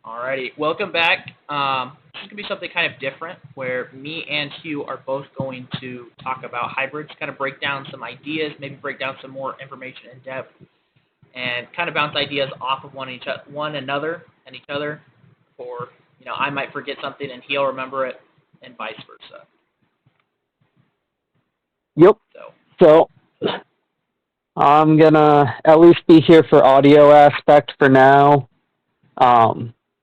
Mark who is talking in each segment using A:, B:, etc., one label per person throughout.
A: Alrighty, welcome back. This is going to be something kind of different where me and Hugh are both going to talk about hybrids, kind of break down some ideas, maybe break down some more information in depth, and kind of bounce ideas off of one another and each other. For, I might forget something and he'll remember it, and vice versa.
B: Yep. So I'm going to at least be here for audio aspect for now.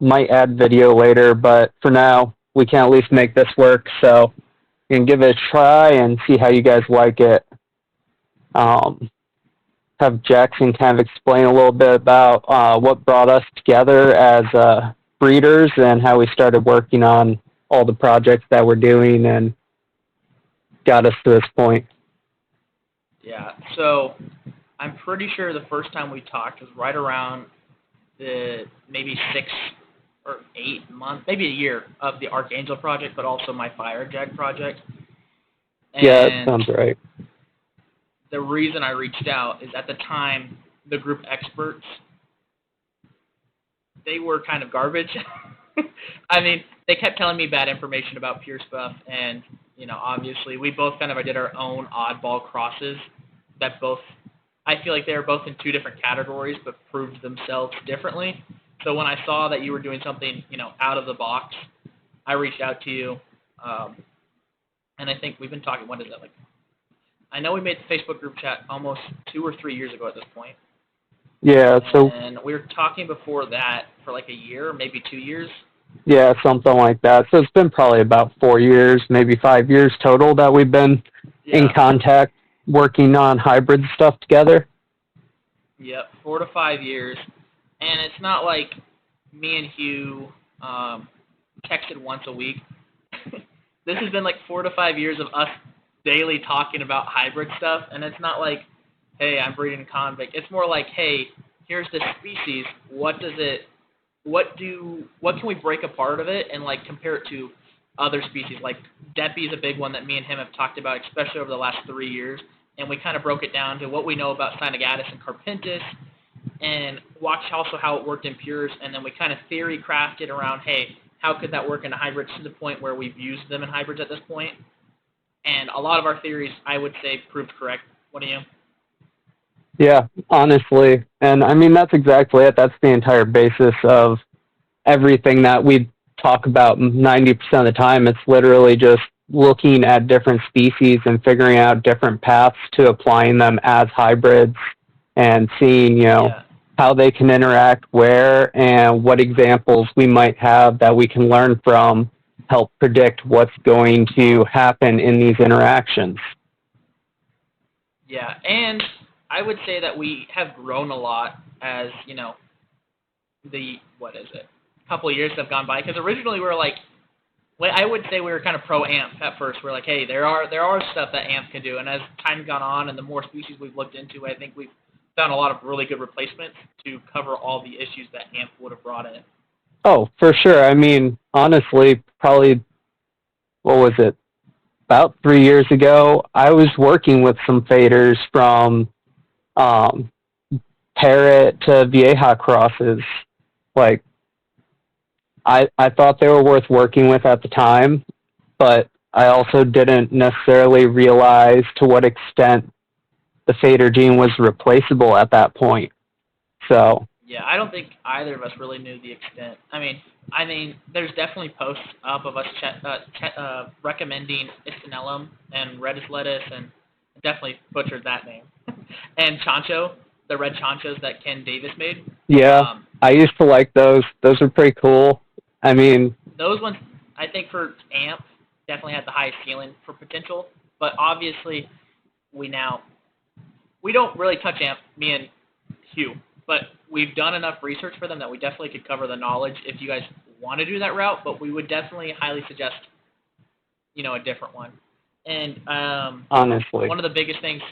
B: Might add video later, but for now, we can at least make this work. So you can give it a try and see how you guys like it. Have Jackson kind of explain a little bit about what brought us together as breeders and how we started working on all the projects that we're doing and got us to this point.
A: Yeah, so I'm pretty sure the first time we talked was right around the maybe 6 or 8 months, maybe a year of the Archangel project, but also my Fire Jag project. And
B: yeah, that sounds right.
A: The reason I reached out is at the time, the group experts, they were kind of garbage. I mean, they kept telling me bad information about pure stuff, and, obviously we both kind of did our own oddball crosses that both, I feel like they were both in two different categories, but proved themselves differently. So when I saw that you were doing something, out of the box, I reached out to you, and I think we've been talking, what is it, I know we made the Facebook group chat almost 2 or 3 years ago at this point.
B: Yeah,
A: And we were talking before that for a year, maybe 2 years.
B: Yeah, something like that. So it's been probably about 4 years, maybe 5 years total that we've been in contact working on hybrid stuff together.
A: Yep, 4 to 5 years. And it's not like me and Hugh texted once a week. This has been 4 to 5 years of us daily talking about hybrid stuff, and it's not like, hey, I'm breeding a convict. It's more like, hey, here's this species. What can we break apart of it and compare it to other species? Deppy is a big one that me and him have talked about, especially over the last 3 years. And we kind of broke it down to what we know about Cynogatus and Carpintus, and watched also how it worked in pures, and then we kind of theory crafted around, hey, how could that work in a hybrid to the point where we've used them in hybrids at this point? And a lot of our theories, I would say, proved correct. What do you?
B: Yeah, honestly. And I mean, that's exactly it. That's the entire basis of everything that we talk about 90% of the time. It's literally just looking at different species and figuring out different paths to applying them as hybrids and seeing, how they can interact where and what examples we might have that we can learn from, help predict what's going to happen in these interactions.
A: Yeah, and I would say that we have grown a lot as, couple of years have gone by, because originally we were I would say we were kind of pro-AMP at first. We're like, hey, there are stuff that AMP can do, and as time's gone on and the more species we've looked into, I think we've found a lot of really good replacements to cover all the issues that AMP would have brought in.
B: Oh, for sure. I mean, honestly, probably, what was it, about 3 years ago, I was working with some faders from Parrot to Vieja crosses. I thought they were worth working with at the time, but I also didn't necessarily realize to what extent the fader gene was replaceable at that point. So
A: yeah, I don't think either of us really knew the extent. I mean, there's definitely posts up of us recommending Istinellum and Redis lettuce, and definitely butchered that name. And Chancho, the red Chanchos that Ken Davis made.
B: Yeah, I used to like those. Those were pretty cool. I mean,
A: those ones, I think for AMP, definitely had the highest ceiling for potential. But obviously, we don't really touch AMP, me and Hugh. But we've done enough research for them that we definitely could cover the knowledge if you guys want to do that route. But we would definitely highly suggest, a different one. And
B: honestly,
A: one of the biggest things,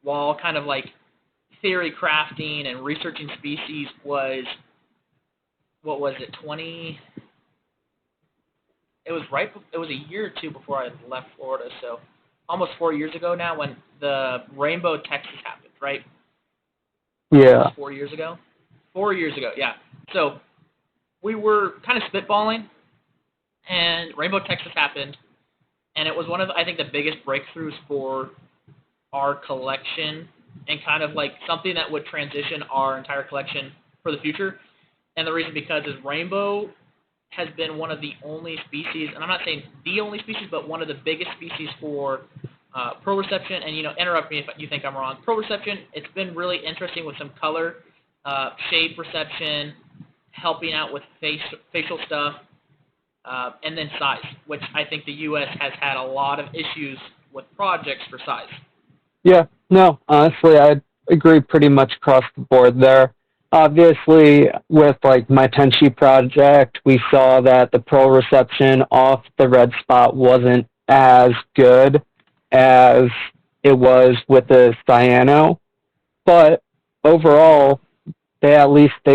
A: while kind of theory crafting and researching species, was, what was it, it was a year or two before I left Florida, so almost 4 years ago now, when the Rainbow Texas happened, right?
B: Yeah.
A: 4 years ago? 4 years ago, yeah. So we were kind of spitballing, and Rainbow Texas happened, and it was one of, I think, the biggest breakthroughs for our collection and kind of like something that would transition our entire collection for the future. And the reason because is rainbow has been one of the only species, and I'm not saying the only species, but one of the biggest species for pearl reception. And, interrupt me if you think I'm wrong. Pearl reception, it's been really interesting with some color, shape perception, helping out with facial stuff, and then size, which I think the U.S. has had a lot of issues with projects for size.
B: Yeah, no, honestly, I agree pretty much across the board there. Obviously, with like my Tenchi project, we saw that the pearl reception off the red spot wasn't as good as it was with the cyano, but overall, they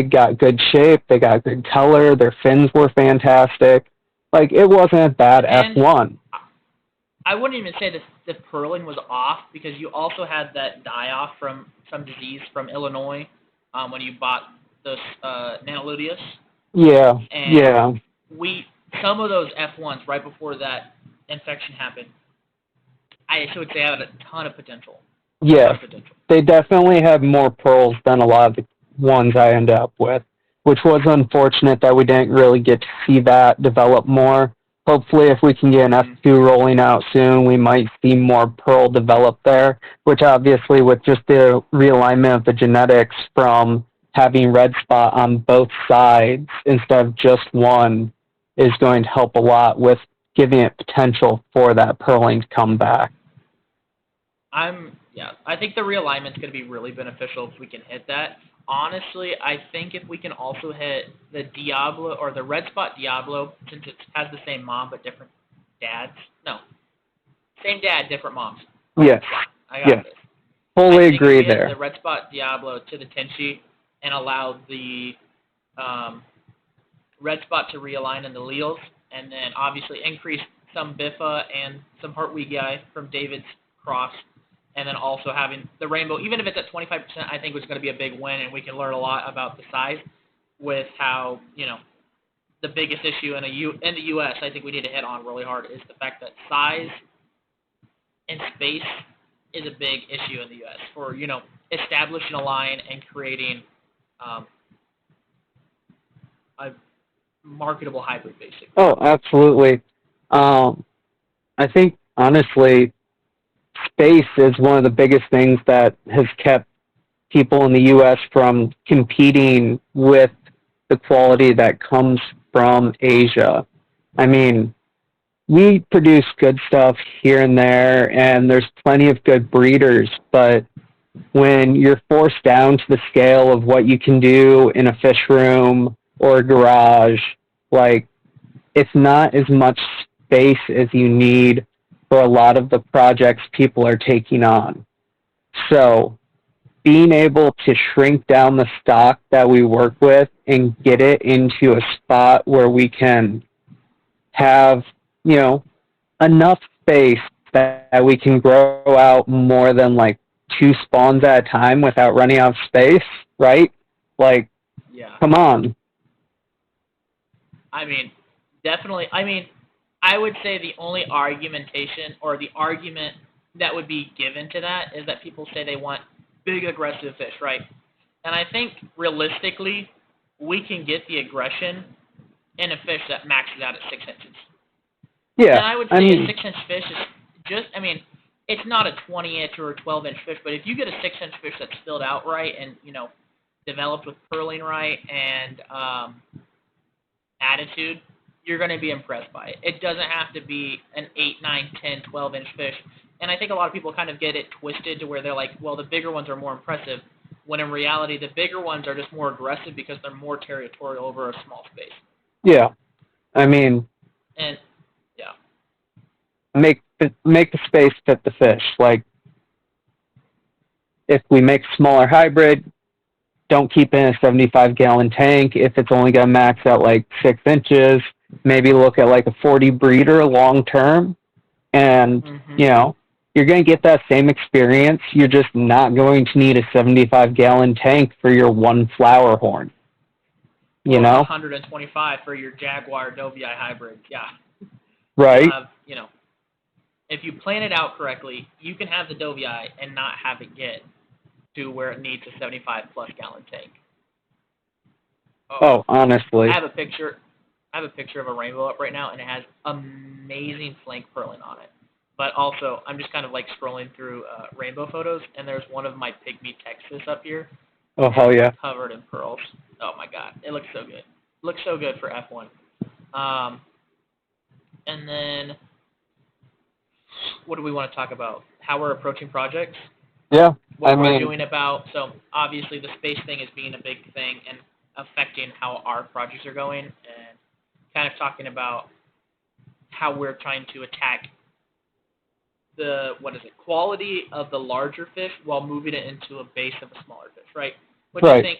B: got good shape, they got good color, their fins were fantastic. Like, it wasn't a bad
A: And
B: F1.
A: I wouldn't even say the purling was off because you also had that die-off from some disease from Illinois when you bought those Nanoluteus.
B: Yeah,
A: And
B: yeah,
A: some of those F1s right before that infection happened, I would say had a ton of potential.
B: yes. They definitely had more pearls than a lot of the ones I ended up with, which was unfortunate that we didn't really get to see that develop more. Hopefully, if we can get an F2 rolling out soon, we might see more pearl develop there, which obviously with just the realignment of the genetics from having red spot on both sides instead of just one is going to help a lot with giving it potential for that purling to come back.
A: I think the realignment's going to be really beneficial if we can hit that. Honestly, I think if we can also hit the Diablo or the red spot Diablo, since it has the same mom but different dads. No, same dad, different moms.
B: Yes.
A: I got this.
B: Fully
A: I think
B: agree
A: if we hit
B: there.
A: the red spot Diablo to the Tenchi and allow the red spot to realign in the alleles, and then obviously increase some Biffa and some Hartwigi from David's cross, and then also having the rainbow, even if it's at 25%, I think it's going to be a big win, and we can learn a lot about the size with how, the biggest issue in the U.S. I think we need to hit on really hard is the fact that size and space is a big issue in the U.S. for, establishing a line and creating a marketable hybrid, basically.
B: Oh, absolutely. I think, honestly, space is one of the biggest things that has kept people in the U.S. from competing with the quality that comes from Asia. I mean, we produce good stuff here and there, and there's plenty of good breeders, but when you're forced down to the scale of what you can do in a fish room or a garage, like, it's not as much space as you need for a lot of the projects people are taking on. So being able to shrink down the stock that we work with and get it into a spot where we can have, enough space that we can grow out more than like 2 spawns at a time without running out of space, right? Like,
A: yeah.
B: Come on.
A: I mean, definitely. I mean, I would say the only argumentation or the argument that would be given to that is that people say they want big aggressive fish, right? And I think realistically, we can get the aggression in a fish that maxes out at 6 inches.
B: Yeah.
A: And I would say a 6-inch fish is just, it's not a 20-inch or a 12-inch fish, but if you get a 6-inch fish that's filled out right and, developed with purling right and attitude, you're going to be impressed by it. It doesn't have to be an 8, 9, 10, 12-inch fish. And I think a lot of people kind of get it twisted to where they're like, well, the bigger ones are more impressive, when in reality, the bigger ones are just more aggressive because they're more territorial over a small space.
B: Yeah. Make the space fit the fish. Like, if we make a smaller hybrid, don't keep it in a 75-gallon tank. If it's only going to max out like 6 inches, maybe look at like a 40 breeder long term. And, you're going to get that same experience. You're just not going to need a 75-gallon tank for your one flower horn. you
A: or
B: know?
A: 125 for your Jaguar Dovi hybrid. Yeah.
B: Right.
A: You'll have, if you plan it out correctly, you can have the Dovi and not have it get to where it needs a 75-plus gallon tank.
B: Oh, honestly.
A: I have a picture of a rainbow up right now, and it has amazing flank purling on it. But also, I'm just kind of like scrolling through rainbow photos, and there's one of my pygmy Texas up here.
B: Oh, hell yeah.
A: Covered in pearls. Oh my god, it looks so good. Looks so good for F1. And then, what do we want to talk about? How we're approaching projects?
B: Yeah.
A: What we're doing about, so obviously the space thing is being a big thing and affecting how our projects are going, and kind of talking about how we're trying to attack the, quality of the larger fish while moving it into a base of a smaller fish, right? Which I think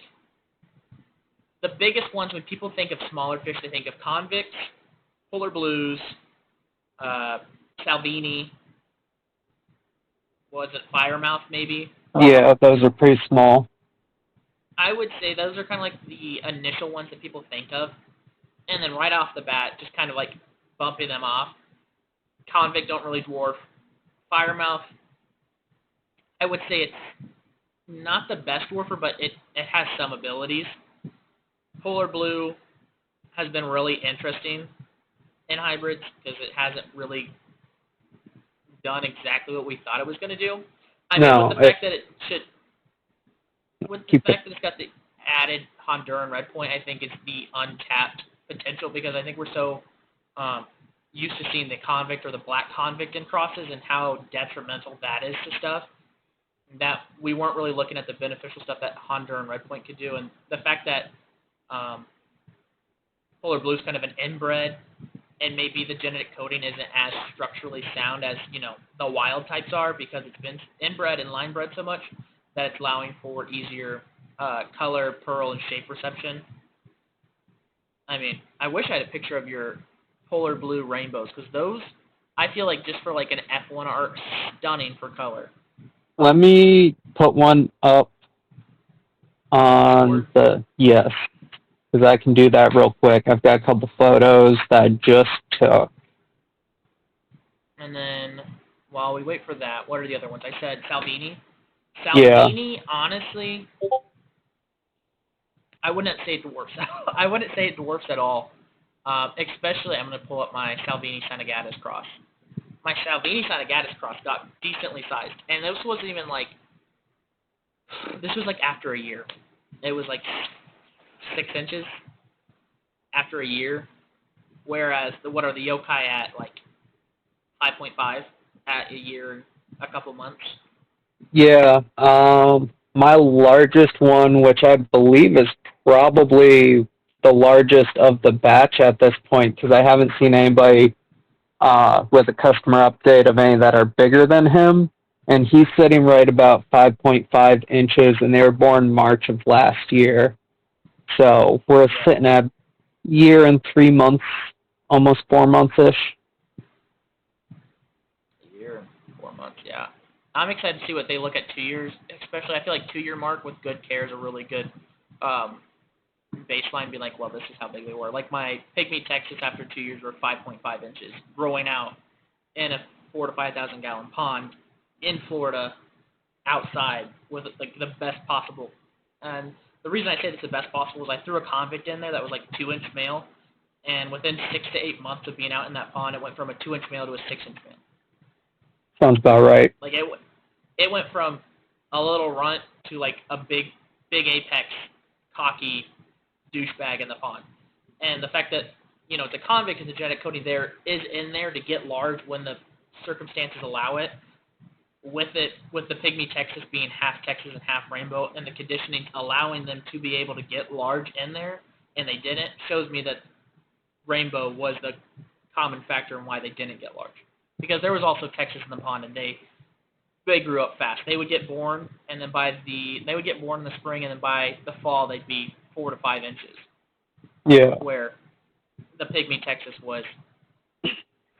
A: the biggest ones, when people think of smaller fish, they think of convicts, polar blues, Salvini, firemouth maybe?
B: Yeah, those are pretty small.
A: I would say those are kind of like the initial ones that people think of. And then right off the bat, just kind of like bumping them off. Convict don't really dwarf. Firemouth, I would say it's not the best dwarfer, but it has some abilities. Polar blue has been really interesting in hybrids because it hasn't really done exactly what we thought it was going to do. I mean, with the fact that it's got the added Honduran red point, I think it's the untapped potential, because I think we're so used to seeing the convict or the black convict in crosses and how detrimental that is to stuff, that we weren't really looking at the beneficial stuff that Honduran red point could do. And the fact that Polar Blue is kind of an inbred, and maybe the genetic coding isn't as structurally sound as, the wild types are, because it's been inbred and line bred so much that it's allowing for easier color, pearl, and shape perception. I mean, I wish I had a picture of your Polar Blue rainbows, because those, I feel like just for like an F1 are stunning for color.
B: Let me put one up on yes, because I can do that real quick. I've got a couple photos that I just took.
A: And then, while we wait for that, what are the other ones? I said Salvini. Honestly, I wouldn't say it dwarfs. I wouldn't say it dwarfs at all. Especially, I'm going to pull up my Salvini Senegatus cross. My Salvini Senegatus cross got decently sized, and this wasn't even like. This was like after a year. It was like 6 inches after a year, whereas the yokai at like 5.5 at a year and a couple months.
B: Yeah, my largest one, which I believe is probably the largest of the batch at this point, because I haven't seen anybody with a customer update of any that are bigger than him, and he's sitting right about 5.5 inches, and they were born March of last year. So we're sitting at year and 3 months, almost 4 months-ish.
A: A year and 4 months, yeah. I'm excited to see what they look at 2 years, especially I feel like 2-year mark with good care is a really good baseline, be like, well, this is how big they were. Like my pygmy Texas after 2 years were 5.5 inches, growing out in a 4,000 to 5,000 gallon pond in Florida, outside with like the best possible. And the reason I say it's the best possible is I threw a convict in there that was like 2-inch male, and within 6 to 8 months of being out in that pond, it went from a 2-inch male to a 6-inch male.
B: Sounds about right.
A: Like it went from a little runt to like a big apex, cocky douchebag in the pond. And the fact that, the convict and the genetic coding there is in there to get large when the circumstances allow it, with the pygmy Texas being half Texas and half rainbow, and the conditioning allowing them to be able to get large in there, and they didn't, shows me that rainbow was the common factor in why they didn't get large. Because there was also Texas in the pond, and they grew up fast. They would get born, and then they would get born in the spring, and then by the fall they'd be 4 to 5 inches.
B: Yeah.
A: Where the pygmy Texas was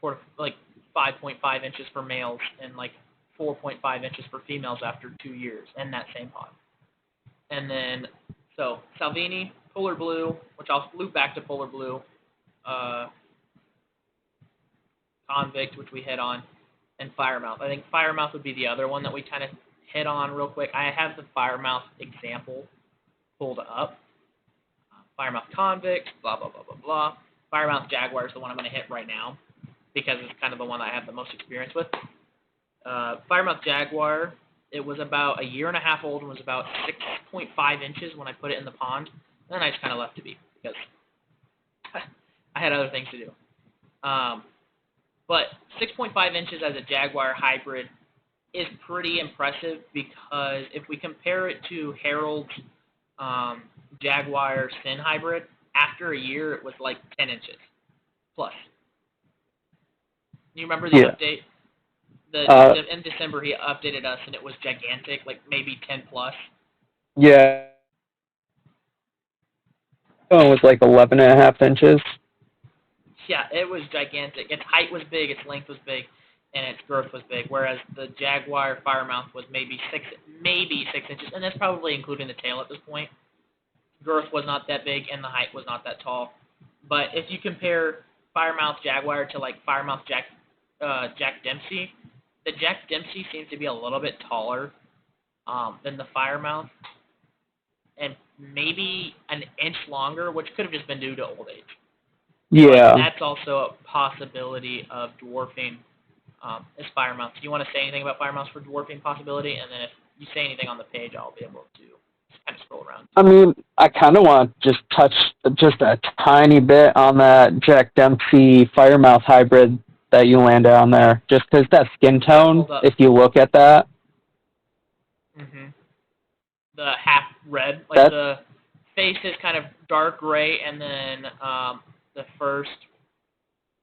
A: 5.5 inches for males and like 4.5 inches for females after 2 years in that same pond. And then, so Salvini, polar blue, which I'll loop back to polar blue, convict, which we hit on, and firemouth. I think firemouth would be the other one that we kind of hit on real quick. I have the firemouth example pulled up. Firemouth convict, blah, blah, blah, blah, blah. Firemouth Jaguar is the one I'm going to hit right now because it's kind of the one that I have the most experience with. Firemouth Jaguar, it was about a year and a half old and was about 6.5 inches when I put it in the pond. And then I just kind of left it be because I had other things to do. But 6.5 inches as a Jaguar hybrid is pretty impressive because if we compare it to Harold's Jaguar Sin hybrid, after a year it was like 10 inches plus. You remember the update? In December he updated us and it was gigantic, like maybe 10 plus.
B: Yeah. Oh, it was like 11.5 inches.
A: Yeah, it was gigantic. Its height was big, its length was big, and its girth was big. Whereas the Jaguar Firemouth was maybe 6 inches, and that's probably including the tail at this point. Girth was not that big, and the height was not that tall. But if you compare Firemouth Jaguar to like Firemouth Jack Dempsey, the Jack Dempsey seems to be a little bit taller than the Firemouth, and maybe an inch longer, which could have just been due to old age.
B: Yeah.
A: But that's also a possibility of dwarfing as Firemouth. Do you want to say anything about Firemouth for dwarfing possibility? And then if you say anything on the page, I'll be able to kind of scroll around.
B: I mean, I kind of want to just touch just a tiny bit on that Jack Dempsey Firemouth hybrid that you landed on there, just because that skin tone, if you look at that.
A: Mm-hmm. The half red, like the face is kind of dark gray, and then the first,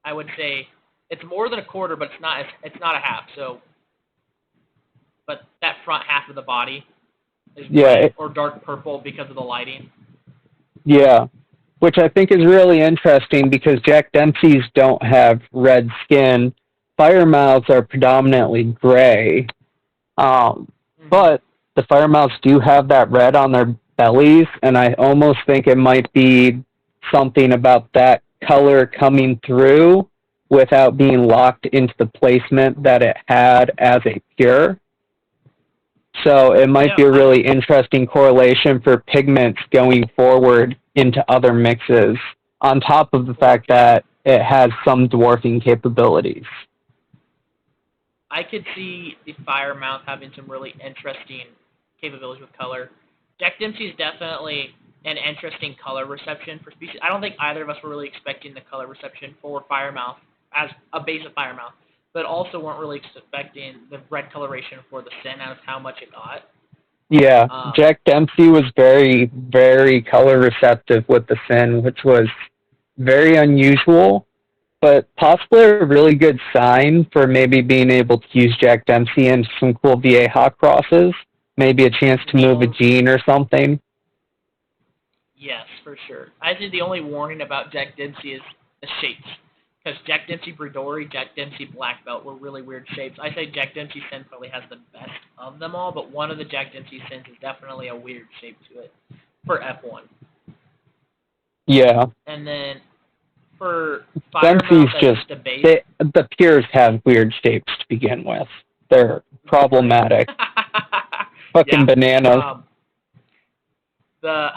A: I would say, it's more than a quarter, but it's not a half. So, but that front half of the body is red or dark purple because of the lighting. Yeah,
B: which I think is really interesting because Jack Dempseys don't have red skin. Firemouths are predominantly gray, but the Firemouths do have that red on their bellies, and I almost think it might be something about that color coming through without being locked into the placement that it had as a pure. So it might be a really interesting correlation for pigments going forward into other mixes, on top of the fact that it has some dwarfing capabilities.
A: I could see the Firemouth having some really interesting capabilities with color. Jack Dempsey is definitely an interesting color reception for species. I don't think either of us were really expecting the color reception for Firemouth as a base of Firemouth, but also weren't really expecting the red coloration for the Sin out of how much it got.
B: Yeah, Jack Dempsey was very, very color receptive with the Sin, which was very unusual, but possibly a really good sign for maybe being able to use Jack Dempsey in some cool Vieja crosses, maybe a chance to move a gene or something.
A: Yes, for sure. I think the only warning about Jack Dempsey is the shapes. Because Jack Dempsey Bredori, Jack Dempsey Black Belt were really weird shapes. I say Jack Dempsey Sin probably has the best of them all, but one of the Jack Dempsey Sins is definitely a weird shape to it for F1.
B: Yeah.
A: And then for
B: Dempsey's
A: just
B: the pures have weird shapes to begin with. They're problematic. Fucking bananas.
A: The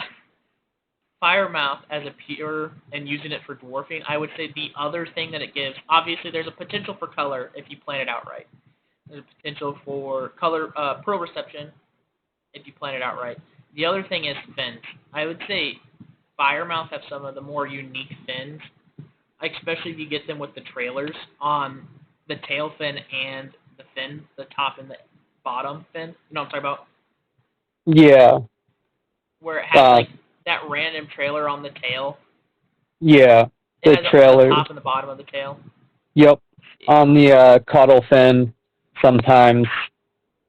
A: Firemouth as a pure and using it for dwarfing, I would say the other thing that it gives, obviously there's a potential for color if you plan it out right. There's a potential for color pearl reception if you plan it out right. The other thing is fins. I would say Firemouth have some of the more unique fins, especially if you get them with the trailers on the tail fin and the fin, the top and the bottom fin. You know what I'm talking about?
B: Yeah.
A: Where it has like that random trailer on the tail.
B: Yeah, the trailer.
A: The top and the bottom of the tail.
B: Yep. On the caudal fin, sometimes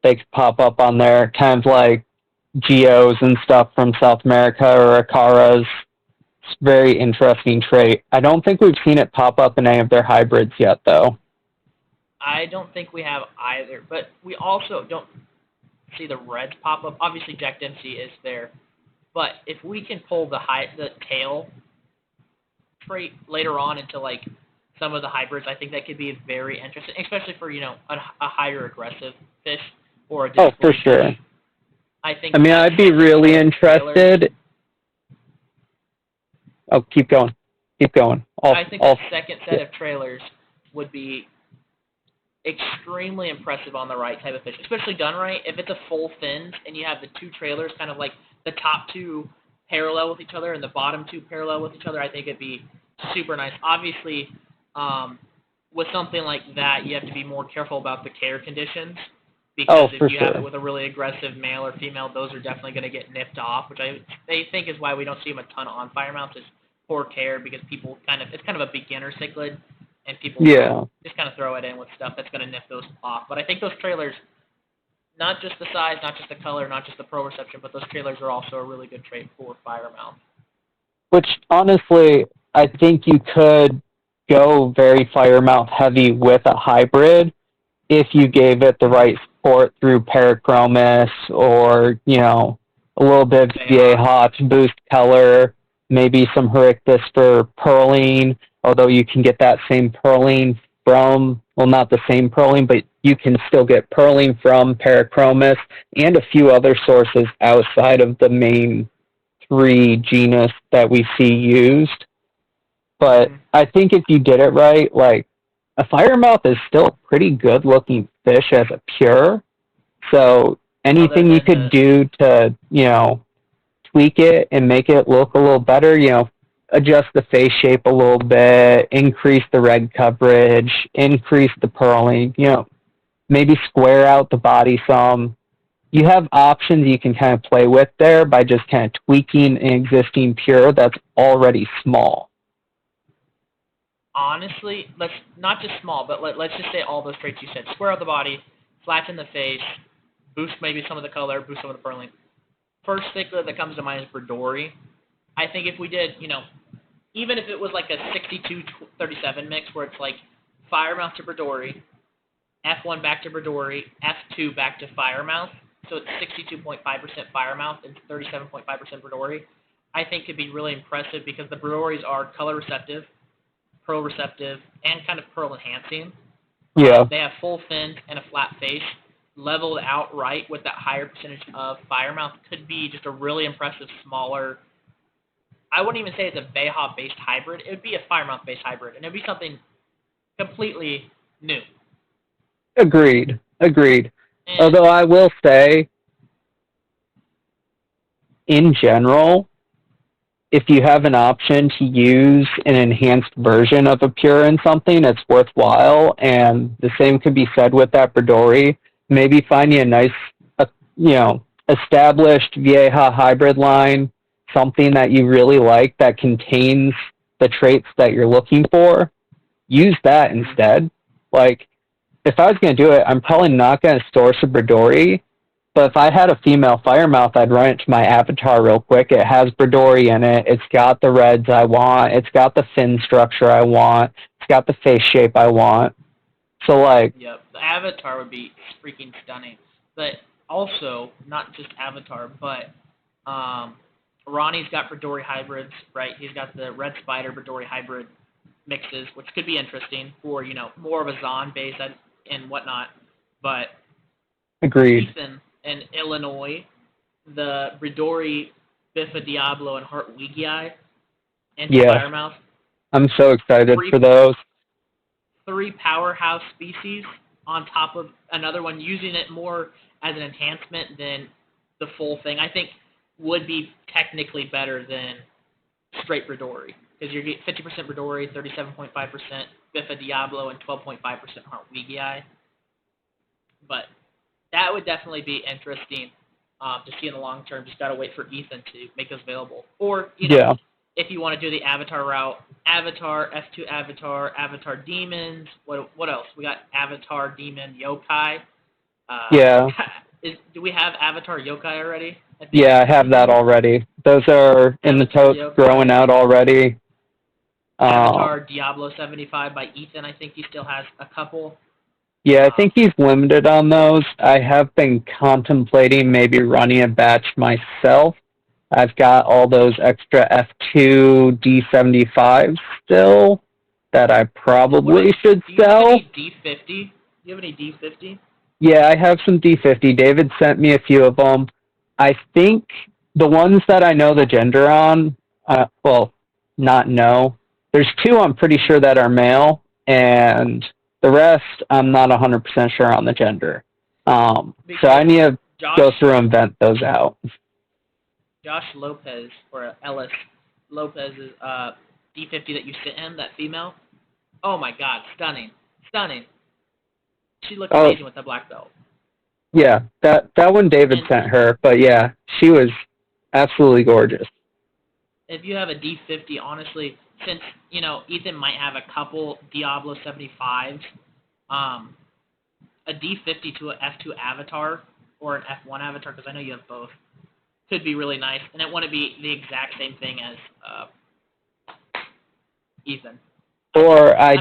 B: they pop up on there, kind of like geos and stuff from South America or Acaras. It's a very interesting trait. I don't think we've seen it pop up in any of their hybrids yet, though.
A: I don't think we have either, but we also don't see the reds pop up. Obviously, Jack Dempsey is there But if we can pull the tail trait later on into like some of the hybrids, I think that could be very interesting, especially for a higher aggressive fish or a
B: Oh, for
A: display
B: sure.
A: fish. I think.
B: I mean, I'd be really interested. Oh, keep going. Keep going.
A: I think that second set of trailers would be extremely impressive on the right type of fish, especially done right. If it's a full fins and you have the two trailers kind of like the top two parallel with each other and the bottom two parallel with each other, I think it'd be super nice. Obviously, with something like that, you have to be more careful about the care conditions, because if you have it with a really aggressive male or female, those are definitely going to get nipped off, which they think is why we don't see them a ton on fire mounts, is poor care, because people it's kind of a beginner cichlid, and people just kind of throw it in with stuff that's going to nip those off. But I think those trailers, not just the size, not just the color, not just the proprioception, but those trailers are also a really good trait for fire mount.
B: Which, honestly, I think you could go very fire mount heavy with a hybrid if you gave it the right support through Parachromis or, a little bit of VA to boost color, maybe some Herictus for pearling, although you can get that same pearling from, well, not the same pearling, but you can still get pearling from Parachromis and a few other sources outside of the main 3 genus that we see used. But I think if you did it right, like, a firemouth is still a pretty good-looking fish as a pure. So anything you could do to, tweak it and make it look a little better, adjust the face shape a little bit, increase the red coverage, increase the pearling, maybe square out the body some. You have options you can kind of play with there by just kind of tweaking an existing pure that's already small.
A: Honestly, let's not just small, but let's just say all those traits you said. Square out the body, flatten the face, boost maybe some of the color, boost some of the pearling. First cichlid that comes to mind is predatory. I think if we did, even if it was like a 62-37 mix where it's like firemouth to predatory, F1 back to predatory, F2 back to firemouth, so it's 62.5% firemouth and 37.5% predatory, I think could be really impressive, because the predatories are color receptive, pearl receptive, and kind of pearl enhancing.
B: Yeah.
A: They have full fins and a flat face, leveled out right with that higher percentage of firemouth. Could be just a really impressive, smaller, I wouldn't even say it's a Beha-based hybrid. It would be a firemouth-based hybrid, and it would be something completely new.
B: Agreed. And although I will say, in general, if you have an option to use an enhanced version of a pure in something, it's worthwhile. And the same could be said with that predatory. Maybe finding a nice, established Vieja hybrid line, something that you really like that contains the traits that you're looking for. Use that instead. Like, if I was going to do it, I'm probably not going to source a predatory. But if I had a female firemouth, I'd run it to my avatar real quick. It has predatory in it. It's got the reds I want. It's got the fin structure I want. It's got the face shape I want. So, like...
A: Yep, the avatar would be freaking stunning. But also, not just avatar, but Ronnie's got predatory hybrids, right? He's got the red spider predatory hybrid mixes, which could be interesting for, more of a Zon base and whatnot. But...
B: Agreed.
A: Ethan in Illinois, the Bridori, Biffa Diablo, and Hartwigii into firemouth.
B: I'm so excited for those.
A: 3 powerhouse species on top of another one, using it more as an enhancement than the full thing, I think would be technically better than straight Bridori, because you get 50% Bridori, 37.5% Biffa Diablo, and 12.5% Hartwigii. But that would definitely be interesting to see in the long term. Just got to wait for Ethan to make those available. Or, if you want to do the Avatar route, Avatar, F2 Avatar, Avatar Demons. What else? We got Avatar Demon Yokai. Do we have Avatar Yokai already?
B: I have that already. Those are in the totes, growing out already.
A: Avatar Diablo 75 by Ethan. I think he still has a couple.
B: I think he's limited on those. I have been contemplating maybe running a batch myself I've got all those extra F2 D75s still that I probably should sell.
A: Do you have any D50? Do you have any D50?
B: Yeah, I have some D50. David sent me a few of them. I think the ones that I know the gender on, well, not know. There's two I'm pretty sure that are male, and the rest I'm not 100% sure on the gender. So I need to go through and vent those out.
A: Josh Lopez, or Ellis Lopez's D50 that you sent him, that female. Oh my God, stunning, stunning. She looked amazing with the black belt.
B: Yeah, that one David sent her, but yeah, she was absolutely gorgeous.
A: If you have a D50, honestly, since, you know, Ethan might have a couple Diablo 75s, a D50 to an F2 avatar or an F1 avatar, because I know you have both, could be really nice, and it wouldn't be the exact same thing as Ethan.
B: Or I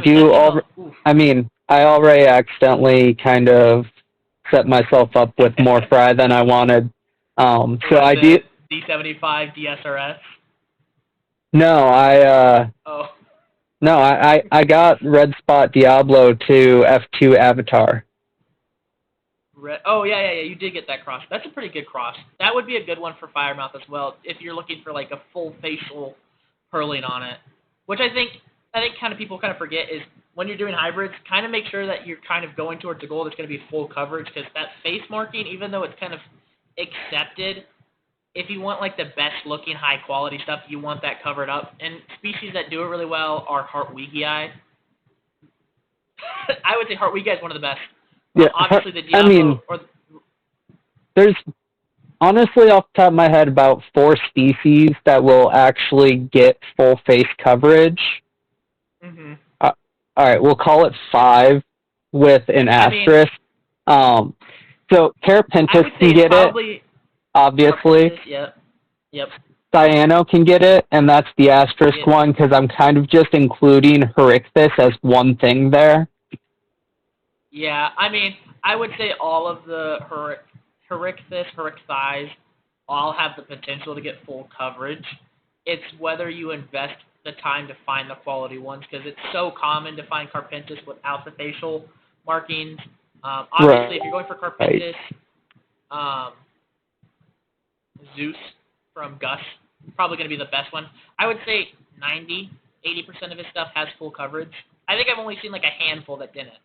B: already accidentally kind of set myself up with more fry than I wanted. So I do
A: D75 DSRS.
B: No, I got Red Spot Diablo to F2 Avatar.
A: Yeah, you did get that cross. That's a pretty good cross. That would be a good one for Firemouth as well, if you're looking for like a full facial purling on it. Which I think kind of people kind of forget is when you're doing hybrids, kind of make sure that you're kind of going towards a goal that's going to be full coverage, because that face marking, even though it's kind of accepted, if you want like the best looking high quality stuff, you want that covered up. And species that do it really well are Hartwigii. I would say Hartwigii is one of the best.
B: Yeah,
A: obviously the Diablo
B: there's honestly off the top of my head about 4 species that will actually get full face coverage.
A: Mm-hmm.
B: All right, we'll call it 5 with an asterisk. So Carapentis can get it, obviously.
A: Yep.
B: Cyano can get it, and that's the asterisk one, because I'm kind of just including Herichthys as one thing there.
A: Yeah, I mean, I would say all of the Herichthys, Herichthys, all have the potential to get full coverage. It's whether you invest the time to find the quality ones, because it's so common to find Carpentis without the facial markings. Obviously, if you're going for Carpentis, Zeus from Gus, probably going to be the best one. I would say 80% of his stuff has full coverage. I think I've only seen like a handful that didn't.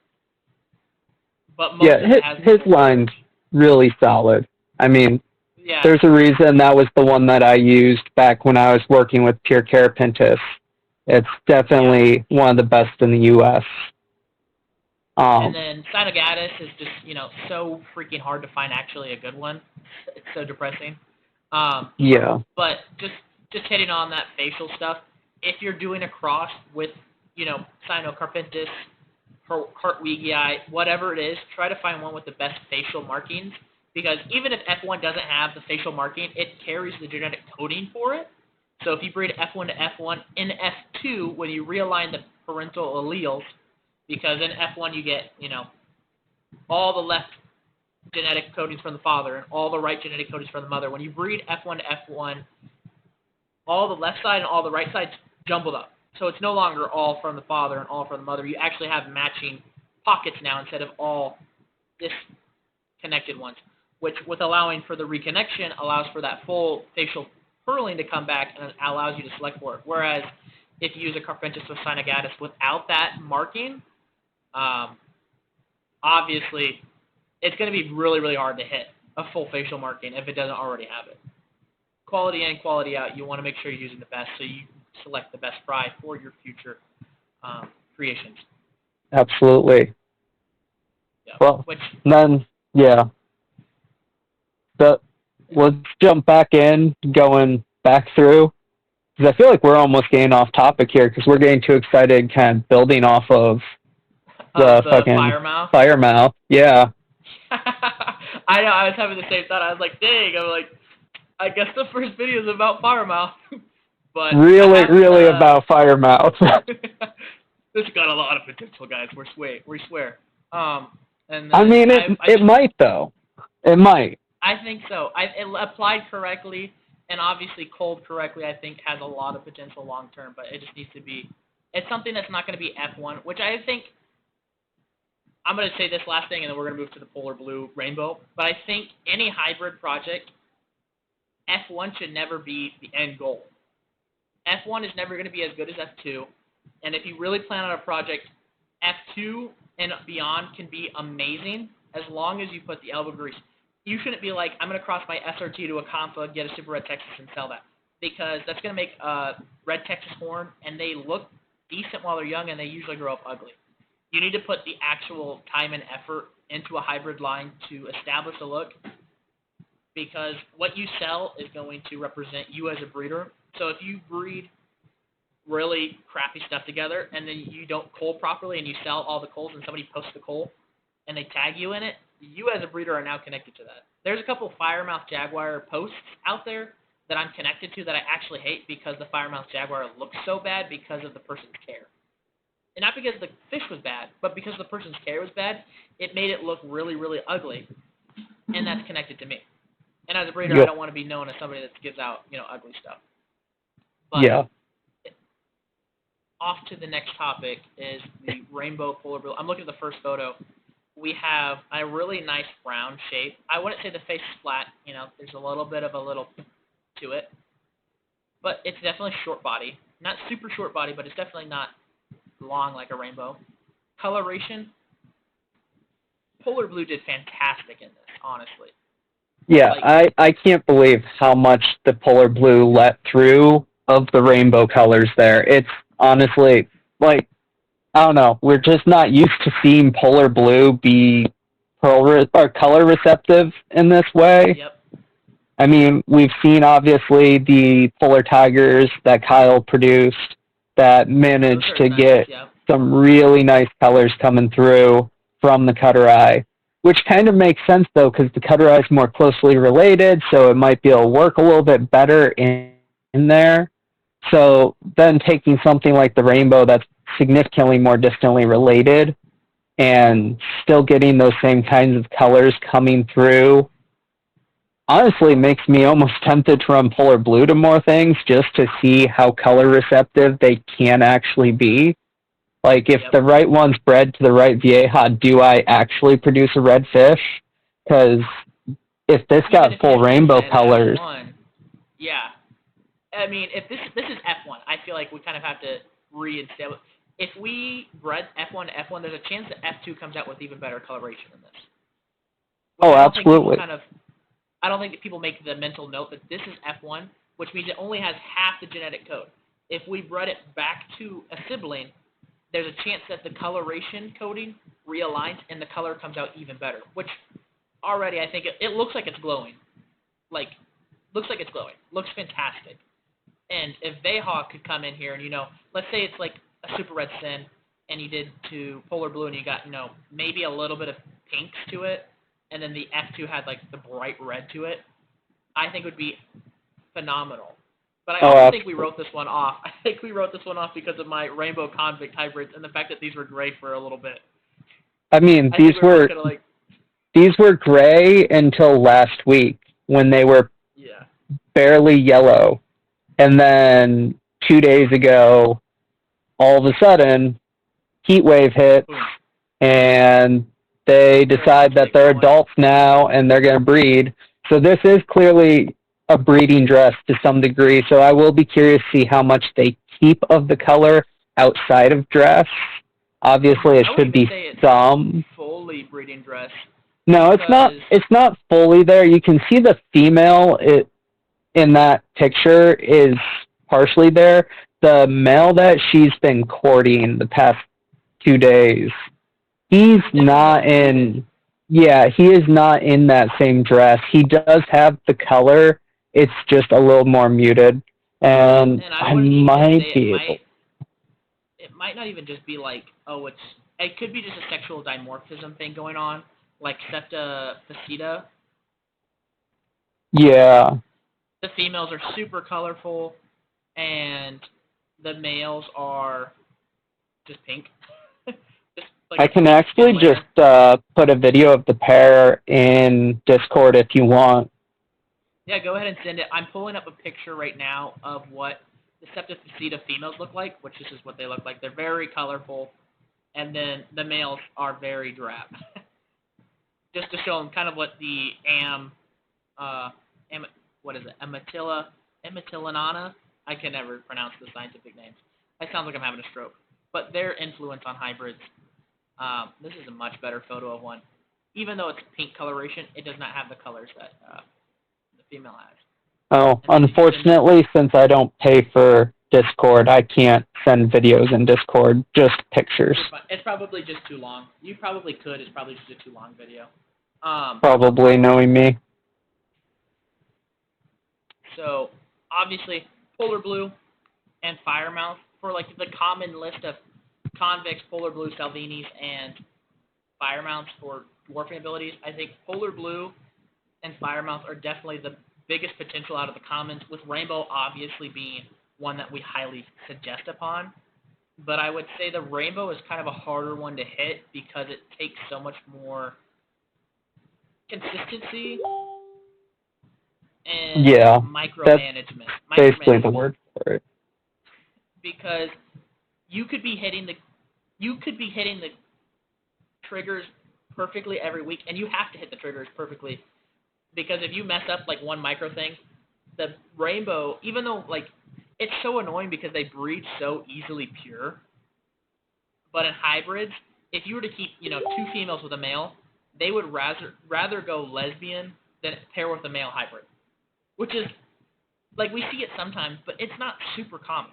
A: But most of it has
B: his line's really solid. I mean, there's a reason that was the one that I used back when I was working with Pure Carapentis. It's definitely one of the best in the U.S.
A: And then Cynogatus is just, so freaking hard to find actually a good one. It's so depressing. But just hitting on that facial stuff, if you're doing a cross with, Cynocarpentis, Hartwigii, whatever it is, try to find one with the best facial markings, because even if F1 doesn't have the facial marking, it carries the genetic coding for it. So if you breed F1 to F1, in F2, when you realign the parental alleles, because in F1 you get, all the left genetic codings from the father and all the right genetic codings from the mother. When you breed F1 to F1, all the left side and all the right side's jumbled up. So it's no longer all from the father and all from the mother. You actually have matching pockets now instead of all disconnected ones, which with allowing for the reconnection allows for that full facial purling to come back and allows you to select for it. Whereas if you use a Carpentis with Cynogatus without that marking, obviously it's going to be really, really hard to hit a full facial marking if it doesn't already have it. Quality in, quality out, you want to make sure you're using the best so you select the best fry for your future creations.
B: Absolutely.
A: Yeah.
B: Well, So let's jump back in, going back through, because I feel like we're almost getting off topic here, because we're getting too excited kind of building off of the fucking Firemouth. Yeah.
A: I know, I was having the same thought. I was like, dang, I guess the first video is about Firemouth. But
B: really about Firemouth.
A: This got a lot of potential, guys. We swear. And
B: I mean, it might though. It might.
A: I think so. It applied correctly, And obviously, culled correctly, I think, has a lot of potential long term, but it just needs to be. It's something that's not going to be F1, which I think. I'm going to say this last thing, and then we're going to move to the polar blue rainbow. But I think any hybrid project, F1 should never be the end goal. F1 is never going to be as good as F2, and if you really plan on a project, F2 and beyond can be amazing as long as you put the elbow grease. You shouldn't be like, I'm going to cross my SRT to a Compa, get a Super Red Texas, and sell that. Because that's going to make a Red Texas horn, and they look decent while they're young, and they usually grow up ugly. You need to put the actual time and effort into a hybrid line to establish a look, because what you sell is going to represent you as a breeder. So if you breed really crappy stuff together, and then you don't cull properly, and you sell all the culls, and somebody posts the cull, and they tag you in it, you as a breeder are now connected to that. There's a couple Firemouth Jaguar posts out there that I'm connected to that I actually hate because the Firemouth Jaguar looks so bad because of the person's care. And not because the fish was bad, but because the person's care was bad, it made it look really, really ugly, and that's connected to me. And as a breeder,
B: Yep.
A: I don't want to be known as somebody that gives out, ugly stuff. But
B: Yeah.
A: Off to the next topic is the rainbow polar blue. I'm looking at the first photo. We have a really nice round shape. I wouldn't say the face is flat. There's a little bit of a little to it. But it's definitely short body. Not super short body, but it's definitely not long like a rainbow. Coloration, polar blue did fantastic in this, honestly.
B: Yeah, I can't believe how much the polar blue let through of the rainbow colors there. It's honestly, like, I don't know, we're just not used to seeing polar blue be color receptive in this way.
A: Yep.
B: I mean, we've seen, obviously, the polar tigers that Kyle produced that managed to get some really nice colors coming through from the cutter eye, which kind of makes sense, though, because the cutter eye is more closely related, so it might be able to work a little bit better in there. So then taking something like the rainbow that's significantly more distantly related and still getting those same kinds of colors coming through honestly makes me almost tempted to run polar blue to more things just to see how color receptive they can actually be. Like, if the right one's bred to the right Vieja, do I actually produce a red fish? Because if this got full rainbow colors...
A: F1, yeah. I mean, if this is F1, I feel like we kind of have to reinstate. If we bred F1 to F1, there's a chance that F2 comes out with even better coloration than this.
B: Oh, absolutely.
A: I don't think that people make the mental note that this is F1, which means it only has half the genetic code. If we bred it back to a sibling, there's a chance that the coloration coding realigns and the color comes out even better, which already I think it looks like it's glowing. Looks like it's glowing. Looks fantastic. And if Vieja could come in here and, let's say it's like a super red sin and you did to polar blue and you got, maybe a little bit of pinks to it, and then the F2 had like the bright red to it, I think it would be phenomenal. But I also think we wrote this one off. I think we wrote this one off because of my rainbow convict hybrids and the fact that these were gray for a little bit.
B: I mean, these were gray until last week when they were barely yellow. And then 2 days ago, all of a sudden, heat wave hits, and they decide that they're adults now and they're going to breed. So this is clearly a breeding dress to some degree, so I will be curious to see how much they keep of the color outside of dress. Obviously, it should be some.
A: Fully breeding dress.
B: No, it's not. It's not fully there. You can see the female in that picture is partially there. The male that she's been courting the past 2 days, he's not in. Yeah, he is not in that same dress. He does have the color. It's just a little more muted, and I might be able.
A: It might not even just be like, it could be just a sexual dimorphism thing going on, like Septa Feticilla.
B: Yeah.
A: The females are super colorful, and the males are just pink.
B: I can actually just put a video of the pair in Discord if you want.
A: Yeah, go ahead and send it. I'm pulling up a picture right now of what the Feticilla females look like, which is what they look like. They're very colorful, and then the males are very drab. Just to show them kind of what the what is it, Amatilinana? I can never pronounce the scientific names. It sounds like I'm having a stroke. But their influence on hybrids. This is a much better photo of one. Even though it's pink coloration, it does not have the colors that the female has.
B: Oh, unfortunately, since I don't pay for Discord, I can't send videos in Discord, just pictures.
A: It's probably just too long. You probably could. It's probably just a too long video.
B: Probably, knowing me.
A: So, obviously, polar blue and firemouth for like the common list of convicts, polar blue, Salvinis, and firemouths for dwarfing abilities. I think polar blue and firemouth are definitely the biggest potential out of the commons, with rainbow obviously being one that we highly suggest upon. But I would say the rainbow is kind of a harder one to hit because it takes so much more consistency and micromanagement.
B: That's basically the word for it.
A: Because you could be hitting the triggers perfectly every week, and you have to hit the triggers perfectly, because if you mess up like one micro thing, the rainbow, even though like it's so annoying because they breed so easily pure, but in hybrids, if you were to keep, two females with a male, they would rather go lesbian than pair with a male hybrid, which is, like, we see it sometimes, but it's not super common.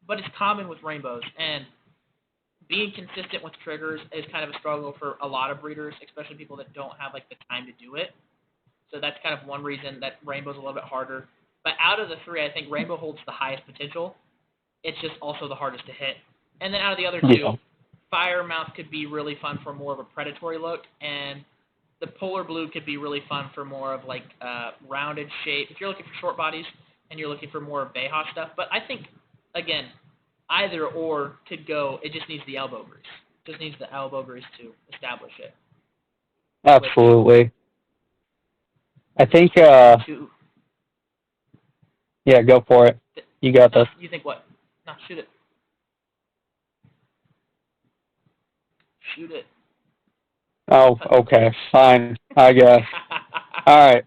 A: But it's common with rainbows, and being consistent with triggers is kind of a struggle for a lot of breeders, especially people that don't have like the time to do it. So that's kind of one reason that rainbow's a little bit harder. But out of the three, I think rainbow holds the highest potential. It's just also the hardest to hit. And then out of the other two, firemouth could be really fun for more of a predatory look, and the polar blue could be really fun for more of like rounded shape. If you're looking for short bodies and you're looking for more Veha stuff. But I think, again, either or could go. It just needs the elbow grease. Just needs the elbow grease to establish it.
B: Absolutely. I think, yeah, go for it. You got this.
A: You think what? No, shoot it. Shoot it.
B: Oh, okay. Fine, I guess. All right.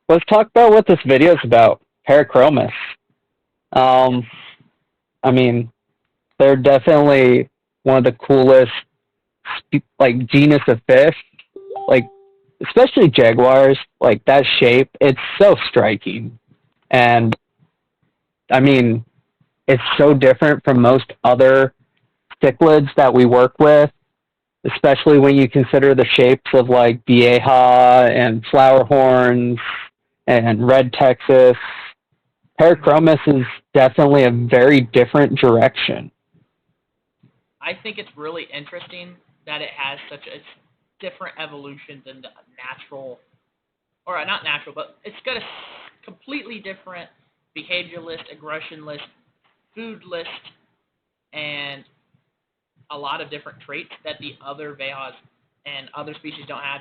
B: Let's talk about what this video is about. Parachromis. I mean, they're definitely one of the coolest, like, genus of fish. Like, especially jaguars, like, that shape, it's so striking. And, I mean, it's so different from most other cichlids that we work with, especially when you consider the shapes of, like, Vieja and flower horns and red Texas. Parachromis is definitely a very different direction.
A: I think it's really interesting that it has such a different evolution than the natural, or not natural, but it's got a completely different behavior list, aggression list, food list, and a lot of different traits that the other Vehas and other species don't have.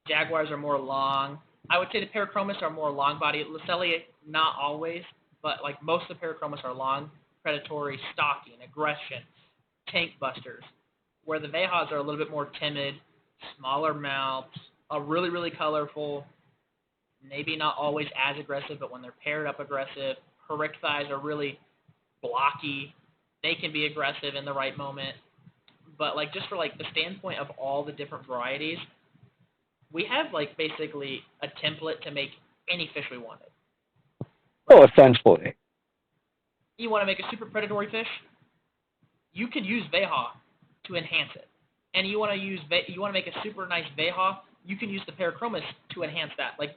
A: Jaguars are more long. I would say the Parachromis are more long-bodied. Luceli, not always, but like most of the Parachromis are long, predatory, stalking, aggression, tank busters, where the Vehas are a little bit more timid, smaller mouths, are really, really colorful, maybe not always as aggressive, but when they're paired up aggressive. Hericthi are really blocky. They can be aggressive in the right moment. But like just for like the standpoint of all the different varieties, we have like basically a template to make any fish we wanted.
B: Oh, essentially.
A: You want to make a super predatory fish? You could use Veha to enhance it. And you want to make a super nice Veha, you can use the Parachromis to enhance that. Like,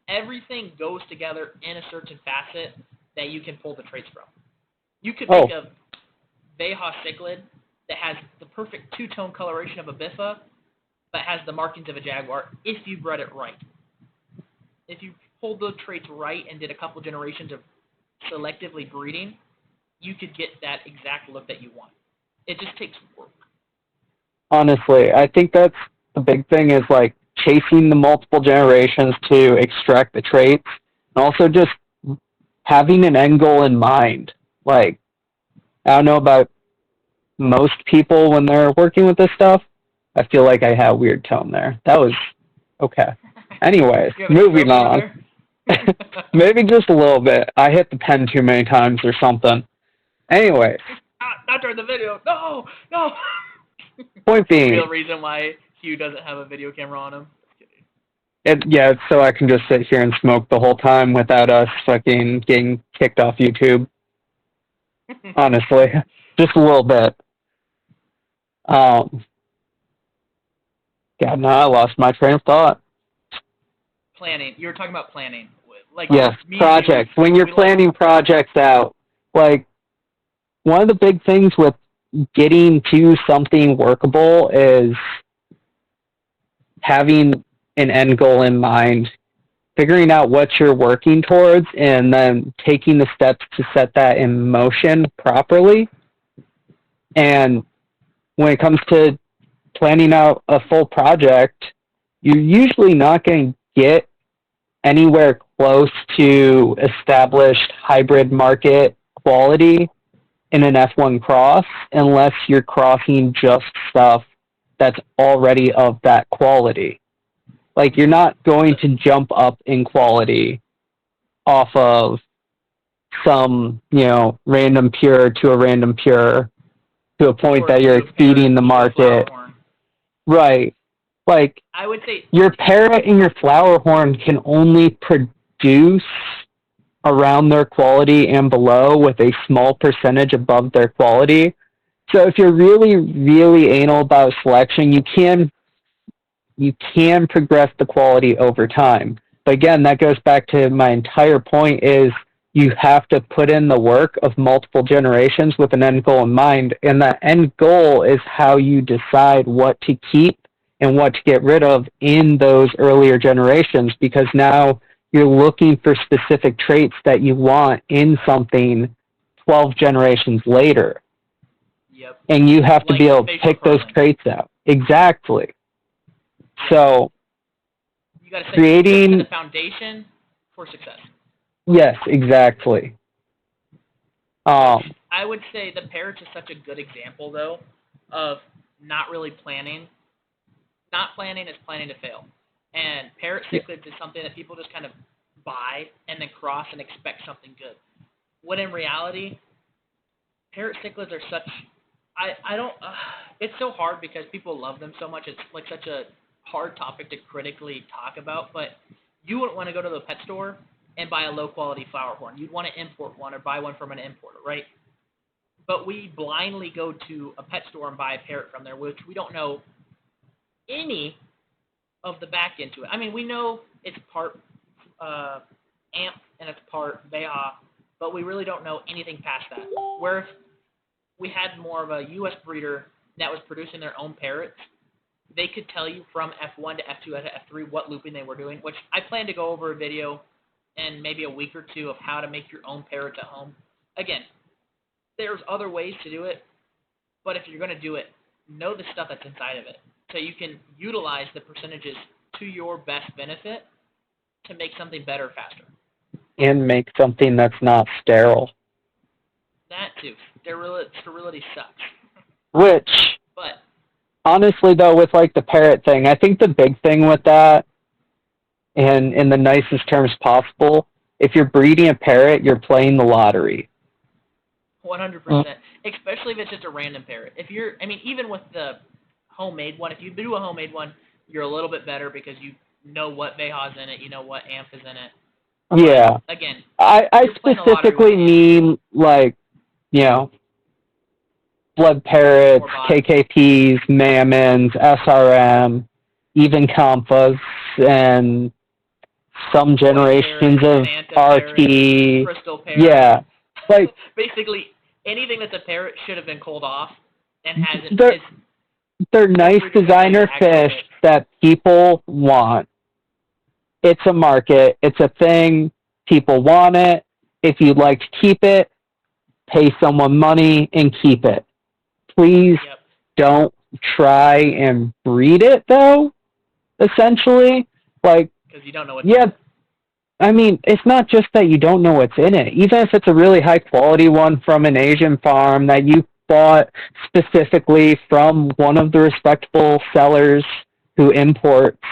A: everything goes together in a certain facet that you can pull the traits from. You could make a Veha cichlid that has the perfect two-tone coloration of a Biffa, but has the markings of a Jaguar if you bred it right. If you pulled the traits right and did a couple generations of selectively breeding, you could get that exact look that you want. It just takes work.
B: Honestly, I think that's the big thing is, like, chasing the multiple generations to extract the traits, and also just having an end goal in mind. Like, I don't know about most people when they're working with this stuff. I feel like I had a weird tone there. That was okay. Anyways, moving on. Maybe just a little bit. I hit the pen too many times or something. Anyways.
A: Not during the video. No!
B: Point being.
A: The real reason why Hugh doesn't have a video camera on him.
B: Yeah, so I can just sit here and smoke the whole time without us fucking getting kicked off YouTube. Honestly. Just a little bit. God, now I lost my train of thought.
A: Planning. You were talking about planning. Like,
B: yes, projects. When you're planning projects out, like, one of the big things with getting to something workable is having an end goal in mind, figuring out what you're working towards, and then taking the steps to set that in motion properly. And when it comes to planning out a full project, you're usually not going to get anywhere close to established hybrid market quality in an F1 cross unless you're crossing just stuff that's already of that quality. Like, you're not going to jump up in quality off of some, random pure to a random pure to a point that you're exceeding the market. Right. Like,
A: I would say
B: your Parrot and your Flowerhorn can only produce around their quality and below with a small percentage above their quality. So if you're really, really anal about selection, you can progress the quality over time. But again, that goes back to my entire point is you have to put in the work of multiple generations with an end goal in mind. And that end goal is how you decide what to keep and what to get rid of in those earlier generations, because now you're looking for specific traits that you want in something 12 generations later.
A: Yep.
B: And you have to be able to pick those traits out. Exactly. Yeah. So,
A: you got to
B: creating
A: the foundation for success.
B: Yes, exactly.
A: I would say the Parrot is such a good example, though, of not really planning. Not planning is planning to fail. And Parrot Cichlids is something that people just kind of buy and then cross and expect something good. When in reality, Parrot Cichlids are such... I don't... it's so hard because people love them so much. It's like such a hard topic to critically talk about, but you wouldn't want to go to the pet store and buy a low-quality Flowerhorn. You'd want to import one or buy one from an importer, right? But we blindly go to a pet store and buy a Parrot from there, which we don't know any of the back into it. I mean, we know it's part AMP and it's part Veha, but we really don't know anything past that. Where if we had more of a U.S. breeder that was producing their own Parrots, they could tell you from F1 to F2 to F3 what looping they were doing, which I plan to go over a video in maybe a week or two of how to make your own Parrots at home. Again, there's other ways to do it, but if you're going to do it, know the stuff that's inside of it so you can utilize the percentages to your best benefit to make something better faster.
B: And make something that's not sterile.
A: That too. Sterility sucks.
B: Which,
A: but
B: honestly, though, with like the Parrot thing, I think the big thing with that, and in the nicest terms possible, if you're breeding a Parrot, you're playing the lottery.
A: 100%. Especially if it's just a random Parrot. If you're, I mean, even with the homemade one, if you do a homemade one, you're a little bit better because you know what Veha's in it, you know what AMP is in it.
B: Yeah.
A: But again,
B: I specifically mean, like, blood Parrots, KKPs, Mammons, SRM, even Compas, and some generations of RT.
A: Crystal Parrot.
B: Yeah. Like,
A: basically, anything that's a Parrot should have been cooled off and hasn't.
B: They're nice designer fish that people want. It's a market. It's a thing. People want it. If you'd like to keep it, pay someone money and keep it. Please don't try and breed it, though. essentially. Like,
A: Because you don't know what's in
B: yeah,
A: it.
B: I mean, it's not just that you don't know what's in it. Even if it's a really high quality one from an Asian farm that you bought specifically from one of the respectable sellers who imports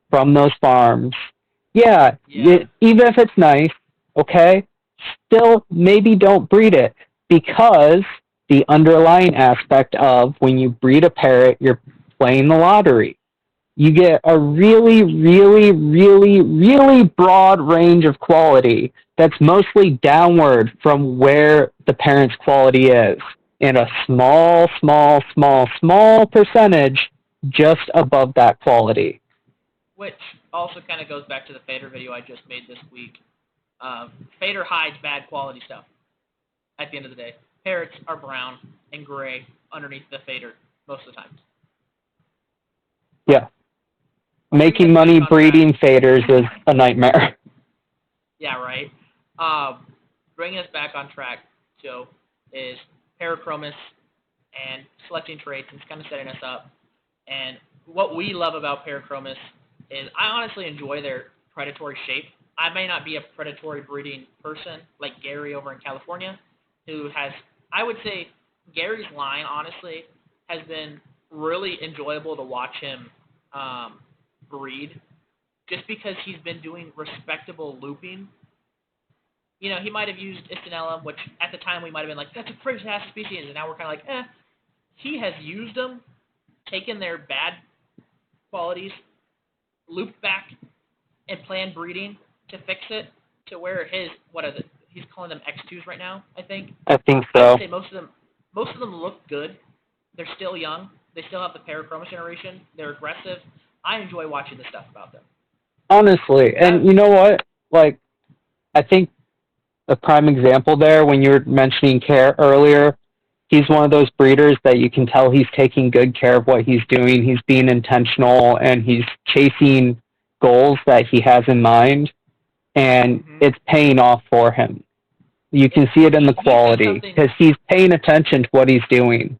B: from those farms, yeah,
A: Yeah.
B: even if it's nice, okay, still maybe don't breed it because the underlying aspect of when you breed a parrot, you're playing the lottery. You get a really, really, really, really broad range of quality that's mostly downward from where the parent's quality is, and a small, small, small, small percentage just above that quality.
A: Which also kind of goes back to the fader video I just made this week. Fader hides bad quality stuff at the end of the day. Parrots are brown and gray underneath the fader most of the time.
B: Yeah.
A: Bringing
B: Making
A: us back
B: money
A: on track.
B: breeding faders is a nightmare.
A: Yeah, right. Bringing us back on track, Joe, is Parachromis and selecting traits and kind of setting us up. And what we love about Parachromis is I honestly enjoy their predatory shape. I may not be a predatory breeding person like Gary over in California, who has, I would say, Gary's line, honestly, has been really enjoyable to watch him breed just because he's been doing respectable looping. You know, he might have used Istinella, which at the time we might have been like, that's a fantastic species, and now we're kind of like, eh. He has used them, taken their bad qualities, looped back, and planned breeding to fix it to where his, what is it? He's calling them X2s right now, I think.
B: I think
A: I would
B: so.
A: say most of them look good. They're still young. They still have the Parachromis generation. They're aggressive. I enjoy watching the stuff about them.
B: Honestly, and you know what? Like, I think a prime example there when you were mentioning care earlier, he's one of those breeders that you can tell he's taking good care of what he's doing. He's being intentional and he's chasing goals that he has in mind, and
A: Mm-hmm.
B: it's paying off for him. You can see it in the
A: He's got
B: quality
A: something.
B: because he's paying attention to what he's doing.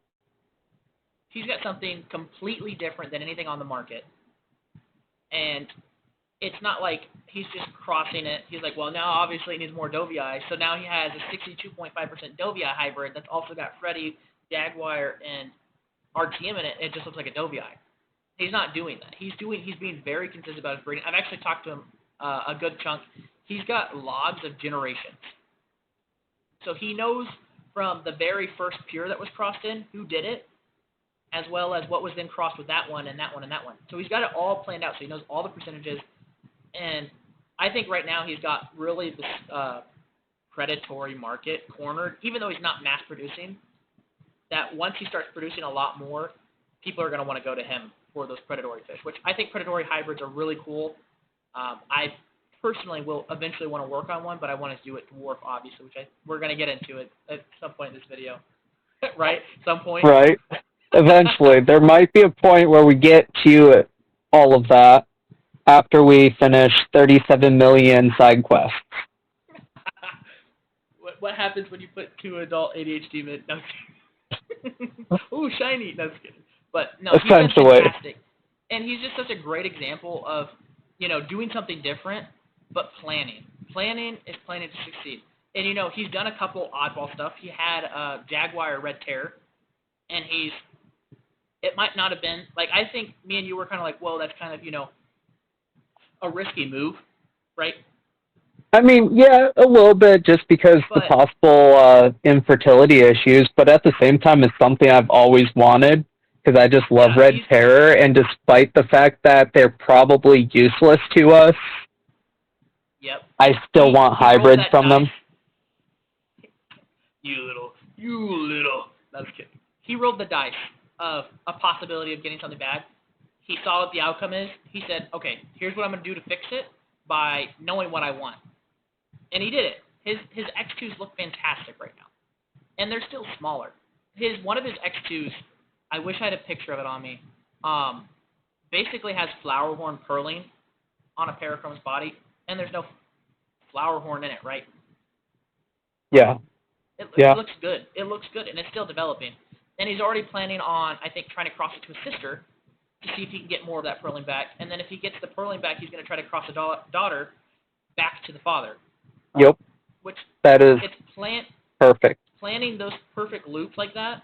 A: He's got something completely different than anything on the market, and it's not like he's just crossing it. He's like, well, now obviously he needs more Dovii, so now he has a 62.5% Dovii hybrid that's also got Freddie, Jaguar, and RTM in it. It just looks like a Dovii. He's not doing that. He's being very consistent about his breeding. I've actually talked to him a good chunk. He's got logs of generations, so he knows from the very first pure that was crossed in who did it, as well as what was then crossed with that one and that one and that one. So he's got it all planned out. So he knows all the percentages. And I think right now he's got really this predatory market cornered, even though he's not mass producing. That once he starts producing a lot more, people are going to want to go to him for those predatory fish, which I think predatory hybrids are really cool. I personally will eventually want to work on one, but I want to do it dwarf, obviously, which we're going to get into it at some point in this video, right? Some point.
B: Right. Eventually, there might be a point where we get to all of that after we finish 37 million side quests.
A: What happens when you put two adult ADHD men? No, ooh, shiny. No, just kidding. But no, he's been fantastic, and he's just such a great example of, you know, doing something different, but planning. Planning is planning to succeed. And you know, he's done a couple oddball stuff. He had Jaguar Red Terror, and it might not have been like, I think me and you were kind of like, well, that's kind of, you know, a risky move, right?
B: I mean, yeah, a little bit, just because the possible infertility issues, but at the same time, it's something I've always wanted, because I just love Red Terror, and despite the fact that they're probably useless to us,
A: yep,
B: I still want hybrids from them.
A: You little. I was kidding. He rolled the dice of a possibility of getting something bad. He saw what the outcome is. He said, okay, here's what I'm going to do to fix it by knowing what I want. And he did it. His X2s look fantastic right now. And they're still smaller. One of his X2s, I wish I had a picture of it on me, basically has flower horn purling on a Parachromis body, and there's no flower horn in it, right?
B: Yeah.
A: It looks good. It looks good, and it's still developing. And he's already planning on, I think, trying to cross it to his sister to see if he can get more of that pearling back. And then if he gets the pearling back, he's going to try to cross the daughter back to the father.
B: Yep.
A: Which
B: that is perfect.
A: Planning those perfect loops like that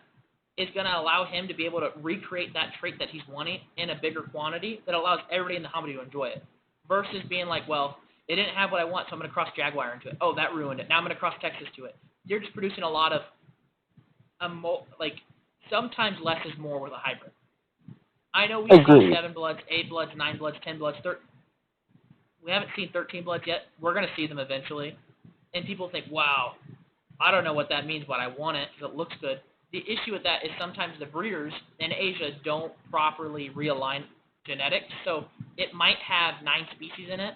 A: is going to allow him to be able to recreate that trait that he's wanting in a bigger quantity that allows everybody in the hobby to enjoy it. Versus being like, well, it didn't have what I want, so I'm going to cross Jaguar into it. Oh, that ruined it. Now I'm going to cross Texas to it. You're just producing a lot of, sometimes less is more with a hybrid. I know we see 7 bloods, 8 bloods, 9 bloods, 10 bloods, we haven't seen 13 bloods yet. We're going to see them eventually. And people think, wow, I don't know what that means, but I want it because it looks good. The issue with that is sometimes the breeders in Asia don't properly realign genetics. So it might have 9 species in it.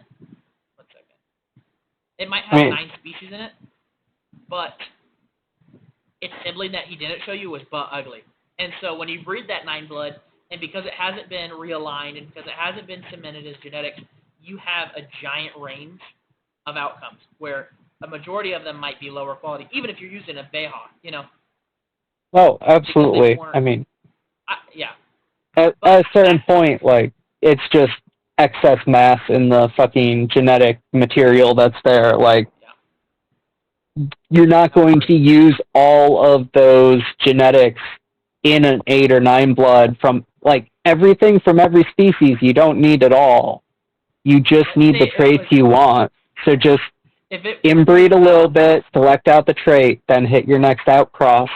A: One second. It might have 9 species in it, but its sibling that he didn't show you was butt ugly. And so when you breed that 9 blood, and because it hasn't been realigned and because it hasn't been cemented as genetics, you have a giant range of outcomes where a majority of them might be lower quality, even if you're using a Beha, you know.
B: Oh, absolutely. I mean, at a certain point, like, it's just excess mass in the fucking genetic material that's there. Like, you're not going to use all of those genetics in an 8 or 9 blood from, like, everything from every species. You don't need it all. You just need the traits you want. So just inbreed a little bit, select out the trait, then hit your next outcross.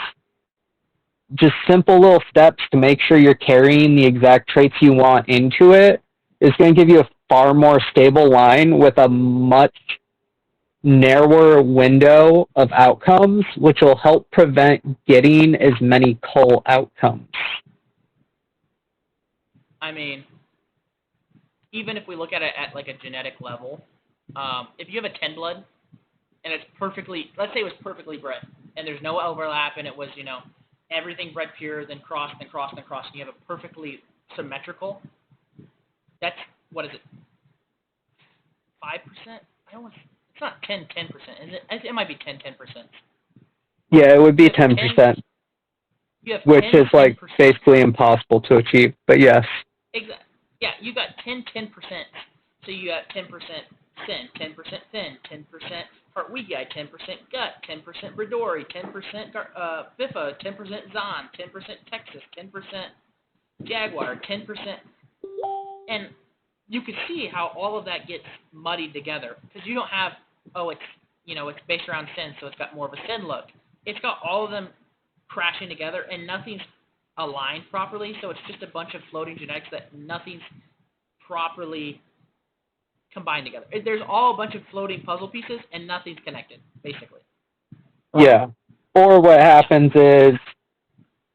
B: Just simple little steps to make sure you're carrying the exact traits you want into it is going to give you a far more stable line with a much narrower window of outcomes, which will help prevent getting as many cull outcomes.
A: I mean, even if we look at it at like a genetic level, if you have a 10 blood and it's perfectly, let's say it was perfectly bred and there's no overlap and it was, you know, everything bred pure, then crossed, then crossed, then crossed, and you have a perfectly symmetrical, that's, what is it, 5%? I don't want to, it's not 10%, is it? It might be 10%.
B: Yeah, it would be 10%, which is like basically impossible to achieve, but yes.
A: Exactly. Yeah, you got 10%. So you got 10% sin, 10% thin, 10% Hartwigi, 10% gut, 10% Bredori, 10% Biffa, 10% Zon, 10% Texas, 10% Jaguar, 10%. And you can see how all of that gets muddied together because you don't have, it's based around sin, so it's got more of a sin look. It's got all of them crashing together and nothing's aligned properly, so it's just a bunch of floating genetics that nothing's properly combined together. There's all a bunch of floating puzzle pieces and nothing's connected, basically.
B: Yeah. Or what happens is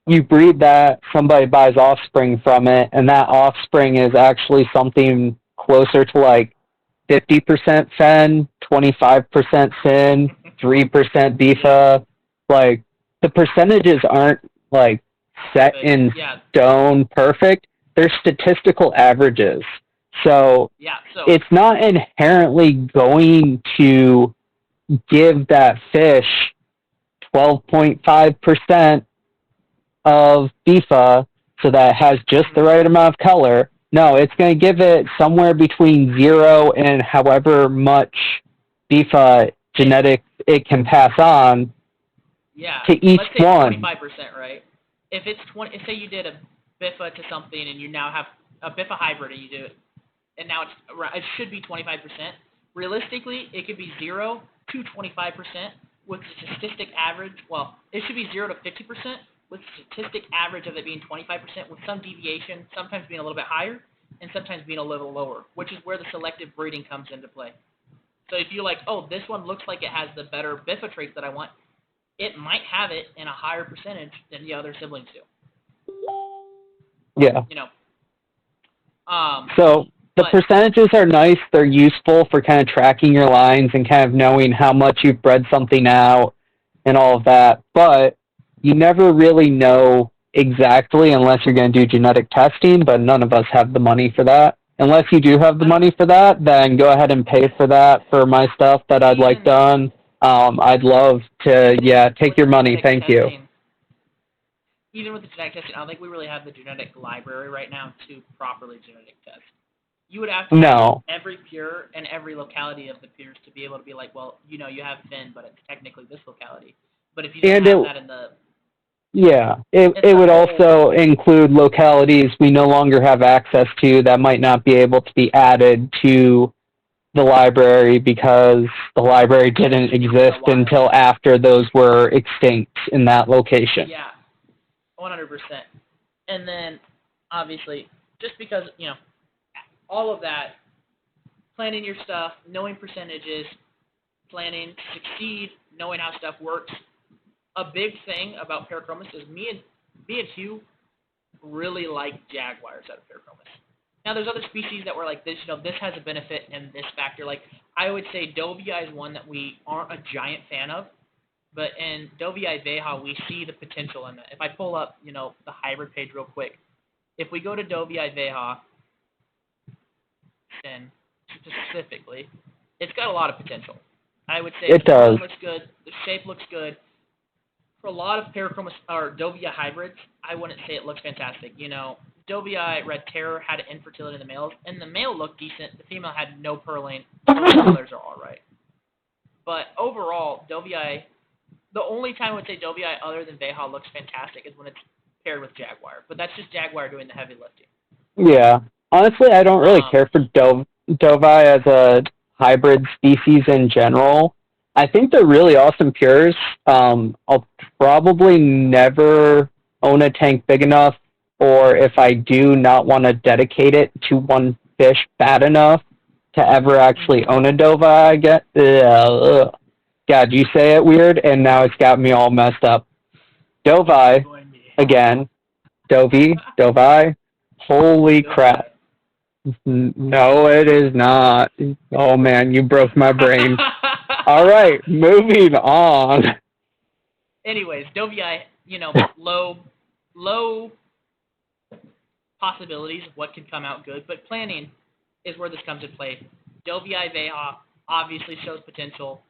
B: you breed that, somebody buys offspring from it, and that offspring is actually something closer to like 50% fen, 25% sin, 3% bifa. Like, the percentages aren't like set in stone perfect. They're statistical averages. So it's not inherently going to give that fish 12.5% of bifa so that it has just the right amount of color. No, it's going to give it somewhere between 0 and however much bifa genetics it can pass on to each one.
A: 25%, right? If it's say you did a bifa to something and you now have a bifa hybrid and you do it, and now it should be 25%. Realistically, it could be 0 to 25% with the statistic average. Well, it should be 0 to 50% with the statistic average of it being 25% with some deviation, sometimes being a little bit higher and sometimes being a little lower, which is where the selective breeding comes into play. So if you're like, oh, this one looks like it has the better bifa traits that I want, it might have it in a higher percentage than the other siblings do.
B: Yeah.
A: You know.
B: So the percentages are nice. They're useful for kind of tracking your lines and kind of knowing how much you've bred something out and all of that. But you never really know exactly unless you're going to do genetic testing, but none of us have the money for that. Unless you do have the money for that, then go ahead and pay for that for my stuff that I'd like done. I'd love to, take your money. Thank you.
A: even with the genetic testing, I don't think we really have the genetic library right now to properly genetic test. You would have to have every pure and every locality of the pures to be able to be like, well, you have Finn, but it's technically this locality. But if you don't have that in the...
B: Yeah, it would also include localities we no longer have access to that might not be able to be added to the library because the library didn't exist until after those were extinct in that location.
A: Yeah, 100%. And then, obviously, just because, all of that, planning your stuff, knowing percentages, planning to succeed, knowing how stuff works. A big thing about Parachromis is me and Hugh really like Jaguars out of Parachromis. Now, there's other species that were like this, this has a benefit in this factor. Like, I would say Dovi is one that we aren't a giant fan of, but in Dovi Veha, we see the potential in it. If I pull up, the hybrid page real quick, if we go to Dovi Veha, and specifically, it's got a lot of potential. I would say
B: it does.
A: Looks good. The shape looks good. For a lot of Parachromis or Dovii hybrids, I wouldn't say it looks fantastic. Dovii Red Terror had infertility in the males, and the male looked decent. The female had no purling. The colors are all right. But overall, Dovii, the only time I would say Dovii other than Veha looks fantastic is when it's paired with Jaguar. But that's just Jaguar doing the heavy lifting.
B: Yeah. Honestly, I don't really care for Dovi as a hybrid species in general. I think they're really awesome pures. I'll probably never own a tank big enough, or if I do not want to dedicate it to one fish bad enough to ever actually own a Dovi. God, you say it weird, and now it's got me all messed up. Dovi, again. Dovi. Holy crap. No, it is not. Oh, man, you broke my brain. All right, moving on.
A: Anyways, Dovii, low possibilities of what can come out good, but planning is where this comes into play. Dovii Veha obviously shows potential,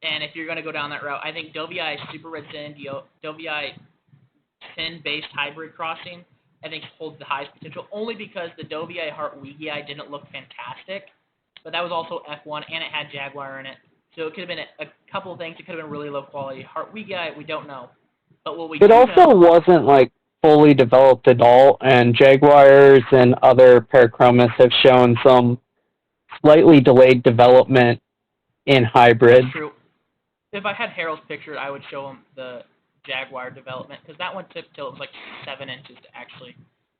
A: and if you're going to go down that route, I think Dovii Super Red Sin, Dovii Sin-based hybrid crossing, I think holds the highest potential, only because the Dovii Heart Wigii didn't look fantastic, but that was also F1, and it had Jaguar in it. So it could have been a couple of things. It could have been really low quality. Heart Wigii, we don't know. But what we do know...
B: It also wasn't, fully developed at all, and Jaguars and other Parachromis have shown some slightly delayed development in hybrid.
A: That's true. If I had Harold's picture, I would show him the Jaguar development, because that one took till it was 7 inches to actually...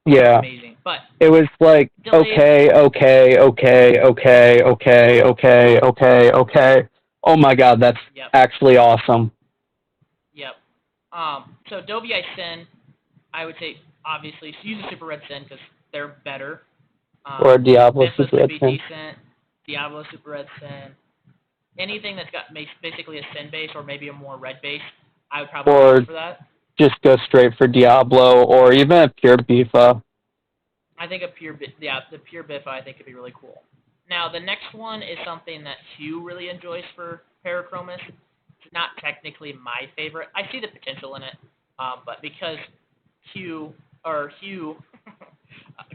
B: Yeah.
A: Amazing. But
B: it was okay. Oh my god, that's actually awesome.
A: Yep. So Dovii Sin, I would say, obviously, use a Super Red Sin because they're better.
B: Or Diablo Super Red Sin.
A: Decent. Diablo Super Red Sin. Anything that's got basically a Sin base or maybe a more red base, I would probably go for that.
B: Just go straight for Diablo or even a pure Bifa.
A: I think the pure Bifa I think could be really cool. Now, the next one is something that Hugh really enjoys for Parachromis. It's not technically my favorite. I see the potential in it, but because Hugh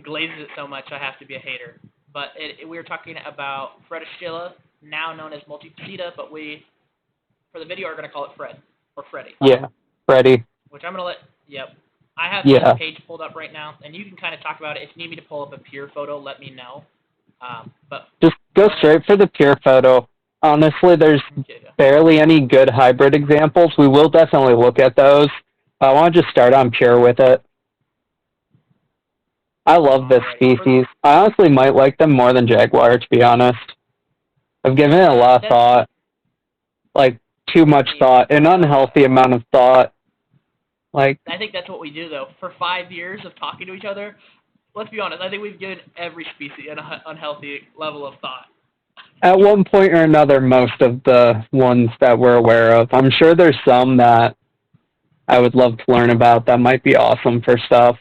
A: glazes it so much, I have to be a hater. But we were talking about Feticilla, now known as Multifaceta, but we, for the video, are going to call it Fred, or Freddie.
B: Yeah, Freddie.
A: Which I'm going to let, I have the page pulled up right now, and you can kind of talk about it. If you need me to pull up a pure photo, let me know. But
B: just go straight for the pure photo. Honestly, there's barely any good hybrid examples. We will definitely look at those. I want to just start on pure with it. I love this species. I honestly might like them more than Jaguar, to be honest. I've given it a lot of thought. Too much thought. An unhealthy amount of thought. I
A: think that's what we do, though. For 5 years of talking to each other, let's be honest, I think we've given every species an unhealthy level of thought.
B: At one point or another, most of the ones that we're aware of. I'm sure there's some that I would love to learn about that might be awesome for stuff.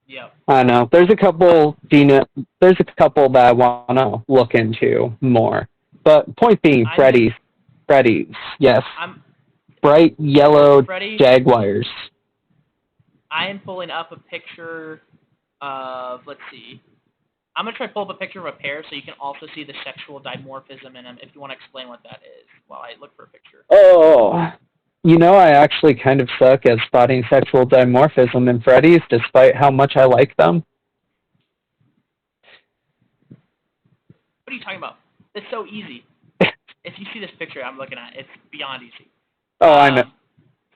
A: Yeah.
B: I don't know. There's a couple that I want to look into more. But point being, Freddy's, yes. Bright yellow Jaguars.
A: I am pulling up a picture of, let's see. I'm going to try to pull up a picture of a pair so you can also see the sexual dimorphism in them if you want to explain what that is while I look for a picture.
B: Oh, I actually kind of suck at spotting sexual dimorphism in Freddies, despite how much I like them.
A: What are you talking about? It's so easy. If you see this picture I'm looking at, it's beyond easy.
B: Oh, I know.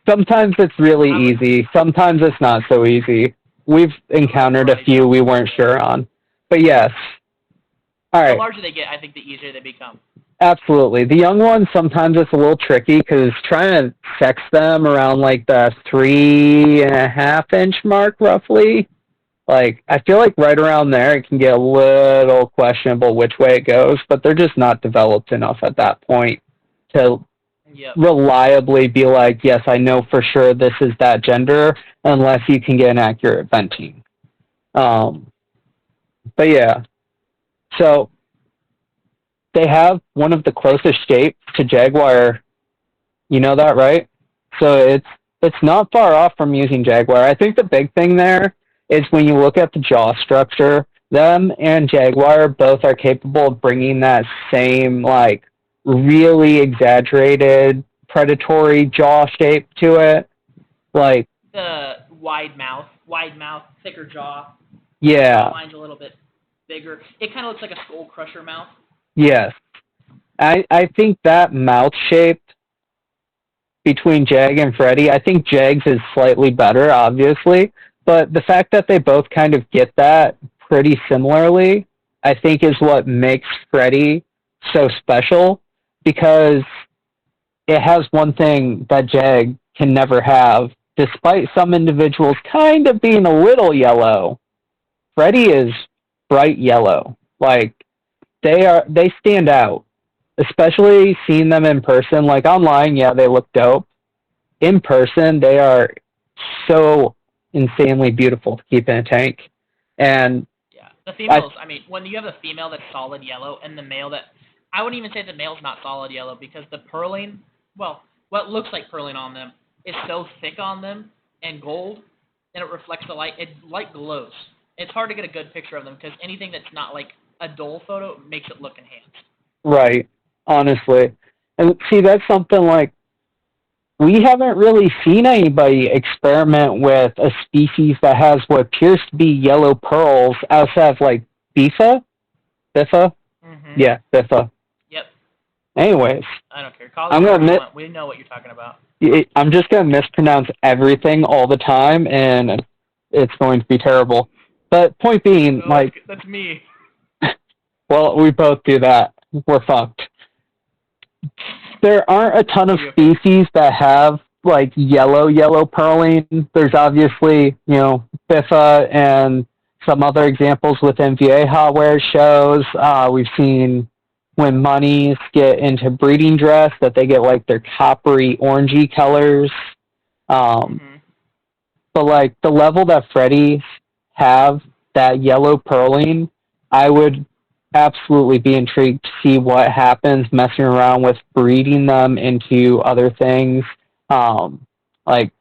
B: Sometimes it's really easy. Sometimes it's not so easy. We've encountered a few we weren't sure on. But yes. All right.
A: The larger they get, I think the easier they become.
B: Absolutely. The young ones, sometimes it's a little tricky because trying to sex them around like the 3.5-inch mark, roughly, like, I feel like right around there it can get a little questionable which way it goes, but they're just not developed enough at that point to reliably be like, yes, I know for sure this is that gender, unless you can get an accurate venting. But yeah. So they have one of the closest shapes to Jaguar. You know that, right? So it's not far off from using Jaguar. I think the big thing there is when you look at the jaw structure, them and Jaguar both are capable of bringing that same, like, really exaggerated predatory jaw shape to it. Like
A: the wide mouth, thicker jaw.
B: Yeah.
A: Line's a little bit bigger. It kind of looks like a skull crusher mouth.
B: Yes. I think that mouth shape between Jag and Freddy, I think Jag's is slightly better, obviously, but the fact that they both kind of get that pretty similarly, I think is what makes Freddy so special, because it has one thing that Jag can never have, despite some individuals kind of being a little yellow. Freddy is bright yellow. Like, they stand out. Especially seeing them in person. Like, online, yeah, they look dope. In person, they are so insanely beautiful to keep in a tank. And
A: yeah, the females, I mean, when you have a female that's solid yellow and the male that, I wouldn't even say the male's not solid yellow, because the purling, well, what looks like purling on them is so thick on them and gold, and it reflects the light. It light glows. It's hard to get a good picture of them, because anything that's not like a dull photo makes it look enhanced.
B: Right, honestly. And see, that's something like, we haven't really seen anybody experiment with a species that has what appears to be yellow pearls outside of, like, Biffa? Biffa?
A: Mm-hmm.
B: Yeah, Biffa.
A: Yep.
B: Anyways.
A: I don't care. Call it we know what you're talking about.
B: I'm just going to mispronounce everything all the time, and it's going to be terrible. But point being,
A: no,
B: like...
A: That's me.
B: Well, we both do that. We're fucked. There aren't a ton of species that have, like, yellow purling. There's obviously, Biffa and some other examples within VA hotware shows. We've seen when monies get into breeding dress that they get, like, their coppery, orangey colors. But, like, the level that Freddies have, that yellow purling, I would absolutely be intrigued to see what happens messing around with breeding them into other things. Like,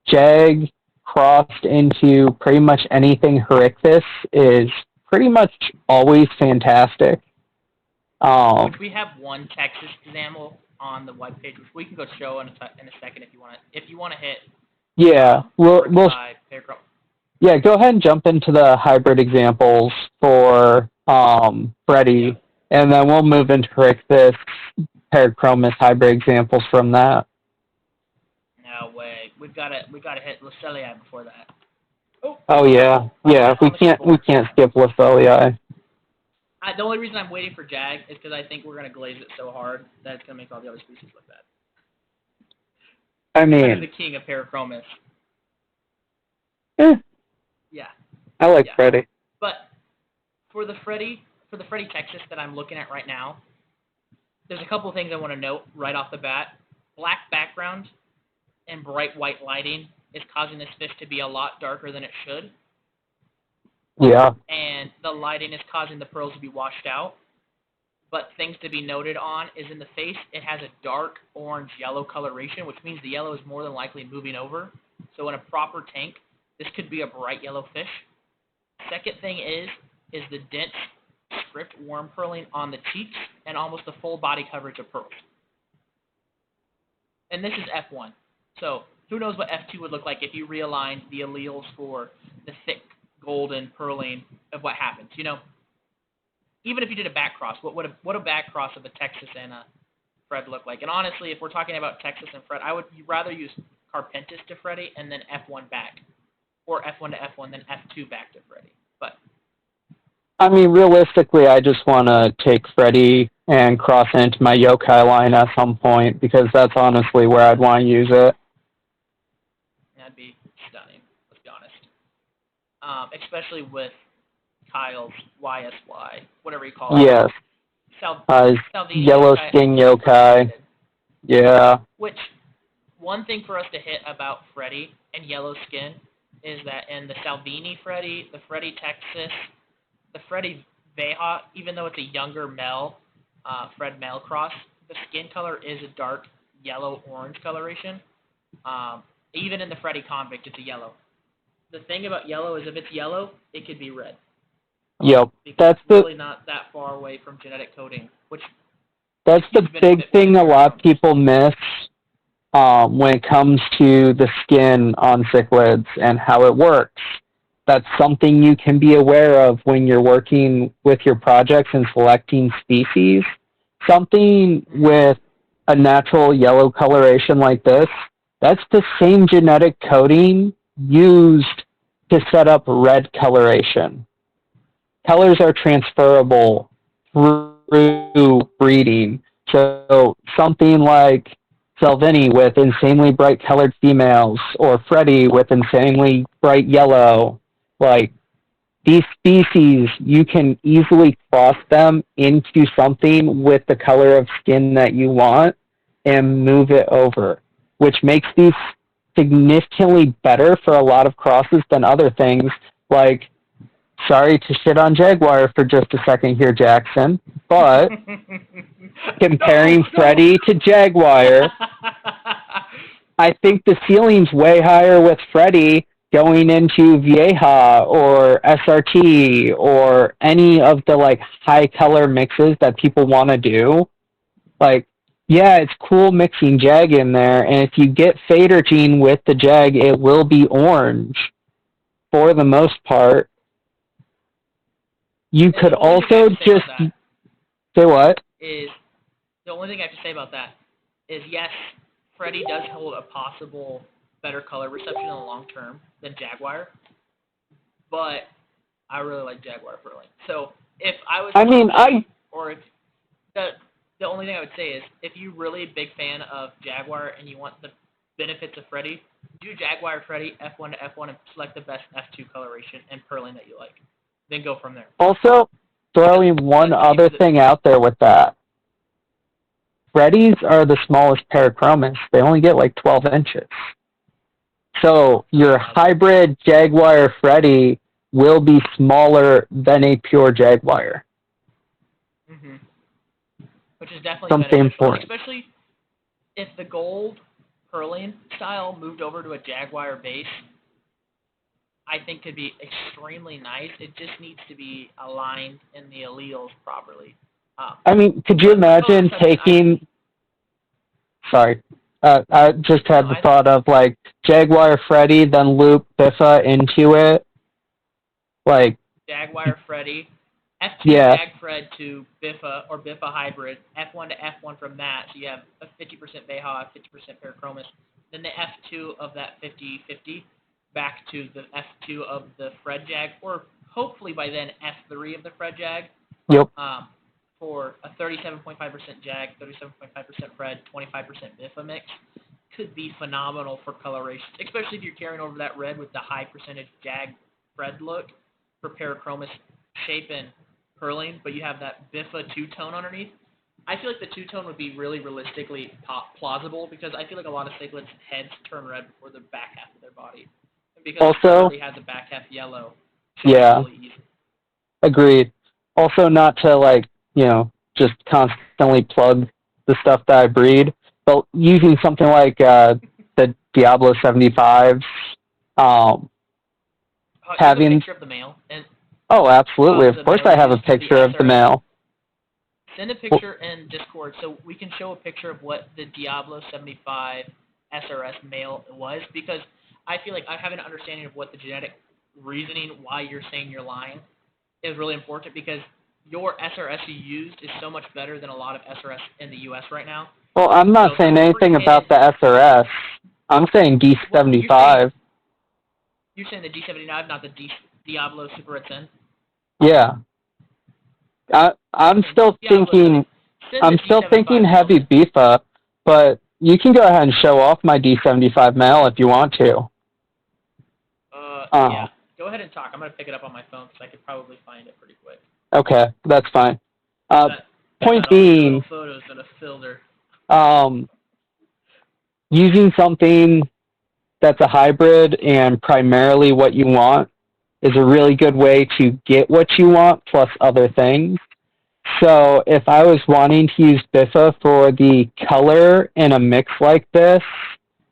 B: Jag crossed into pretty much anything Horictus is pretty much always fantastic.
A: Which we have one Texas example on the webpage, which we can go show in a second if you want to. If you want to hit.
B: Yeah, we'll yeah, go ahead and jump into the hybrid examples for Freddy, and then we'll move into Horictus, Parachromis hybrid examples from that.
A: No way, we gotta hit Luceli before that.
B: Oh yeah, we can't skip Luceli.
A: The only reason I'm waiting for Jag is because I think we're gonna glaze it so hard that it's gonna make all the other species look bad.
B: I mean,
A: the king of Parachromis. Yeah.
B: I like Freddy.
A: But for the Freddy Texas that I'm looking at right now, there's a couple of things I want to note right off the bat. Black background and bright white lighting is causing this fish to be a lot darker than it should.
B: Yeah.
A: And the lighting is causing the pearls to be washed out. But things to be noted on is in the face, it has a dark orange-yellow coloration, which means the yellow is more than likely moving over. So in a proper tank, this could be a bright yellow fish. Second thing is the dense script worm pearling on the cheeks and almost the full body coverage of pearls. And this is F1. So who knows what F2 would look like if you realigned the alleles for the thick golden purling of what happens. You know, even if you did a back cross, what a back cross of a Texas and a Fred look like? And honestly, if we're talking about Texas and Fred, I would rather use Carpentis to Freddie and then F1 back, or F1 to F1 then F2 back to Freddie. But
B: I mean, realistically, I just want to take Freddie and cross it into my yokai line at some point, because that's honestly where I'd want to use it.
A: that'd be stunning, let's be honest. Especially with Kyle's YSY, whatever you call it.
B: Yes.
A: Salvini
B: Yellow skin yokai. Yeah.
A: Which, one thing for us to hit about Freddie and yellow skin is that in the Salvini Freddie, the Freddie Texas, the Freddie Veja, even though it's a younger male, Fred male cross, the skin color is a dark yellow-orange coloration. Even in the Freddie Convict, it's a yellow. The thing about yellow is if it's yellow, it could be red.
B: Yep.
A: Because it's really not that far away from genetic coding, which
B: that's the big thing a lot of people miss when it comes to the skin on cichlids and how it works. That's something you can be aware of when you're working with your projects and selecting species. Something with a natural yellow coloration like this, that's the same genetic coding used to set up red coloration. Colors are transferable through breeding. So something like Salvini with insanely bright colored females, or Freddie with insanely bright yellow, like these species, you can easily cross them into something with the color of skin that you want and move it over, which makes these significantly better for a lot of crosses than other things. Like, sorry to shit on Jaguar for just a second here, Jackson, but comparing Freddie to Jaguar, I think the ceiling's way higher with Freddie going into Vieja or SRT or any of the like high color mixes that people want to do. Like, yeah, it's cool mixing Jag in there, and if you get Fader Gene with the Jag, it will be orange for the most part. You could also just say what?
A: Is the only thing I have to say about that is yes, Freddie does hold a possible better color reception in the long term than Jaguar, but I really like Jaguar Furling. So if I was, or if the only thing I would say is if you're really a big fan of Jaguar and you want the benefits of Freddie, do Jaguar Freddie F1 to F1 and select the best F2 coloration and purling that you like. Then go from there.
B: Also, throwing one other thing out there with that. Freddies are the smallest Parachromis. They only get like 12 inches. So your hybrid Jaguar Freddie will be smaller than a pure Jaguar.
A: Mm-hmm. Which is definitely
B: something
A: beneficial,
B: important.
A: especially if the gold purling style moved over to a Jaguar base. I think could be extremely nice. It just needs to be aligned in the alleles properly.
B: I mean, could you imagine taking... Sorry. I just had the thought of, like, Jaguar Freddie, then loop Biffa into it. Like...
A: Jaguar Freddie, F2
B: yeah.
A: Jag Fred to Biffa, or Biffa hybrid, F1 to F1 from that, so you have a 50% Veja, 50% Parachromis. Then the F2 of that 50-50 back to the F2 of the Fred Jag, or hopefully by then F3 of the Fred Jag.
B: Yep.
A: For a 37.5% Jag, 37.5% Fred, 25% Biffa mix, could be phenomenal for coloration, especially if you're carrying over that red with the high percentage Jag Fred look for Parachromis shape and purling, but you have that Biffa two-tone underneath. I feel like the two-tone would be really realistically plausible because I feel like a lot of cichlids' heads turn red before the back half of their body. And because
B: also,
A: it has a back half yellow,
B: yeah,
A: really easy.
B: Agreed. Also, not to, like, you know, just constantly plug the stuff that I breed, but using something like the Diablo 75s, having...
A: You have a picture of the male?
B: Oh, absolutely. Of course I have a picture of the male.
A: Send a picture in Discord so we can show a picture of what the Diablo 75 SRS male was, because I feel like I have an understanding of what the genetic reasoning why you're saying you're lying is really important, because your SRS you used is so much better than a lot of SRS in the U.S. right now.
B: Well, I'm not saying anything about the SRS. I'm saying D75.
A: Well, you're saying the D75, not the Diablo Super Red Sin?
B: Yeah. I'm still thinking heavy Bifa, but you can go ahead and show off my D75 male if you want to.
A: Yeah. Go ahead and talk. I'm going to pick it up on my phone because I could probably find it pretty quick.
B: Okay, that's fine. Point being,
A: photos in a filter.
B: Using something that's a hybrid and primarily what you want is a really good way to get what you want plus other things. So if I was wanting to use Bifa for the color in a mix like this,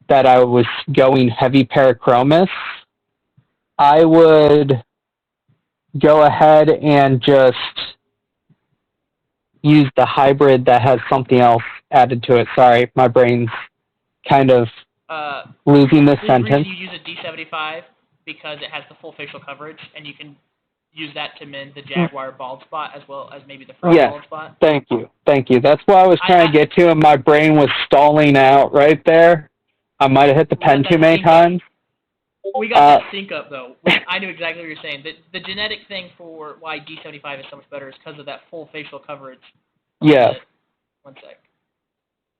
B: that I was going heavy Parachromis, I would go ahead and just use the hybrid that has something else added to it. Sorry, my brain's kind of losing this sentence.
A: You use a D75 because it has the full facial coverage, and you can use that to mend the Jaguar bald spot as well as maybe the front bald spot.
B: Thank you. That's what I was trying to get to, and my brain was stalling out right there. I might have hit the pen too many times.
A: We got that sync up, though. I knew exactly what you're saying. The genetic thing for why D75 is so much better is because of that full facial coverage.
B: Yeah.
A: One sec.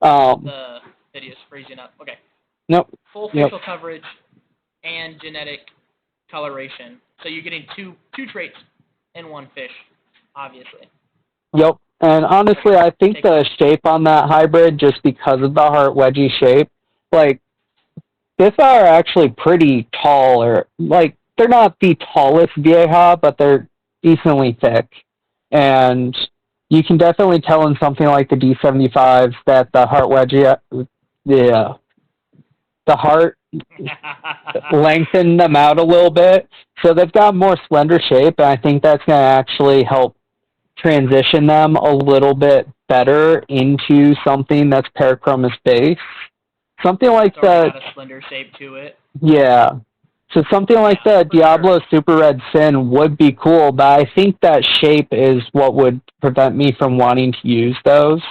B: The
A: video's freezing up. Okay.
B: Nope.
A: Full facial coverage and genetic coloration. So you're getting two traits in one fish, obviously.
B: Yep. And honestly, I think the shape on that hybrid, just because of the heart wedgie shape, like, Bifa are actually pretty tall, or, like, they're not the tallest vieja, but they're decently thick. And you can definitely tell in something like the D75s that the heart wedgie, the heart lengthened them out a little bit. So they've got more slender shape, and I think that's going to actually help transition them a little bit better into something that's Parachromis based. Something like
A: got a slender shape to it.
B: Yeah. So something like the Diablo Super Red Sin would be cool, but I think that shape is what would prevent me from wanting to use those.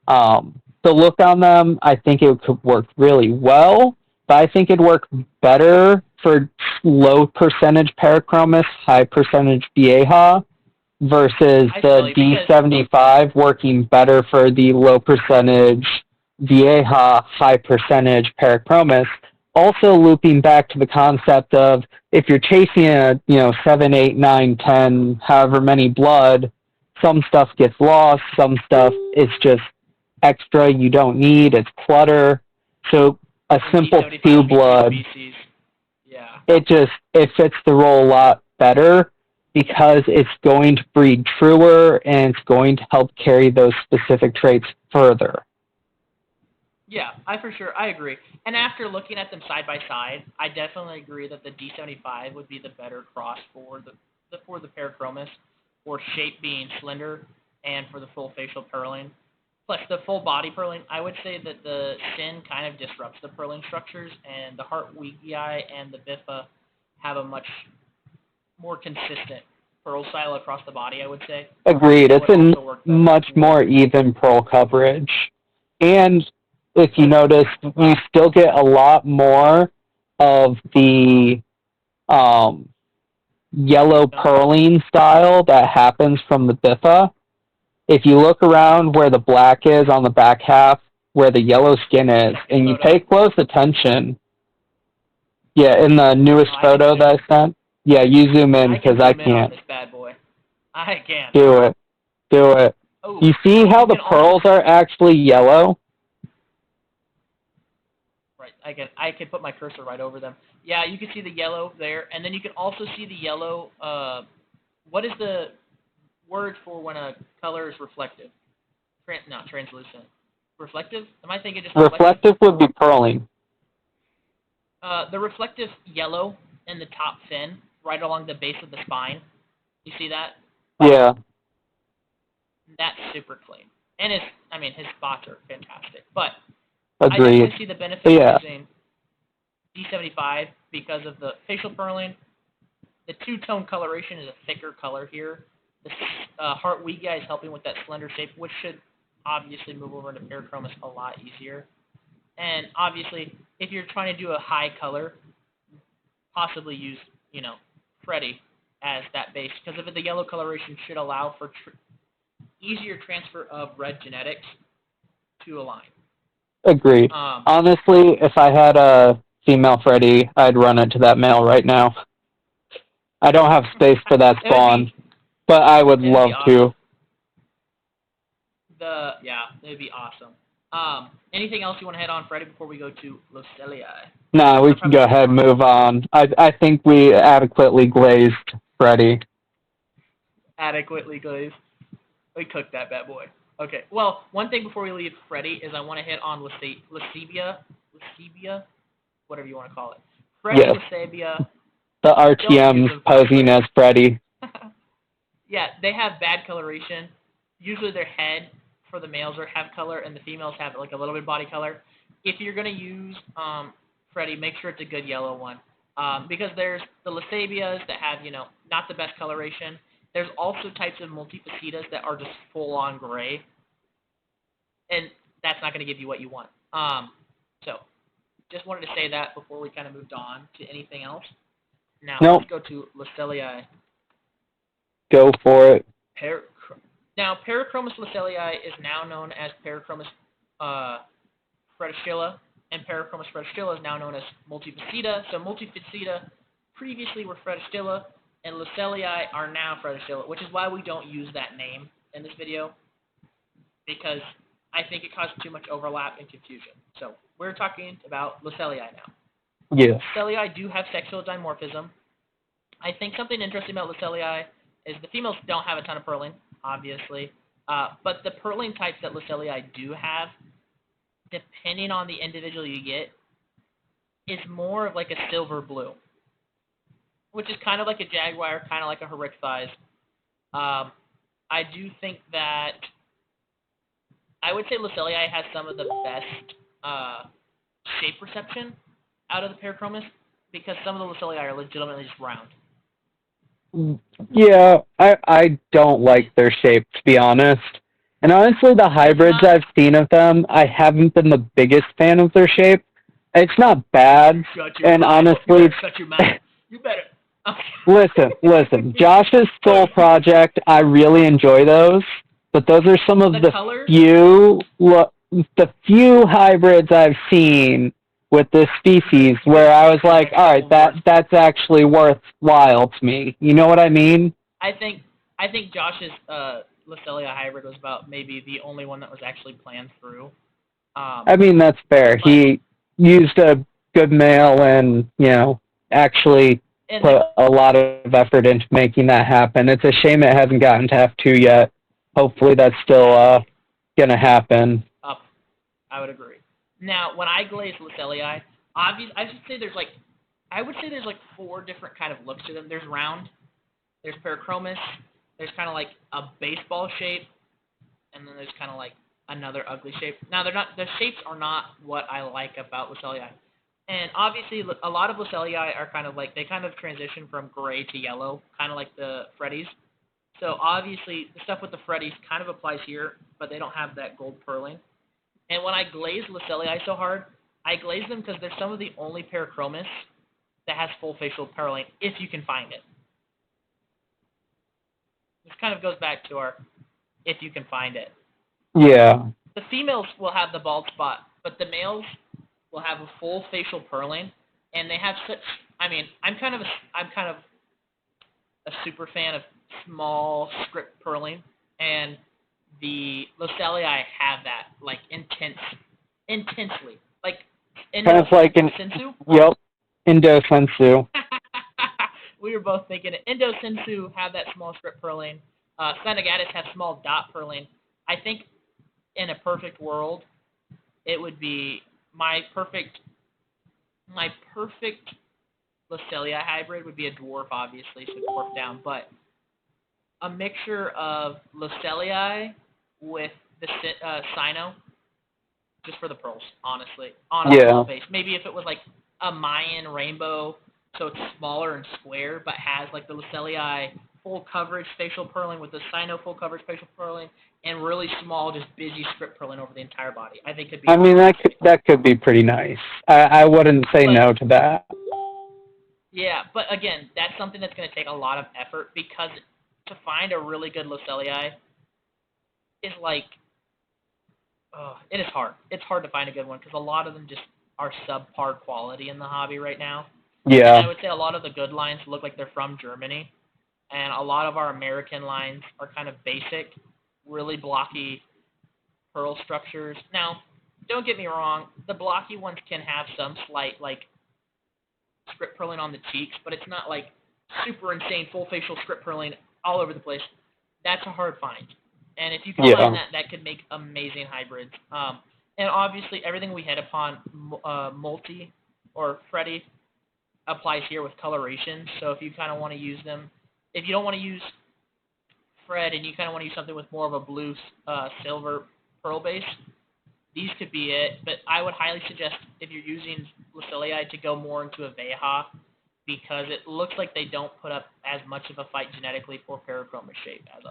B: The look on them, I think it could work really well, but I think it'd work better for low percentage Parachromis, high percentage Vieja, versus the D75 working better for the low percentage Vieja, high percentage Parachromis. Also looping back to the concept of if you're chasing a 7, 8, 9, 10, however many blood, some stuff gets lost, some stuff is just extra you don't need, it's clutter. So a simple 2 blood, it fits the role a lot better because it's going to breed truer and it's going to help carry those specific traits further.
A: Yeah, I agree. And after looking at them side by side, I definitely agree that the D75 would be the better cross for the Parachromis, for shape being slender and for the full facial purling. Plus the full body purling, I would say that the Sin kind of disrupts the purling structures, and the Heart Weaky Eye and the Bifa have a much more consistent purl style across the body, I would say.
B: Agreed. It's a much more even purl coverage. And if you notice, you still get a lot more of the yellow purling style that happens from the Bifa. If you look around where the black is on the back half, where the yellow skin is, and you pay close attention, in the newest photo that I sent, you zoom in because I can't.
A: This bad boy. I can't.
B: Do it. Oh, you see how the pearls are actually yellow?
A: Right, I can put my cursor right over them. Yeah, you can see the yellow there, and then you can also see the yellow. What is the word for when a color is reflective? Not translucent. Reflective? Am I thinking just reflective?
B: Reflective would be purling.
A: The reflective yellow in the top fin, right along the base of the spine. You see that?
B: Yeah.
A: That's super clean. And his spots are fantastic. But I
B: Agreed.
A: definitely see the benefit of using D75 because of the facial purling. The two-tone coloration is a thicker color here. The Heart Wee guy is helping with that slender shape, which should obviously move over into Parachromis a lot easier. And obviously, if you're trying to do a high color, possibly use, Freddie as that base, because of the yellow coloration should allow for easier transfer of red genetics to a line.
B: Agreed. Honestly, if I had a female Freddy, I'd run it to that male right now. I don't have space for that spawn, but I would love to.
A: It'd be awesome. Anything else you want to head on, Freddie, before we go to Luceli?
B: No, we can go ahead and move on. I think we adequately glazed Freddie.
A: Adequately glazed. We cooked that bad boy. Okay. Well, one thing before we leave Freddie is I want to hit on Lucebia, whatever you want to call it. Freddie Lucebia.
B: The RTM's posing as Freddie.
A: Yeah, they have bad coloration. Usually their head for the males have color, and the females have like a little bit of body color. If you're gonna use Freddie, make sure it's a good yellow one, because there's the Lucebias that have not the best coloration. There's also types of multifacetas that are just full-on gray, and that's not going to give you what you want. So, just wanted to say that before we kind of moved on to anything else. Now, let's go to Luceli.
B: Go for it.
A: Now, Parachromis Luceli is now known as Parachromis Feticilla, and Parachromis Feticilla is now known as Multifaceta. So, Multifaceta previously were Feticilla, and Luceli are now Feticilla, which is why we don't use that name in this video, because I think it caused too much overlap and confusion. So we're talking about Luceli now.
B: Yes.
A: Luceli do have sexual dimorphism. I think something interesting about Luceli is the females don't have a ton of purling, obviously, but the purling types that Luceli do have, depending on the individual you get, is more of like a silver blue, which is kind of like a Jaguar, kind of like a Hericthize. I do think that I would say Luceli has some of the best shape perception out of the Parachromis, because some of the Luceli are legitimately just round.
B: Yeah, I don't like their shape, to be honest. And honestly, the hybrids I've seen of them, I haven't been the biggest fan of their shape. It's not bad, and honestly...
A: Shut your mouth. You better...
B: Listen. Josh's Soul Project, I really enjoy those, but those are some of the few hybrids I've seen with this species where I was like, all right, that's actually worthwhile to me. You know what I mean?
A: I think Josh's Luceli hybrid was about maybe the only one that was actually planned through.
B: I mean, that's fair. He used a good male and, actually put a lot of effort into making that happen. It's a shame it hasn't gotten to F2 yet. Hopefully that's still going to happen.
A: I would agree. Now, when I glaze Luceli, I would say there's like 4 different kind of looks to them. There's round, there's Parachromis, there's kind of like a baseball shape, and then there's kind of like another ugly shape. Now, the shapes are not what I like about Luceli. And obviously, a lot of Luceli are kind of like, they kind of transition from gray to yellow, kind of like the Freddies. So obviously, the stuff with the Freddies kind of applies here, but they don't have that gold purling. And when I glaze Luceli so hard, I glaze them because they're some of the only Parachromis that has full facial purling, if you can find it. This kind of goes back to our, if you can find it.
B: Yeah.
A: The females will have the bald spot, but the males will have a full facial purling, and they have such. I mean, I'm kind of a super fan of small script purling, and the Luceli have that like intensely, like
B: kind of like an
A: Sensu.
B: Yep, Indo Sensu.
A: We were both thinking it. Indo Sensu have that small script purling. Senegatis have small dot purling. I think in a perfect world, it would be my perfect My perfect Luceli hybrid would be a dwarf, obviously, so dwarf down, but a mixture of Luceli with the Sino, just for the pearls, honestly, on a
B: Yeah.
A: small base. Maybe if it was like a Mayan rainbow, so it's smaller and square, but has like the Luceli full coverage facial purling with the Sino full coverage facial purling, and really small, just busy strip purling over the entire body. I think could be
B: I mean,
A: fantastic.
B: that could be pretty nice. I wouldn't say
A: But
B: no to that.
A: yeah, but again, that's something that's going to take a lot of effort because to find a really good Luceli is like, it is hard. It's hard to find a good one because a lot of them just are subpar quality in the hobby right now. And
B: Yeah.
A: I would say a lot of the good lines look like they're from Germany, and a lot of our American lines are kind of basic, really blocky pearl structures. Now, don't get me wrong, the blocky ones can have some slight like script purling on the cheeks, but it's not like super insane full facial script purling all over the place. That's a hard find. And if you can find
B: Yeah.
A: that, that could make amazing hybrids. And obviously, everything we hit upon, multi or Freddie, applies here with coloration. So if you kind of want to use them, if you don't want to use Fred and you kind of want to use something with more of a blue silver pearl base, these could be it. But I would highly suggest if you're using Luceli to go more into a Veja because it looks like they don't put up as much of a fight genetically for Parachromis shape as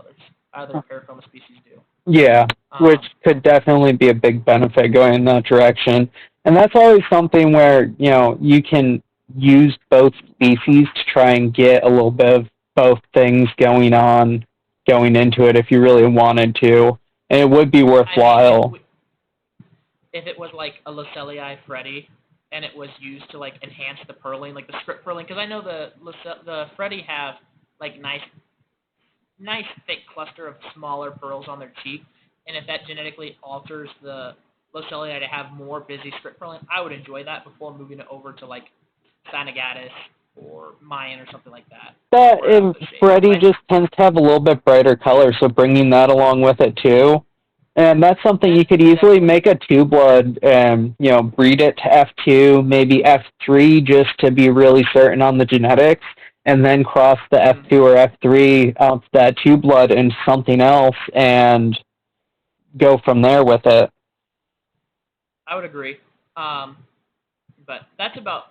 A: other Parachromis species do.
B: Yeah, which could definitely be a big benefit going in that direction. And that's always something where, you can use both species to try and get a little bit of both things going into it if you really wanted to. And it would be
A: I mean,
B: worthwhile.
A: if it was like a Luceli Freddy and it was used to like enhance the purling, like the script purling, because I know the Freddy have like nice thick cluster of smaller pearls on their cheek, and if that genetically alters the Luceli to have more busy script purling, I would enjoy that before moving it over to like Cyanogatus or Mayan or something like that.
B: But
A: For
B: and
A: the shape.
B: Freddy just tends to have a little bit brighter color, so bringing that along with it too. And that's something you could easily
A: definitely
B: make a two blood and, breed it to F2, maybe F3 just to be really certain on the genetics, and then cross the F2 or F3 out to that two blood into something else and go from there with it.
A: I would agree. But that's about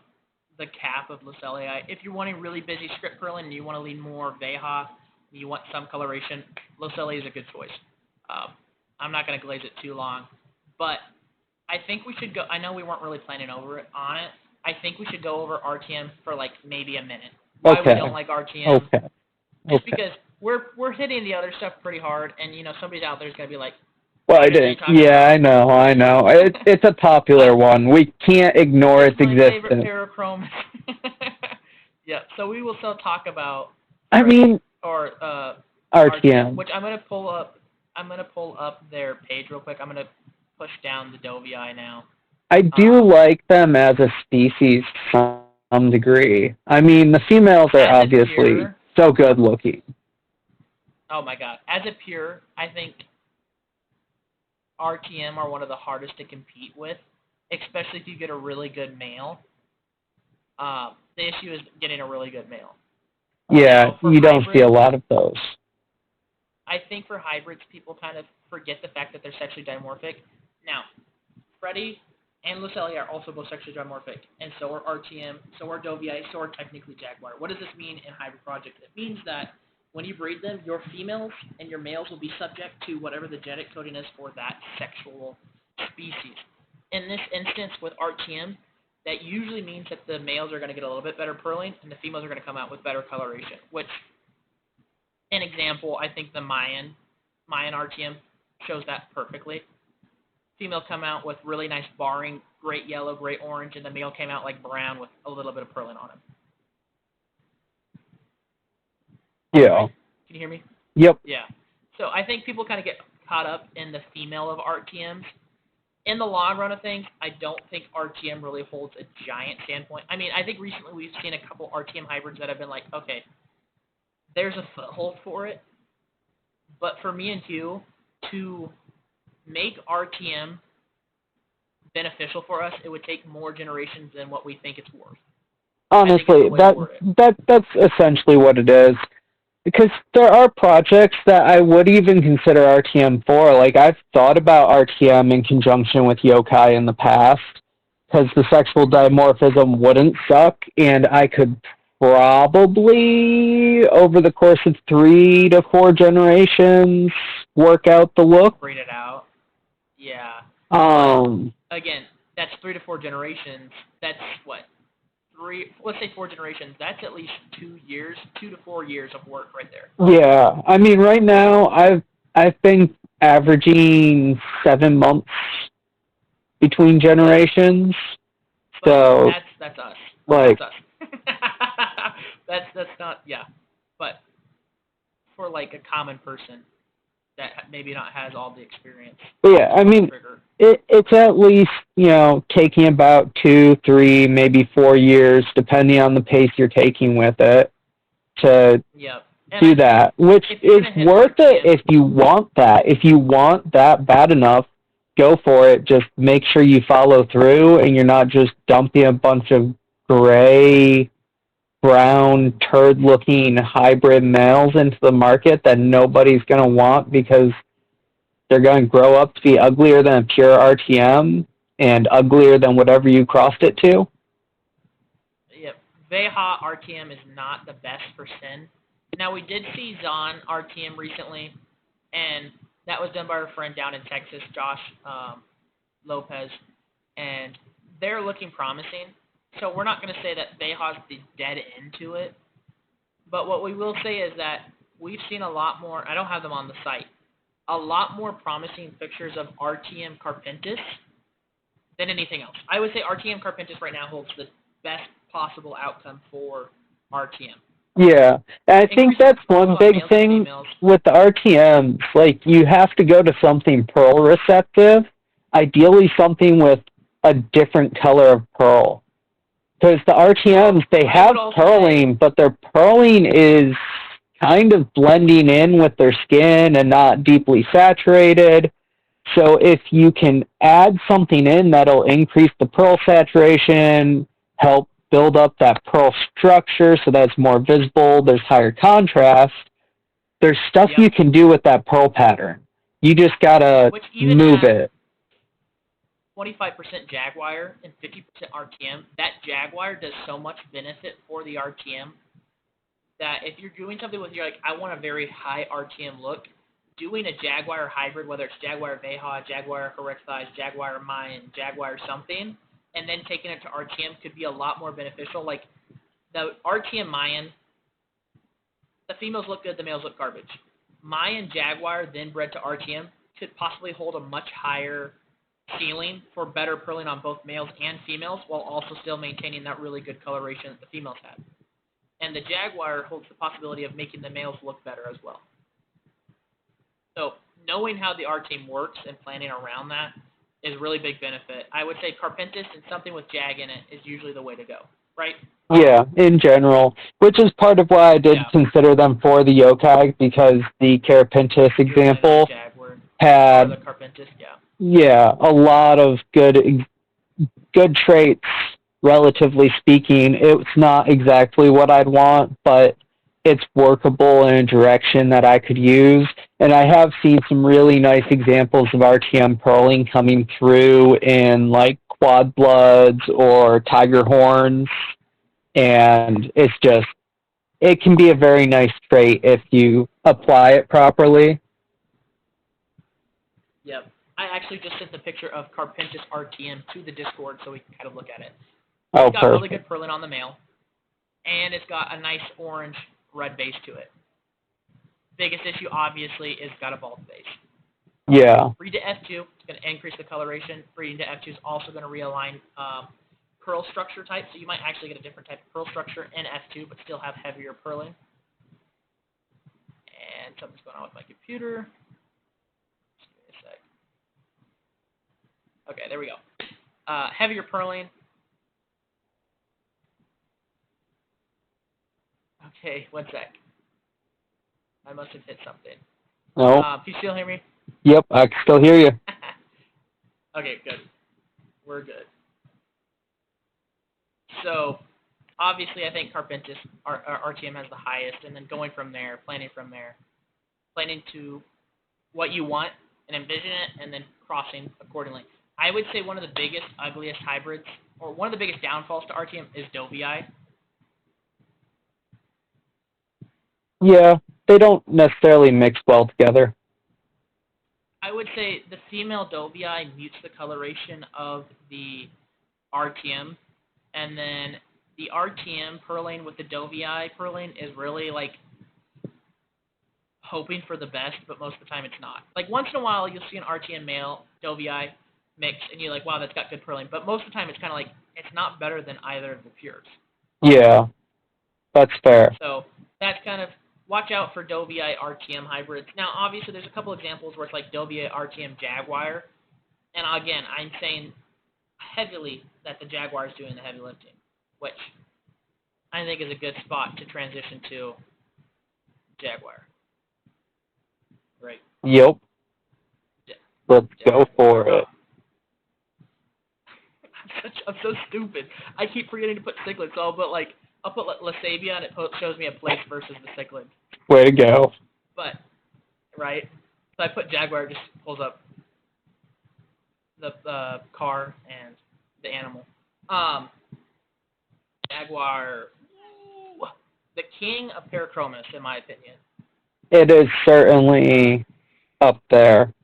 A: the cap of Luceli. If you're wanting really busy script purling and you want to lean more Veja, you want some coloration, Luceli is a good choice. I'm not going to glaze it too long, but I think we should go. I know we weren't really planning on it. I think we should go over RTM for like maybe a minute. Why we don't like RTM? Just because we're hitting the other stuff pretty hard, and somebody's out there is going to be like,
B: well, I didn't. Yeah, I know. It's a popular one. We can't ignore its existence.
A: Favorite Parachromis. Yeah, so we will still talk about. Or
B: RTM,
A: which I'm gonna pull up. I'm gonna pull up their page real quick. I'm gonna push down the Dovi now.
B: I do like them as a species to some degree. I mean, the females are obviously so good looking.
A: Oh my god! As a pure, I think RTM are one of the hardest to compete with, especially if you get a really good male. The issue is getting a really good male.
B: Yeah, you don't see a lot of those.
A: I think for hybrids, people kind of forget the fact that they're sexually dimorphic. Now, Freddie and Luceli are also both sexually dimorphic, and so are RTM, so are Dovi, so are technically Jaguar. What does this mean in hybrid projects? It means that when you breed them, your females and your males will be subject to whatever the genetic coding is for that sexual species. In this instance with RTM, that usually means that the males are going to get a little bit better purling, and the females are going to come out with better coloration, which, an example, I think the Mayan RTM shows that perfectly. Female come out with really nice barring, great yellow, great orange, and the male came out like brown with a little bit of purling on him.
B: Yeah.
A: Right? Can you hear me?
B: Yep.
A: Yeah. So I think people kind of get caught up in the female of RTMs. In the long run of things, I don't think RTM really holds a giant standpoint. I mean, I think recently we've seen a couple RTM hybrids that have been like, okay, there's a foothold for it. But for me and you, to make RTM beneficial for us, it would take more generations than what we think it's worth.
B: Honestly, that's essentially what it is. Because there are projects that I would even consider RTM for. Like, I've thought about RTM in conjunction with yokai in the past, because the sexual dimorphism wouldn't suck, and I could probably, over the course of 3 to 4 generations, work out the look.
A: Breed it out. Yeah.
B: Um.
A: But, again, that's 3 to 4 generations. That's what? Let's say 4 generations. That's at least 2 years, 2 to 4 years of work right there.
B: Yeah, I mean, right now I've been averaging 7 months between generations.
A: But
B: so
A: that's us.
B: Like,
A: that's us. that's not, yeah. But for like a common person that maybe not has all the experience.
B: Yeah, I mean, it's at least, taking about 2, 3, maybe 4 years, depending on the pace you're taking with it, to do that, which is worth it if you want that. If you want that bad enough, go for it. Just make sure you follow through and you're not just dumping a bunch of gray, brown, turd-looking hybrid males into the market that nobody's going to want because they're going to grow up to be uglier than a pure RTM and uglier than whatever you crossed it to.
A: Yep. Veha RTM is not the best for Sin. Now, we did see Zon RTM recently, and that was done by our friend down in Texas, Josh Lopez, and they're looking promising. So we're not going to say that Veha's the dead end to it, but what we will say is that we've seen a lot more, I don't have them on the site, a lot more promising pictures of RTM Carpentis than anything else. I would say RTM Carpentis right now holds the best possible outcome for RTM.
B: Yeah, and I think that's one big thing with the RTMs. Like, you have to go to something pearl receptive, ideally something with a different color of pearl. Because the RTMs, they have pearling, but their pearling is kind of blending in with their skin and not deeply saturated. So if you can add something in that'll increase the pearl saturation, help build up that pearl structure so that's more visible, there's higher contrast, there's stuff you can do with that pearl pattern. You just gotta move it.
A: 25% Jaguar and 50% RTM. That Jaguar does so much benefit for the RTM that if you're doing something with, you're like, I want a very high RTM look, doing a Jaguar hybrid, whether it's Jaguar Veha, Jaguar Correcthize, Jaguar Mayan, Jaguar something, and then taking it to RTM could be a lot more beneficial. Like, the RTM Mayan, the females look good, the males look garbage. Mayan Jaguar, then bred to RTM, could possibly hold a much higher ceiling for better pearling on both males and females, while also still maintaining that really good coloration that the females had. And the Jaguar holds the possibility of making the males look better as well. So knowing how the RTM works and planning around that is really big benefit. I would say Carpentis and something with Jag in it is usually the way to go, right?
B: Yeah, in general, which is part of why I did consider them for the yokai, because the Carpentis example had
A: the Carpentis,
B: a lot of good traits, relatively speaking. It's not exactly what I'd want, but it's workable in a direction that I could use. And I have seen some really nice examples of RTM pearling coming through in like quad bloods or tiger horns. And it can be a very nice trait if you apply it properly.
A: Yep. I actually just sent the picture of Carpentis RTM to the Discord so we can kind of look at it.
B: Oh,
A: it's got really good pearling on the male, and it's got a nice orange-red base to it. Biggest issue, obviously, is got a bald base.
B: Yeah.
A: Breed to F2, it's going to increase the coloration. Breeding to F2 is also going to realign pearl structure type, so you might actually get a different type of pearl structure in F2, but still have heavier pearling. And something's going on with my computer. Just give me a sec. Okay, there we go. Heavier pearling. Okay, one sec. I must have hit something.
B: No.
A: Can you still hear me?
B: Yep, I can still hear you.
A: Okay, good. We're good. So, obviously, I think Carpentis RTM has the highest, and then going from there, planning to what you want and envision it, and then crossing accordingly. I would say one of the biggest, ugliest hybrids, or one of the biggest downfalls to RTM is Dovi.
B: Yeah, they don't necessarily mix well together.
A: I would say the female Dovi mutes the coloration of the RTM, and then the RTM purling with the Dovi purling is really like hoping for the best, but most of the time it's not. Like once in a while you'll see an RTM male Dovi mix, and you're like, wow, that's got good purling. But most of the time it's kind of like it's not better than either of the pures.
B: Yeah, that's fair.
A: So that's kind of watch out for Dovi RTM hybrids. Now, obviously, there's a couple examples where it's like Dovi RTM Jaguar, and again, I'm saying heavily that the Jaguar is doing the heavy lifting, which I think is a good spot to transition to Jaguar. Right.
B: Yep. Let's go for it.
A: I'm so stupid. I keep forgetting to put Cichlid, so I'll put Luceli, and it shows me a place versus the Cichlid.
B: Way to go.
A: But, right? So I put Jaguar, just pulls up the car and the animal. Jaguar, the king of Parachromis, in my opinion.
B: It is certainly up there.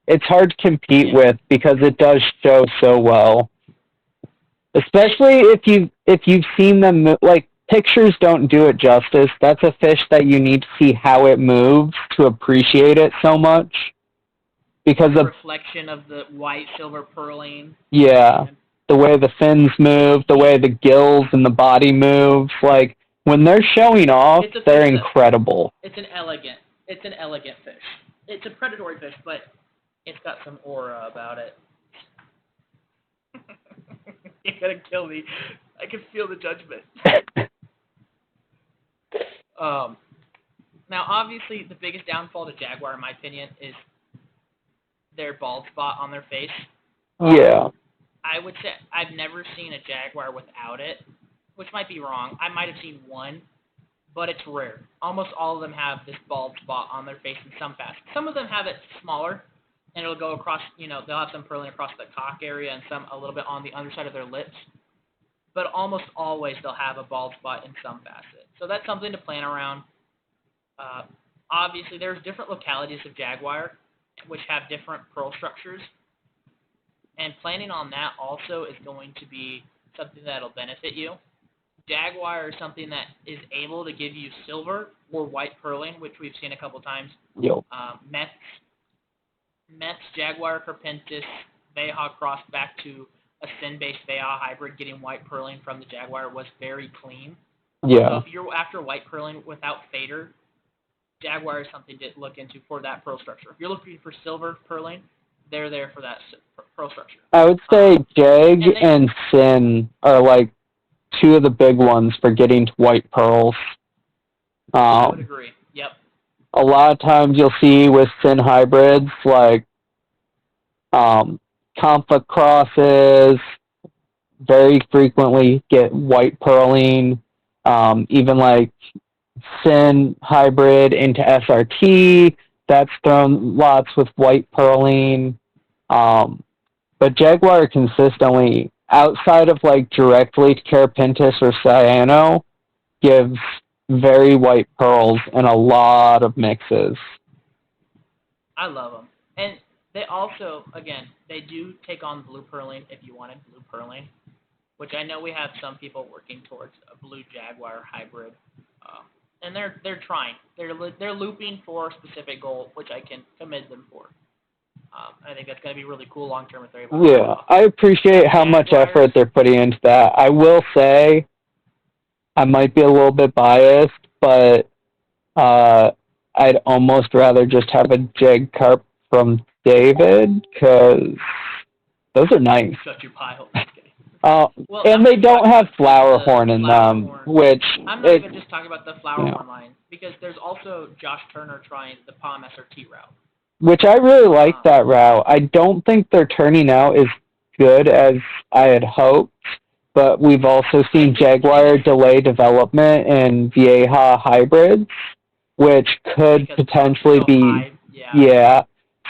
B: It's hard to compete with because it does show so well. Especially if you've seen them, like, pictures don't do it justice. That's a fish that you need to see how it moves to appreciate it so much. Because
A: the reflection of the white, silver purling.
B: Yeah, the way the fins move, the way the gills and the body moves. Like, when they're showing off, they're incredible.
A: It's an elegant fish. It's a predatory fish, but it's got some aura about it. You're gonna kill me. I can feel the judgment. Now, obviously, the biggest downfall to Jaguar, in my opinion, is their bald spot on their face.
B: Yeah.
A: I would say I've never seen a Jaguar without it, which might be wrong. I might have seen one, but it's rare. Almost all of them have this bald spot on their face in some fashion. Some of them have it smaller, and it'll go across, they'll have some purling across the cock area and some a little bit on the underside of their lips. But almost always they'll have a bald spot in some facet. So that's something to plan around. Obviously, there's different localities of Jaguar, which have different pearl structures. And planning on that also is going to be something that will benefit you. Jaguar is something that is able to give you silver or white purling, which we've seen a couple times.
B: Yep.
A: Mets, Jaguar, Carpentis, Veja crossed back to a sin-based Veja hybrid, getting white purling from the Jaguar was very clean.
B: Yeah.
A: So if you're after white purling without fader, Jaguar is something to look into for that pearl structure. If you're looking for silver purling, they're there for that pearl structure.
B: I would say Jag and Sin are like two of the big ones for getting to white pearls.
A: I would agree. Yep.
B: A lot of times you'll see with Sin hybrids like conflict crosses very frequently get white purling. Even like Sin hybrid into SRT, that's thrown lots with white purling. But Jaguar consistently, outside of like directly to Carpentis or Cyano, gives very white pearls in a lot of mixes.
A: I love them. And they also, again, they do take on blue purling if you wanted blue purling, which I know we have some people working towards a blue Jaguar hybrid. And they're trying. They're looping for a specific goal, which I can commend them for. I think that's going to be really cool long term if they're able to.
B: Yeah, I appreciate how much effort they're putting into that. I will say, I might be a little bit biased, but I'd almost rather just have a Jag Carp from David, because those are nice.
A: Shut your pile.
B: And they don't have flower horn in them, which...
A: I'm not even just talking about the flower horn line, because there's also Josh Turner trying the Palm SRT route.
B: Which I really like that route. I don't think their turning out is good as I had hoped, but we've also seen Jaguar delay development in Vieja hybrids, which could
A: because
B: potentially
A: so
B: be,
A: high. Yeah.
B: yeah.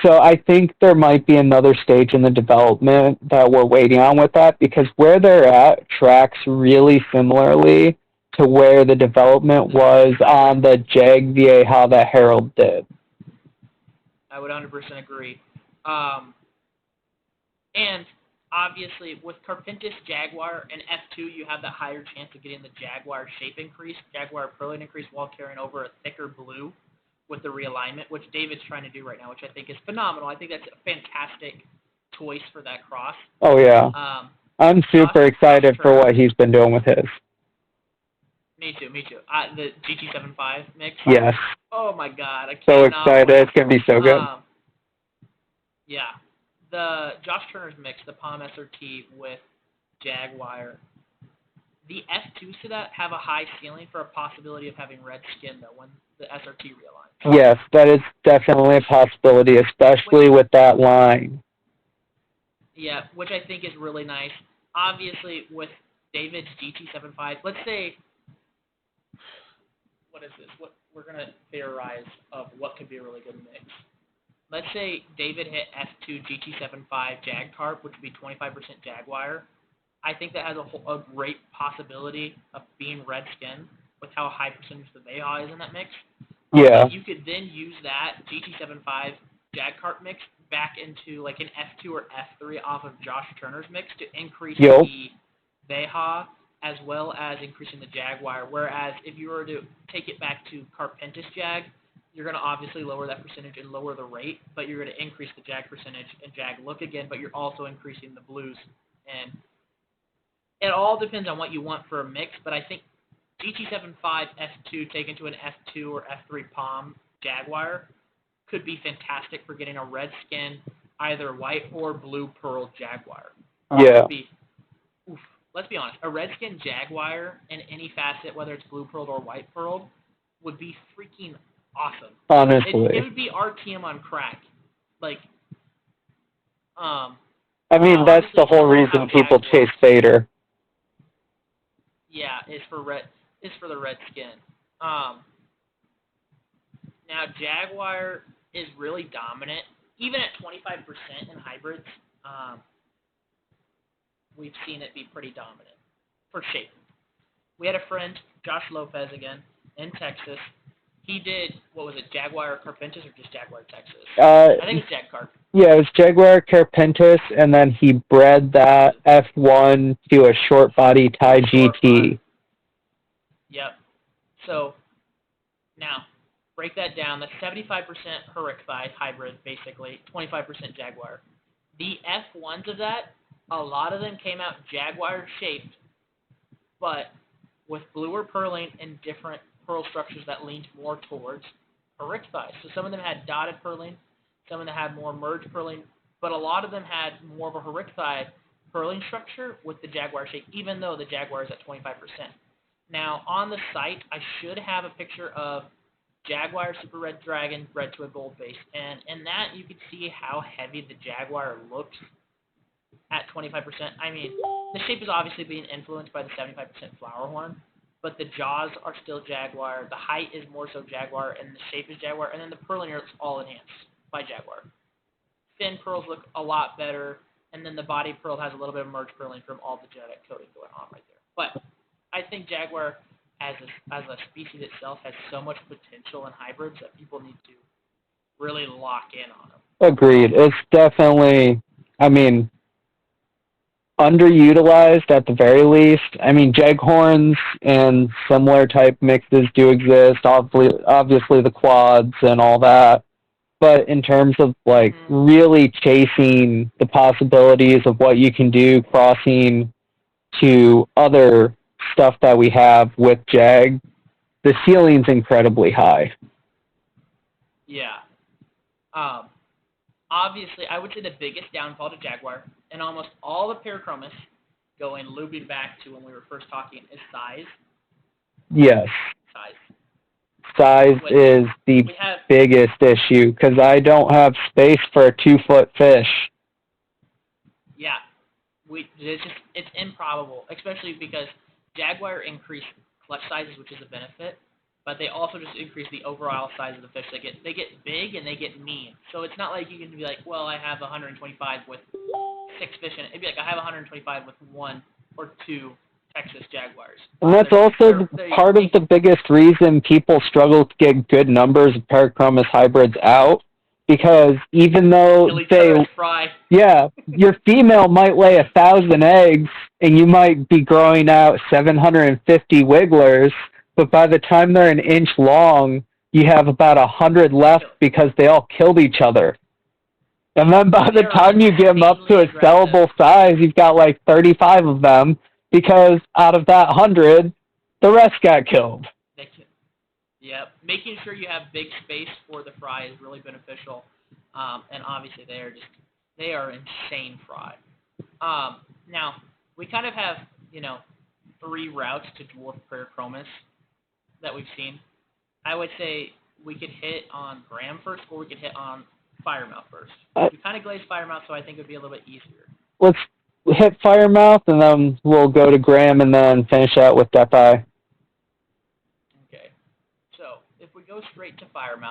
B: So I think there might be another stage in the development that we're waiting on with that, because where they're at tracks really similarly to where the development was on the Jag Vieja that Harold did.
A: I would 100% agree. Um, and obviously, with Carpentis Jaguar and F2, you have that higher chance of getting the Jaguar shape increase, Jaguar Perlin increase, while carrying over a thicker blue with the realignment, which David's trying to do right now, which I think is phenomenal. I think that's a fantastic choice for that cross.
B: Oh, yeah. I'm super excited for what he's been doing with his.
A: Me too. The GT75 mix.
B: Yes.
A: Oh my god, I can't.
B: So excited! Wait. It's gonna be so good.
A: Yeah, the Josh Turner's mix, the Palm SRT with Jaguar. The F2s to that have a high ceiling for a possibility of having red skin though when the SRT realigns.
B: Yes, that is definitely a possibility, especially with that line.
A: Yeah, which I think is really nice. Obviously, with David's GT75, let's say, what is this? What we're gonna theorize of what could be a really good mix. Let's say David hit F2 GT75 Jag Carp, which would be 25% Jaguar. I think that has a great possibility of being red skin with how high percentage the Veha is in that mix.
B: Yeah.
A: You could then use that GT75 Jag Carp mix back into like an F2 or F3 off of Josh Turner's mix to increase the Veha as well as increasing the Jaguar. Whereas if you were to take it back to Carpentis Jag, you're going to obviously lower that percentage and lower the rate, but you're going to increase the Jag percentage and Jag look again, but you're also increasing the blues. And it all depends on what you want for a mix, but I think GT75 F2 taken to an F2 or F3 Palm Jaguar could be fantastic for getting a red skin, either white or blue pearl Jaguar.
B: Yeah.
A: Let's be honest, a red skin Jaguar in any facet, whether it's blue pearled or white pearled, would be freaking awesome.
B: Honestly.
A: It would be RTM on crack. Like,
B: I mean, that's the whole reason people chase Vader.
A: Yeah, is for the red skin. Now Jaguar is really dominant, even at 25% in hybrids. We've seen it be pretty dominant for shape. We had a friend, Josh Lopez again, in Texas. He did, what was it, Jaguar Carpentis or just Jaguar Texas? I think it's Jag Carp.
B: Yeah, it was Jaguar Carpentis, and then he bred that F1 to a short body Thai GT.
A: Yep. So, now, break that down. That's 75% Hericthi hybrid, basically, 25% Jaguar. The F1s of that, a lot of them came out Jaguar-shaped, but with bluer purling and different pearl structures that leaned more towards Hericthi. So some of them had dotted purling, some of them had more merged purling, but a lot of them had more of a Hericthi purling structure with the Jaguar shape, even though the Jaguar is at 25%. Now, on the site, I should have a picture of Jaguar Super Red Dragon bred to a gold base, and in that you can see how heavy the Jaguar looks at 25%. I mean, the shape is obviously being influenced by the 75% flower horn, but the jaws are still Jaguar, the height is more so Jaguar, and the shape is Jaguar, and then the purling is all enhanced by Jaguar. Fin pearls look a lot better, and then the body pearl has a little bit of merged purling from all the genetic coding going on right there. But I think Jaguar, as a species itself, has so much potential in hybrids that people need to really lock in on them.
B: Agreed. It's definitely, I mean, underutilized at the very least. I mean, Jeghorns and similar type mixes do exist, obviously the quads and all that. But in terms of, like, really chasing the possibilities of what you can do crossing to other stuff that we have with Jag, the ceiling's incredibly high.
A: Yeah. Obviously, I would say the biggest downfall to Jaguar, and almost all the Parachromis, looping back to when we were first talking, is size.
B: Yes. Size is the biggest issue, because I don't have space for a 2-foot fish.
A: Yeah. It's improbable, especially because Jaguar increased clutch sizes, which is a benefit, but they also just increase the overall size of the fish. They get big and they get mean. So it's not like you can be like, well, I have 125 with 6 fish in it. It'd be like I have 125 with 1 or 2 Texas Jaguars.
B: And that's also part of the biggest reason people struggle to get good numbers of Parachromis hybrids out, because even though your female might lay 1,000 eggs and you might be growing out 750 wigglers, but by the time they're an inch long, you have about 100 left because they all killed each other. And then by the time you get them up to a sellable size, you've got like 35 of them, because out of that 100, the rest got killed.
A: Yep. Making sure you have big space for the fry is really beneficial. And obviously they are insane fry. Now, we kind of have, 3 routes to dwarf Parachromis that we've seen. I would say we could hit on Gram first, or we could hit on Firemouth first. We kind of glazed Firemouth, so I think it would be a little bit easier.
B: Let's hit Firemouth, and then we'll go to Gram, and then finish out with Death-Eye.
A: Okay. So, if we go straight to Firemouth,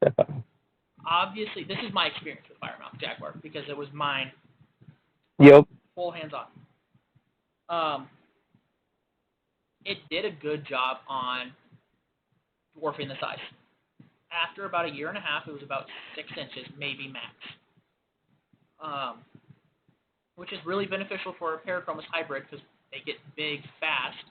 B: Death-Eye.
A: Obviously, this is my experience with Firemouth Jaguar, because it was mine.
B: Yep.
A: Full hands-on. It did a good job on dwarfing the size. After about 1.5 years, it was about 6 inches, maybe max. Which is really beneficial for a Parachromis hybrid because they get big fast.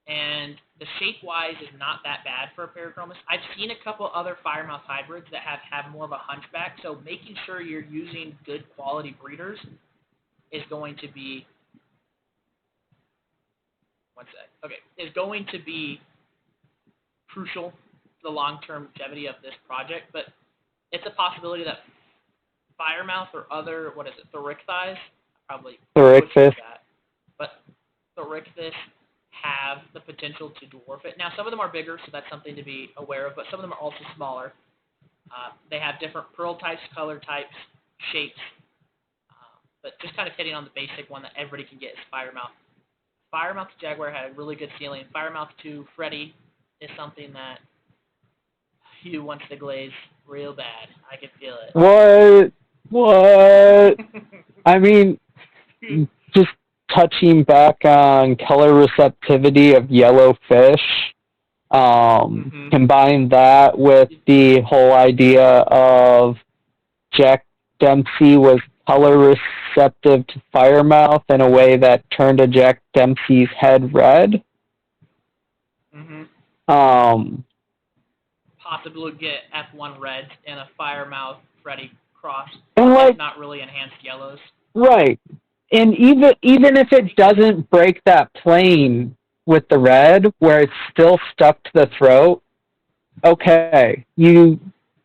A: And the shape-wise is not that bad for a Parachromis. I've seen a couple other Firemouth hybrids that have more of a hunchback, so making sure you're using good quality breeders is going to be is going to be crucial to the long-term longevity of this project, but it's a possibility that Firemouth or other, Thorichthys, probably
B: Thorichthys,
A: but Thorichthys have the potential to dwarf it. Now, some of them are bigger, so that's something to be aware of, but some of them are also smaller. They have different pearl types, color types, shapes, but just kind of hitting on the basic one that everybody can get is Firemouth. Firemouth to Jaguar had a really good ceiling. Firemouth to Freddie is something that Hugh wants to glaze real bad. I can feel
B: it. What? I mean, just touching back on color receptivity of yellow fish, combine that with the whole idea of Jack Dempsey was color receptive to Firemouth in a way that turned a Jack Dempsey's head red.
A: Possibly get F1 reds and a Firemouth Freddy cross,
B: and
A: not really enhanced yellows.
B: Right. And even if it doesn't break that plane with the red, where it's still stuck to the throat, okay, you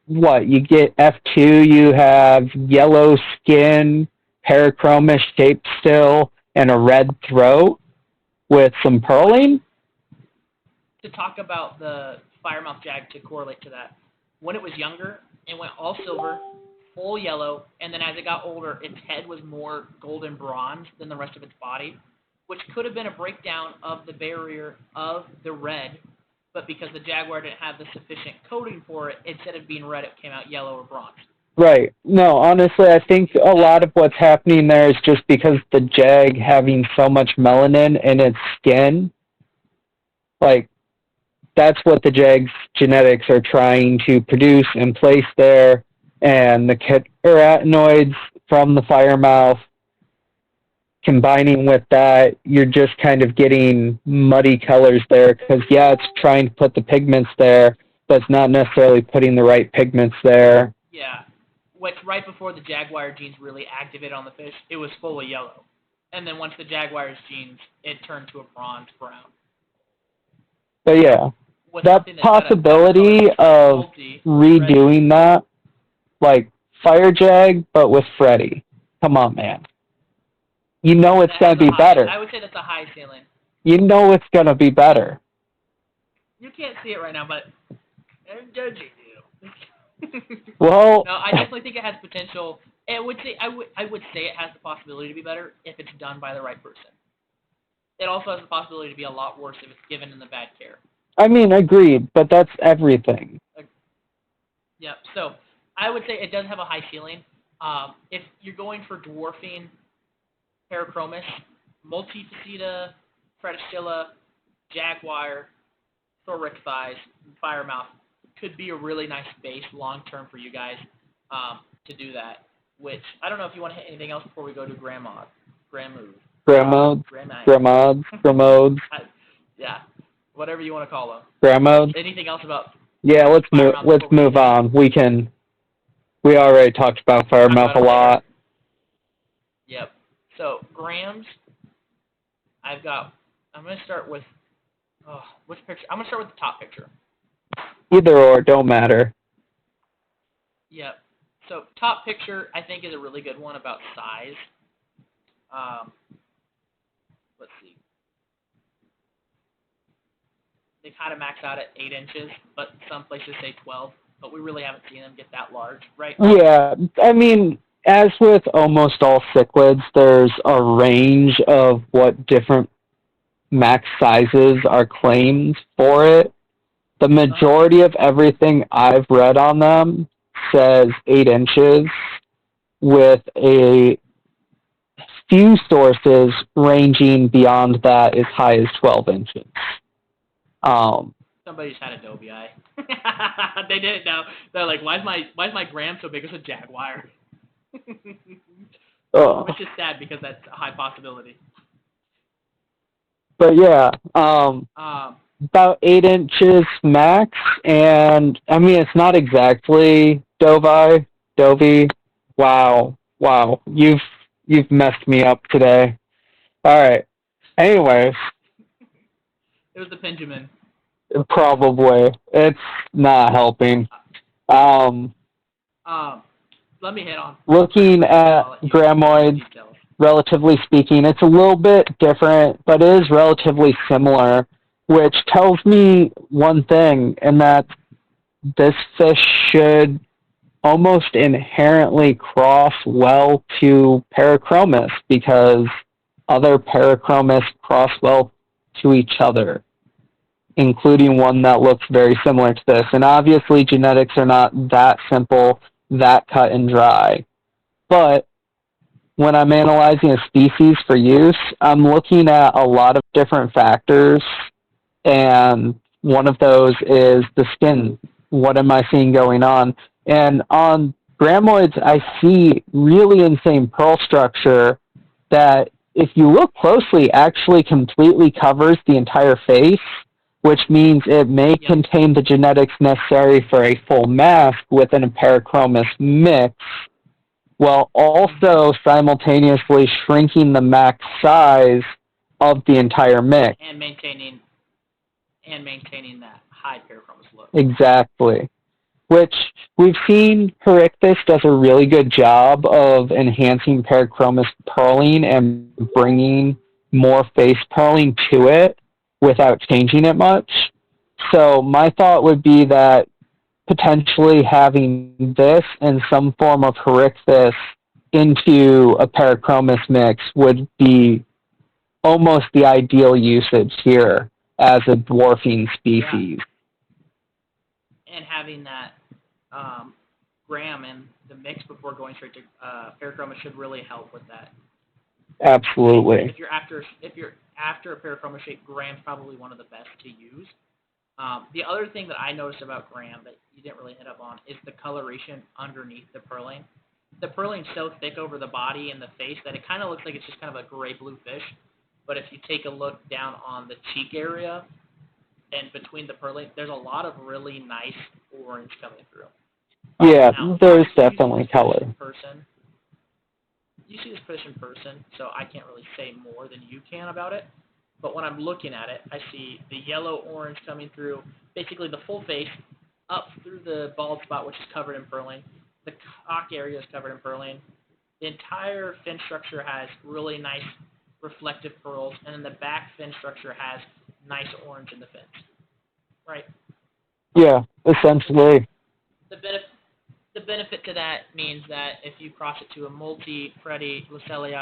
B: get F2, you have yellow skin, Parachromis shape still, and a red throat with some pearling.
A: To talk about the Firemouth Jag to correlate to that, when it was younger, it went all silver, full yellow, and then as it got older, its head was more golden bronze than the rest of its body, which could have been a breakdown of the barrier of the red, but because the Jaguar didn't have the sufficient coating for it, instead of being red, it came out yellow or bronze.
B: Right. No, honestly, I think a lot of what's happening there is just because the Jag having so much melanin in its skin, that's what the Jag's genetics are trying to produce and place there, and the carotenoids from the Firemouth combining with that, you're just kind of getting muddy colors there, because it's trying to put the pigments there, but it's not necessarily putting the right pigments there.
A: Yeah. Right before the Jaguar genes really activated on the fish, it was full of yellow. And then once the Jaguar's genes, it turned to a bronze brown.
B: But yeah, that possibility of redoing that, like Fire Jag, but with Freddie. Come on, man. You know it's going to be better.
A: I would say that's a high ceiling.
B: You know it's going to be better.
A: You can't see it right now, but I'm judging you.
B: Well,
A: no, I definitely think it has potential I would say it has the possibility to be better if it's done by the right person. It also has the possibility to be a lot worse if it's given in the bad care.
B: I mean, agreed, but that's everything.
A: Yep. So I would say it does have a high ceiling. If you're going for dwarfing Parachromis, Multifaceta, Feticilla, Jaguar, Thoracifies, and Firemouth could be a really nice base long term for you guys to do that. Which I don't know if you want to hit anything else before we go to Grammodes.
B: Grammodes.
A: Yeah, whatever you want to call them.
B: Grammodes.
A: Anything else about?
B: Yeah, let's move on. We already talked about Firemouth a lot.
A: Yep. So Grams, I'm going to start with which picture? I'm going to start with the top picture.
B: Either or, don't matter.
A: Yep. So top picture, I think, is a really good one about size. Let's see. They kind of max out at 8 inches, but some places say 12. But we really haven't seen them get that large, right?
B: Yeah, I mean, as with almost all cichlids, there's a range of what different max sizes are claimed for it. The majority of everything I've read on them says 8 inches, with a few sources ranging beyond that as high as 12 inches.
A: Somebody just had a Dovi eye. They didn't know. They're like, why is my gram so big as a Jaguar? Which is sad because that's a high possibility.
B: But yeah, about 8 inches max, and I mean it's not exactly Dovi. Wow, you've messed me up today. All right. Anyways,
A: it was the Benjamin.
B: Probably. It's not helping.
A: Let me hit on.
B: Looking at Grammodes, relatively speaking, it's a little bit different, but it is relatively similar, which tells me one thing, and that this fish should almost inherently cross well to Parachromis, because other Parachromis cross well to each other, including one that looks very similar to this. And obviously genetics are not that simple, that cut and dry. But when I'm analyzing a species for use, I'm looking at a lot of different factors, and one of those is the skin. What am I seeing going on? And on Grammodes, I see really insane pearl structure that, if you look closely, actually completely covers the entire face, which means it may contain the genetics necessary for a full mask within a Parachromis mix, while also simultaneously shrinking the max size of the entire mix.
A: And maintaining that high Parachromis look.
B: Exactly. Which we've seen Herichthys does a really good job of enhancing Parachromis purling and bringing more face purling to it without changing it much. So my thought would be that potentially having this and some form of Herichthys into a Parachromis mix would be almost the ideal usage here as a dwarfing species.
A: Yeah. And having that gram in the mix before going straight to Parachromis should really help with that.
B: Absolutely.
A: If you're after a Parachromis shape, gram's probably one of the best to use. The other thing that I noticed about gram that you didn't really hit up on is the coloration underneath the purling. The purling's so thick over the body and the face that it kind of looks like it's just kind of a gray-blue fish. But if you take a look down on the cheek area and between the purling, there's a lot of really nice orange coming through.
B: Yeah, there's definitely color.
A: You see this fish in person, so I can't really say more than you can about it. But when I'm looking at it, I see the yellow-orange coming through, basically the full face, up through the bald spot, which is covered in purling. The cock area is covered in purling. The entire fin structure has really nice reflective pearls, and then the back fin structure has nice orange in the fins. Right?
B: Yeah, essentially.
A: The the benefit to that means that if you cross it to a multi Freddie Luceli,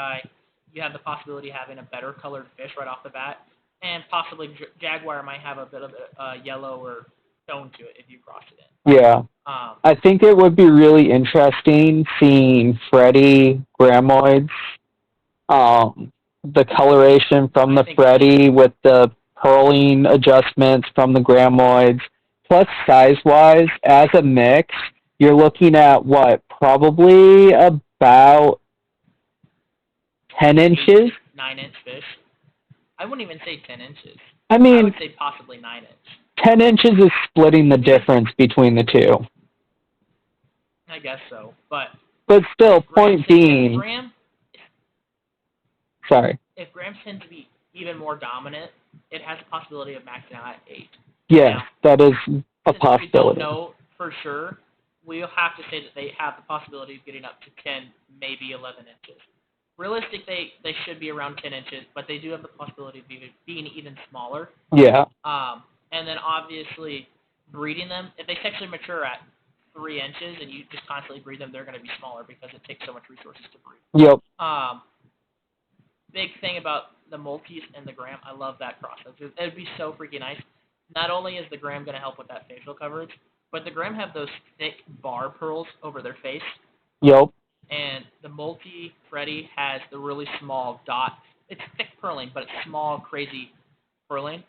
A: you have the possibility of having a better colored fish right off the bat, and possibly Jaguar might have a bit of a yellower tone to it if you cross it in.
B: Yeah. I think it would be really interesting seeing Freddie Grammodes, the coloration from the Freddie with the pearling adjustments from the Grammodes, plus size-wise, as a mix, you're looking at what, probably about 10 inches?
A: 9-inch fish. I wouldn't even say 10 inches.
B: I mean,
A: I would say possibly 9-inch.
B: 10 inches is splitting the difference between the two.
A: I guess so, but
B: still, point being... Sorry.
A: If grams tend to be even more dominant, it has a possibility of maxing out at 8.
B: Yes, that is a possibility.
A: We don't know for sure. We'll have to say that they have the possibility of getting up to 10, maybe 11 inches. Realistic, they should be around 10 inches, but they do have the possibility of being even smaller.
B: Yeah.
A: And then obviously breeding them, if they sexually mature at 3 inches and you just constantly breed them, they're going to be smaller because it takes so much resources to breed.
B: Yep.
A: Big thing about the multis and the gram, I love that process. It would be so freaking nice. Not only is the gram going to help with that facial coverage, but the gram have those thick bar pearls over their face.
B: Yep.
A: And the multi Freddie has the really small dot. It's thick purling, but it's small, crazy purling.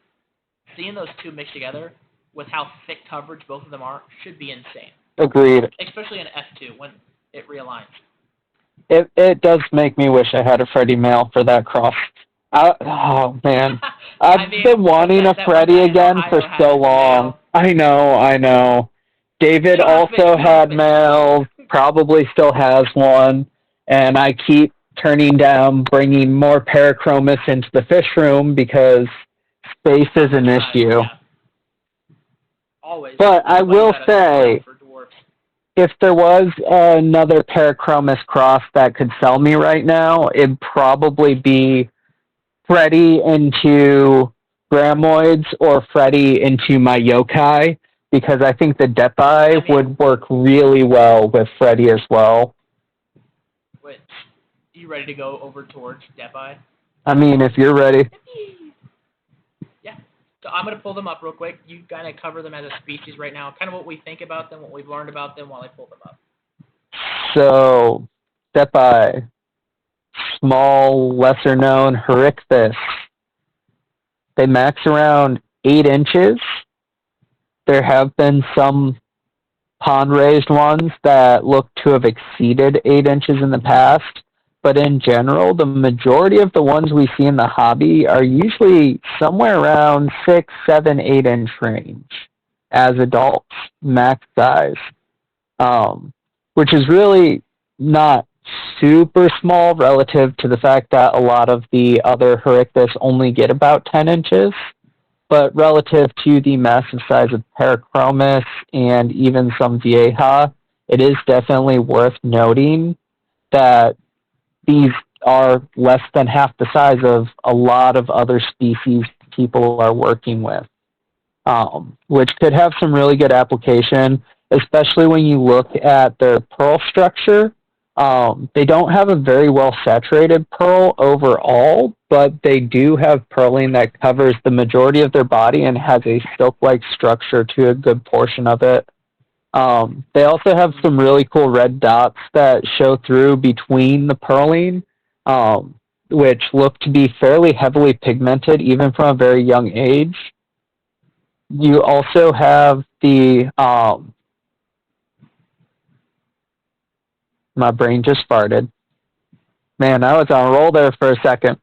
A: Seeing those two mixed together with how thick coverage both of them are should be insane.
B: Agreed.
A: Especially in F2 when it realigns.
B: It does make me wish I had a Freddie male for that cross. Oh, man. I've been wanting a Freddie again for so long. I know. David also had males, probably still has one, and I keep turning down bringing more Parachromis into the fish room because space is an issue.
A: Yeah. Always.
B: But I will say, if there was another Parachromis cross that could sell me right now, it'd probably be Freddie into Grammodes or Freddie into my yokai, because I think the Depi would work really well with Freddie as well.
A: Wait, you ready to go over towards Depi?
B: I mean, if you're ready.
A: Yeah. So I'm going to pull them up real quick. You kind of cover them as a species right now, kind of what we think about them, what we've learned about them while I pull them up.
B: So, Depi, small, lesser-known Herichthys. They max around 8 inches. There have been some pond-raised ones that look to have exceeded 8 inches in the past, but in general, the majority of the ones we see in the hobby are usually somewhere around 6, 7, 8 inch range as adults, max size, which is really not super small relative to the fact that a lot of the other Herichthys only get about 10 inches. But relative to the massive size of Parachromis and even some Vieja, it is definitely worth noting that these are less than half the size of a lot of other species people are working with, which could have some really good application, especially when you look at their pearl structure. They don't have a very well-saturated pearl overall, but they do have purling that covers the majority of their body and has a silk-like structure to a good portion of it. They also have some really cool red dots that show through between the purling, which look to be fairly heavily pigmented even from a very young age. You also have the... my brain just farted. Man, I was on a roll there for a second.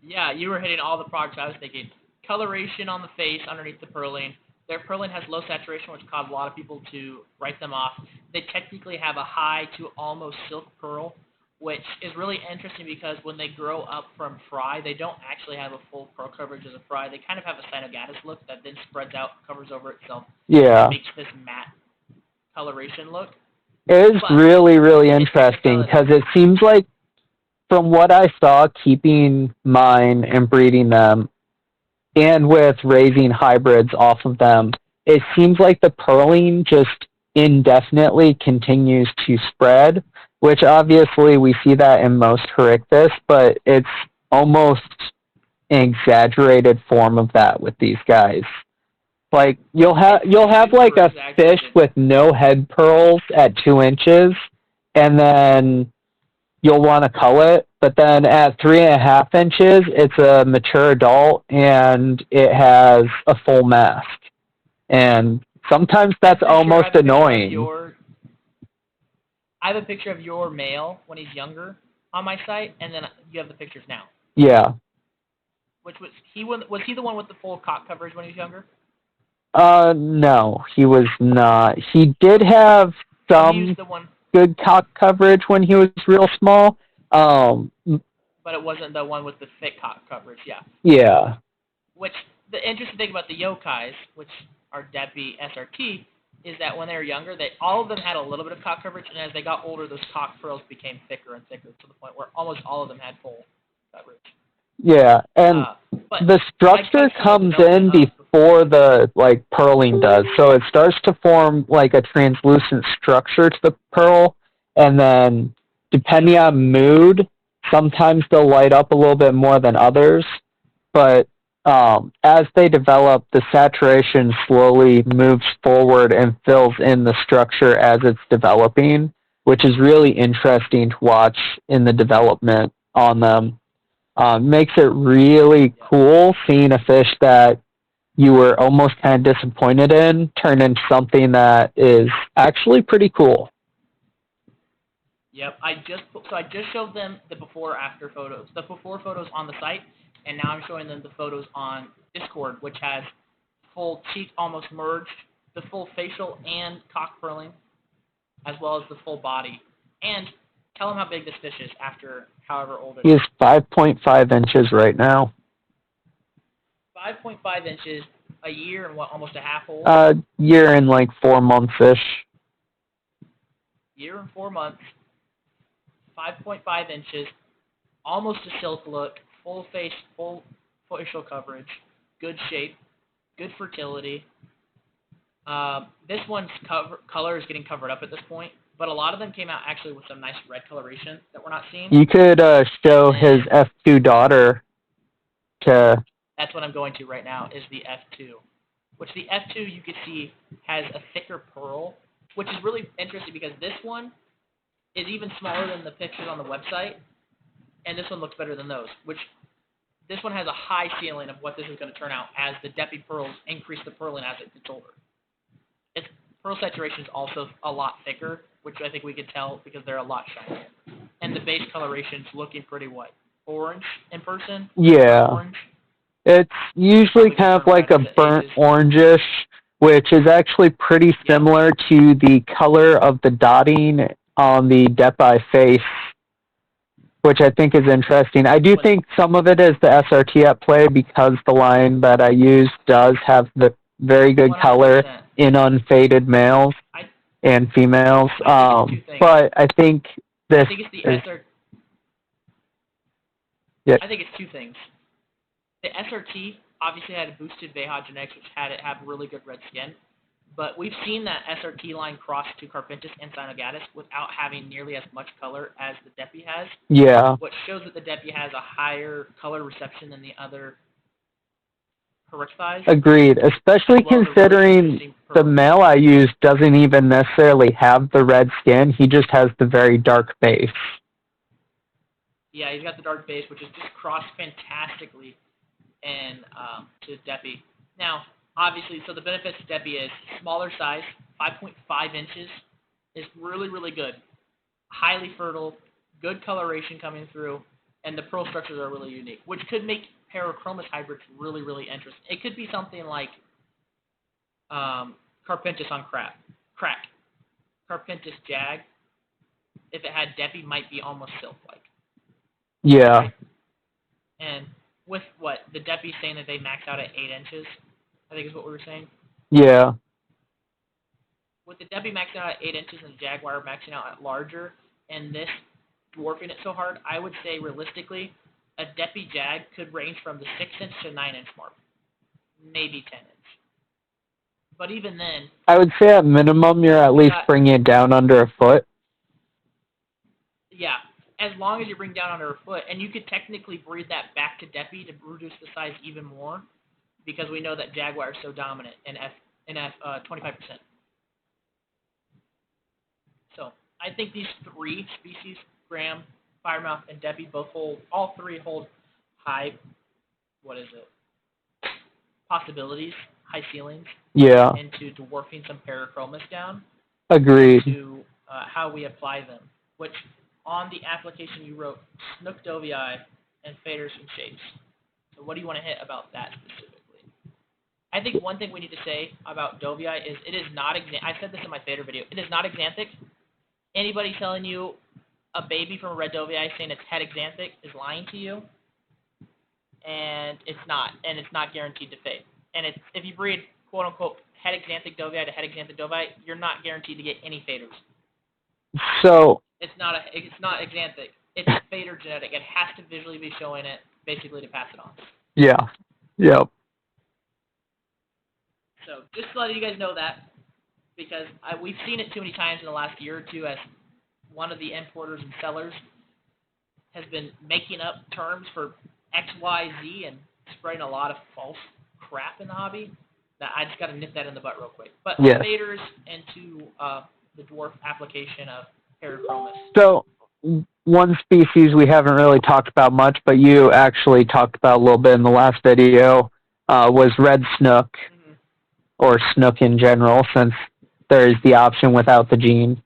A: Yeah, you were hitting all the products I was thinking. Coloration on the face underneath the purling. Their purling has low saturation, which caused a lot of people to write them off. They technically have a high to almost silk pearl, which is really interesting because when they grow up from fry, they don't actually have a full pearl coverage as a fry. They kind of have a cynogatus look that then spreads out, covers over itself.
B: Yeah.
A: And makes this matte coloration look.
B: It is really, really interesting because it seems like, from what I saw keeping mine and breeding them, and with raising hybrids off of them, it seems like the purling just indefinitely continues to spread, which obviously we see that in most Herichthys, but it's almost an exaggerated form of that with these guys. Like you'll have like a fish with no head pearls at 2 inches, and then you'll want to cull it, but then at 3.5 inches, it's a mature adult and it has a full mask. And sometimes that's almost annoying.
A: I have a picture of your male when he's younger on my site, and then you have the pictures now.
B: Yeah.
A: Was he the one with the full cock coverage when he was younger?
B: No, he was not. He did have some good cock coverage when he was real small.
A: But it wasn't the one with the thick cock coverage, yeah.
B: Yeah.
A: Which, the interesting thing about the yokais, which are Depi SRT, is that when they were younger, all of them had a little bit of cock coverage, and as they got older, those cock pearls became thicker and thicker to the point where almost all of them had full coverage.
B: Yeah, and the structure comes in before the pearling does. So it starts to form like a translucent structure to the pearl, and then depending on mood, sometimes they'll light up a little bit more than others. But as they develop, the saturation slowly moves forward and fills in the structure as it's developing, which is really interesting to watch in the development on them. Makes it really cool seeing a fish that you were almost kind of disappointed in turn into something that is actually pretty cool.
A: Yep, I just showed them the before-after photos, the before photos on the site, and now I'm showing them the photos on Discord, which has full cheek almost merged, the full facial and cock furling, as well as the full body. And tell them how big this fish is after however old it is.
B: He is 5.5 inches right now.
A: 5.5 inches, a year and what, almost a half old?
B: Year and 4 months-ish.
A: Year and 4 months, 5.5 inches, almost a silk look, full face, full facial coverage, good shape, good fertility. This one's color is getting covered up at this point, but a lot of them came out actually with some nice red coloration that we're not seeing.
B: You could show his F2 daughter to...
A: That's what I'm going to right now, is the F2. Which the F2, you can see, has a thicker pearl, which is really interesting because this one is even smaller than the pictures on the website, and this one looks better than those, which this one has a high ceiling of what this is going to turn out as the Depi pearls increase the purling as it gets older. Its pearl saturation is also a lot thicker, which I think we can tell because they're a lot shinier. And the base coloration is looking pretty what? Orange in person?
B: Yeah.
A: Orange?
B: It's usually kind of like a burnt orangish, which is actually pretty similar to the color of the dotting on the Depi face, which I think is interesting. I do think some of it is the SRT at play because the line that I use does have the very good 100%. Color in unfaded males and females. But I think this
A: I think it's the SRT.
B: Yeah.
A: I think it's two things. The SRT obviously had a boosted Veja genetics, which had it have really good red skin. But we've seen that SRT line cross to Carpintis and Cynogatus without having nearly as much color as the Depi has.
B: Yeah.
A: Which shows that the Depi has a higher color reception than the other Herichthys.
B: Agreed, especially considering the male I use doesn't even necessarily have the red skin. He just has the very dark base.
A: Yeah, he's got the dark base, which is just crossed fantastically and to Depi. Now, obviously, so the benefits of Depi is smaller size, 5.5 inches, is really, really good. Highly fertile, good coloration coming through, and the pearl structures are really unique, which could make Parachromis hybrids really, really interesting. It could be something like Carpintis on crack. Carpintis Jag, if it had Depi, might be almost silk-like.
B: Yeah.
A: Right? And with what? The Depi saying that they max out at 8 inches, I think is what we were saying?
B: Yeah.
A: With the Depi maxing out at 8 inches and the Jaguar maxing out at larger, and this dwarfing it so hard, I would say realistically, a Depi Jag could range from the 6-inch to 9-inch mark. Maybe 10-inch. But even then,
B: I would say at minimum you're at least bringing it down under a foot.
A: Yeah, as long as you bring down under a foot, and you could technically breed that back to Deppy to reduce the size even more, because we know that Jaguar is so dominant in 25%. So I think these three species, Gram, Firemouth, and Deppy, all three hold high, possibilities, high ceilings.
B: Yeah.
A: Into dwarfing some Parachromis down.
B: Agreed.
A: To how we apply them, which on the application you wrote Snook Dovi and faders and shapes. So what do you want to hit about that specifically? I think one thing we need to say about Dovi is it is not I said this in my fader video. It is not exanthic. Anybody telling you a baby from a red Dovi saying it's head exanthic is lying to you. And it's not guaranteed to fade. And if you breed quote unquote head exanthic Dovi to head exanthic Dovi, you're not guaranteed to get any faders.
B: So
A: it's not exanthic. It's a fader genetic. It has to visually be showing it basically to pass it on.
B: Yeah. Yep.
A: So just to let you guys know that, because we've seen it too many times in the last year or two as one of the importers and sellers has been making up terms for X, Y, Z and spreading a lot of false crap in the hobby. That I just got to nip that in the butt real quick. But faders into the dwarf application of Parachromis.
B: So one species we haven't really talked about much, but you actually talked about a little bit in the last video, was red snook, or snook in general, since there is the option without the gene.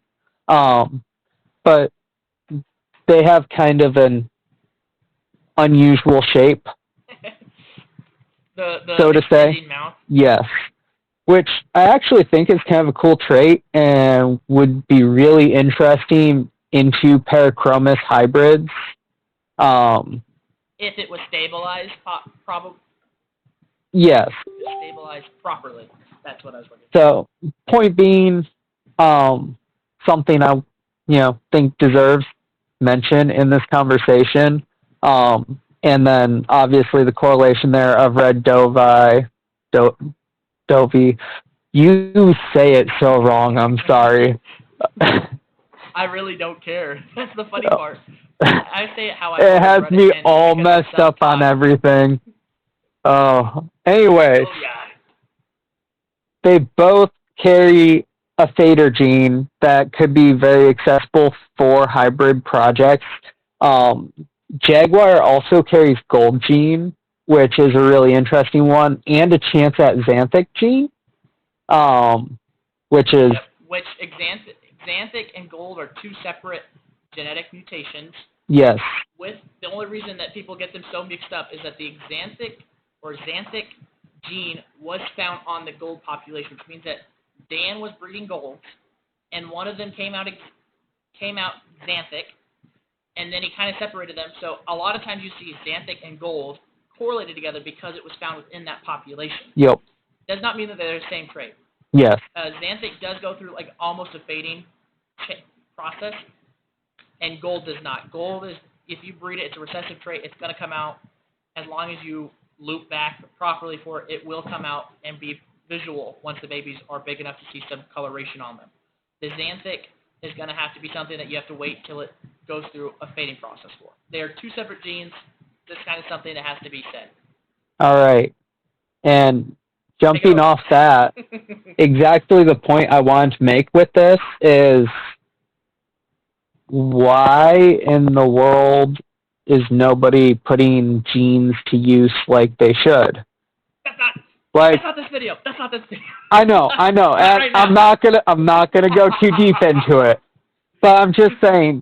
B: But they have kind of an unusual shape, so to say.
A: Mouth.
B: Yes. Which I actually think is kind of a cool trait and would be really interesting into Parachromis hybrids.
A: If it was stabilized, probably.
B: Yes.
A: Stabilized properly. That's what I was looking
B: for. So, point being, something I think deserves mention in this conversation. And then obviously the correlation there of red Dovi. You say it so wrong, I'm sorry.
A: I really don't care. That's the funny part. I say it how I
B: It has me all messed up on everything. Anyways. They both carry a fader gene that could be very accessible for hybrid projects. Jaguar also carries gold gene, which is a really interesting one, and a chance at xanthic gene, which is...
A: Which xanthic and gold are two separate genetic mutations.
B: Yes.
A: With the only reason that people get them so mixed up is that the xanthic gene was found on the gold population, which means that Dan was breeding golds, and one of them came out xanthic, and then he kind of separated them. So a lot of times you see xanthic and gold correlated together because it was found within that population.
B: Yep.
A: Does not mean that they're the same trait.
B: Yes.
A: Xanthic does go through like almost a fading process, and gold does not. Gold is, if you breed it, it's a recessive trait. It's going to come out as long as you loop back properly for it. It will come out and be visual once the babies are big enough to see some coloration on them. The xanthic is going to have to be something that you have to wait till it goes through a fading process for. They are two separate genes. This kind of something that has to be said.
B: All right. And jumping off that, exactly the point I wanted to make with this is, why in the world is nobody putting genes to use like they should?
A: That's not this video. That's not this video.
B: I know. And right, I'm not gonna go too deep into it. But I'm just saying.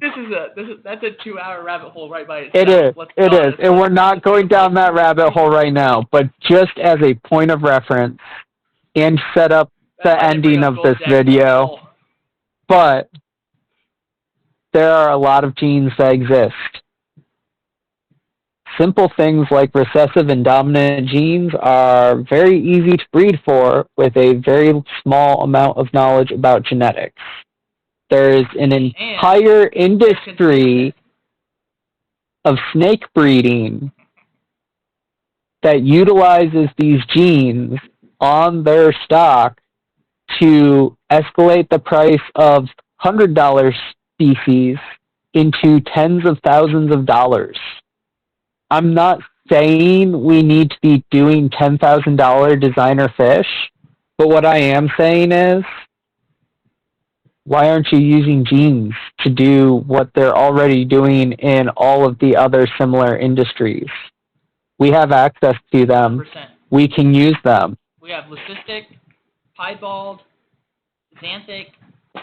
A: That's a 2-hour rabbit hole right by itself.
B: It is, and we're not going down that rabbit hole right now. But just as a point of reference, and set up the ending of this video. But there are a lot of genes that exist. Simple things like recessive and dominant genes are very easy to breed for with a very small amount of knowledge about genetics. There is an entire industry of snake breeding that utilizes these genes on their stock to escalate the price of $100 species into tens of thousands of dollars. I'm not saying we need to be doing $10,000 designer fish, but what I am saying is, why aren't you using genes to do what they're already doing in all of the other similar industries? We have access to them.
A: 100%.
B: We can use them.
A: We have leucistic, piebald, xanthic,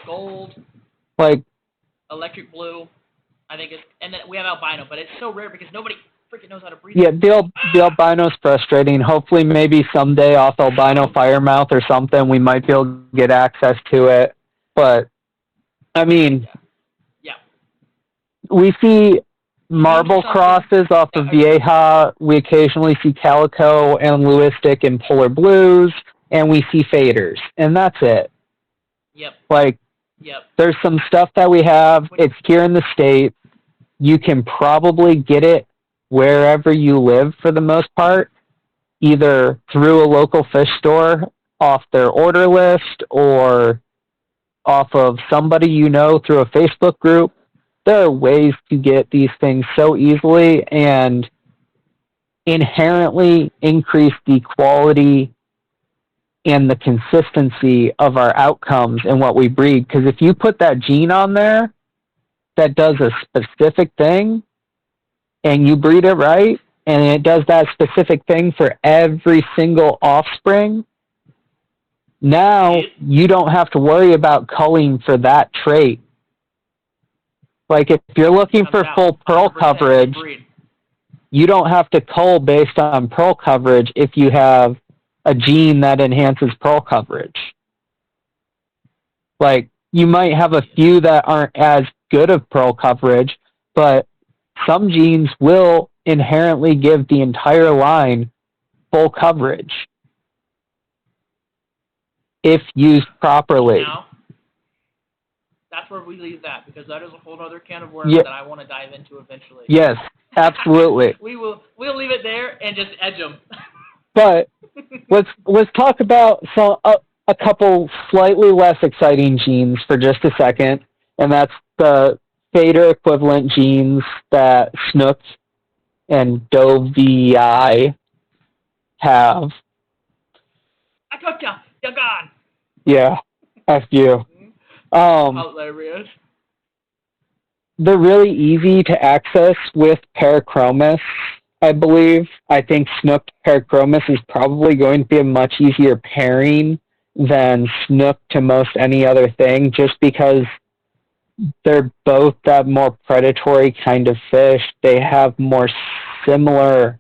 A: gold,
B: like
A: electric blue. I think it's, and then we have albino, but it's so rare because nobody freaking knows how to breed.
B: Yeah, the albino's frustrating. Hopefully, maybe someday off albino firemouth or something, we might be able to get access to it. But I mean,
A: yeah.
B: We see marble crosses off of Vieja. We occasionally see calico and lewistic and polar blues, and we see faders, and that's it.
A: Yep.
B: Like, there's some stuff that we have. It's here in the States. You can probably get it wherever you live for the most part, either through a local fish store off their order list or off of somebody you know through a Facebook group. There are ways to get these things so easily and inherently increase the quality and the consistency of our outcomes and what we breed. Because if you put that gene on there that does a specific thing and you breed it right, and it does that specific thing for every single offspring, now you don't have to worry about culling for that trait. Like, if you're looking for full pearl coverage, you don't have to cull based on pearl coverage if you have a gene that enhances pearl coverage. Like, you might have a few that aren't as good of pearl coverage, but some genes will inherently give the entire line full coverage if used properly.
A: Now, that's where we leave that, because that is a whole other can of worms that I want to dive into eventually.
B: Yes, absolutely.
A: We'll leave it there and just edge them.
B: But let's talk about a couple slightly less exciting genes for just a second, and that's the fader equivalent genes that Snook and Dovi have.
A: I took you. You're gone.
B: Yeah, F you.
A: Hilarious.
B: They're really easy to access with Parachromis, I believe. I think Snook Parachromis is probably going to be a much easier pairing than Snook to most any other thing, just because they're both that more predatory kind of fish. They have more similar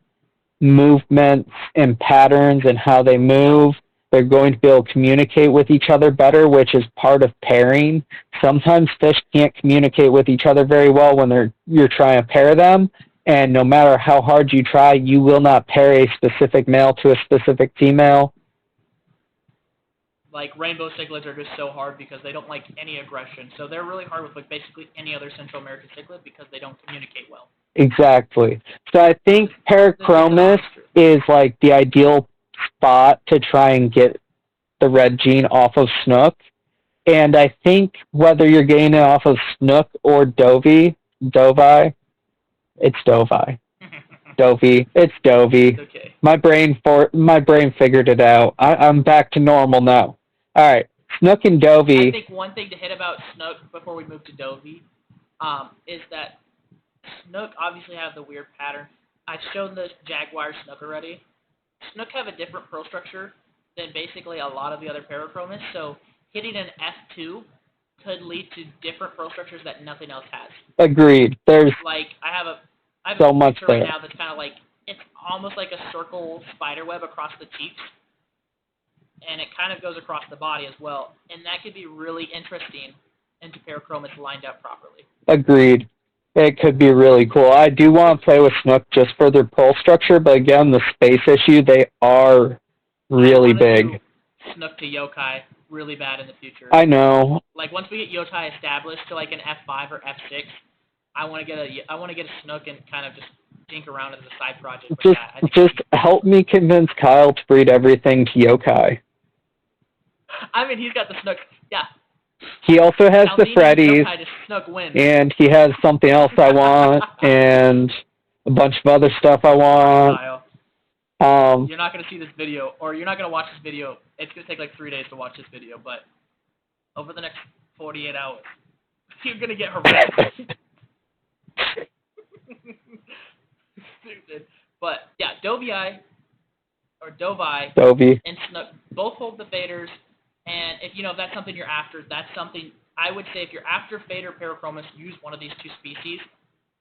B: movements and patterns and how they move. They're going to be able to communicate with each other better, which is part of pairing. Sometimes fish can't communicate with each other very well when you're trying to pair them, and no matter how hard you try, you will not pair a specific male to a specific female.
A: Like, rainbow cichlids are just so hard because they don't like any aggression. So they're really hard with, like, basically any other Central American cichlid because they don't communicate well.
B: Exactly. So I think Parachromis is, like, the ideal spot to try and get the red gene off of Snook. And I think whether you're getting it off of Snook or Dovi, it's Dovi. Dovi. It's Dovi.
A: Okay.
B: My brain figured it out. I'm back to normal now. All right, Snook and Dovi.
A: I think one thing to hit about Snook before we move to Dovi is that Snook obviously have the weird pattern. I've shown the Jaguar Snook already. Snook have a different pearl structure than basically a lot of the other Parachromis, so hitting an F2 could lead to different pearl structures that nothing else has.
B: Agreed. There's
A: like I have
B: so
A: a
B: much
A: picture
B: there
A: right now that's kind of like, it's almost like a circle spider web across the cheeks, and it kind of goes across the body as well, and that could be really interesting into Parachromis lined up properly.
B: Agreed. It could be really cool. I do want to play with Snook just for their pearl structure, but again, the space issue, they are really big.
A: Snook to yokai really bad in the future.
B: I know.
A: Like, once we get yokai established to like an F5 or F6, I want to get a Snook and kind of just dink around as a side project.
B: Just help me convince Kyle to breed everything to yokai.
A: I mean, he's got the snook. Yeah.
B: He also has the Freddies, and he has something else I want, and a bunch of other stuff I want.
A: You're not going to see this video, or you're not going to watch this video. It's going to take like 3 days to watch this video, but over the next 48 hours, you're going to get harassed. Stupid. But, yeah, Dovi, and Snook both hold the faders, and if that's something you're after, that's something I would say if you're after fader Parachromis, use one of these two species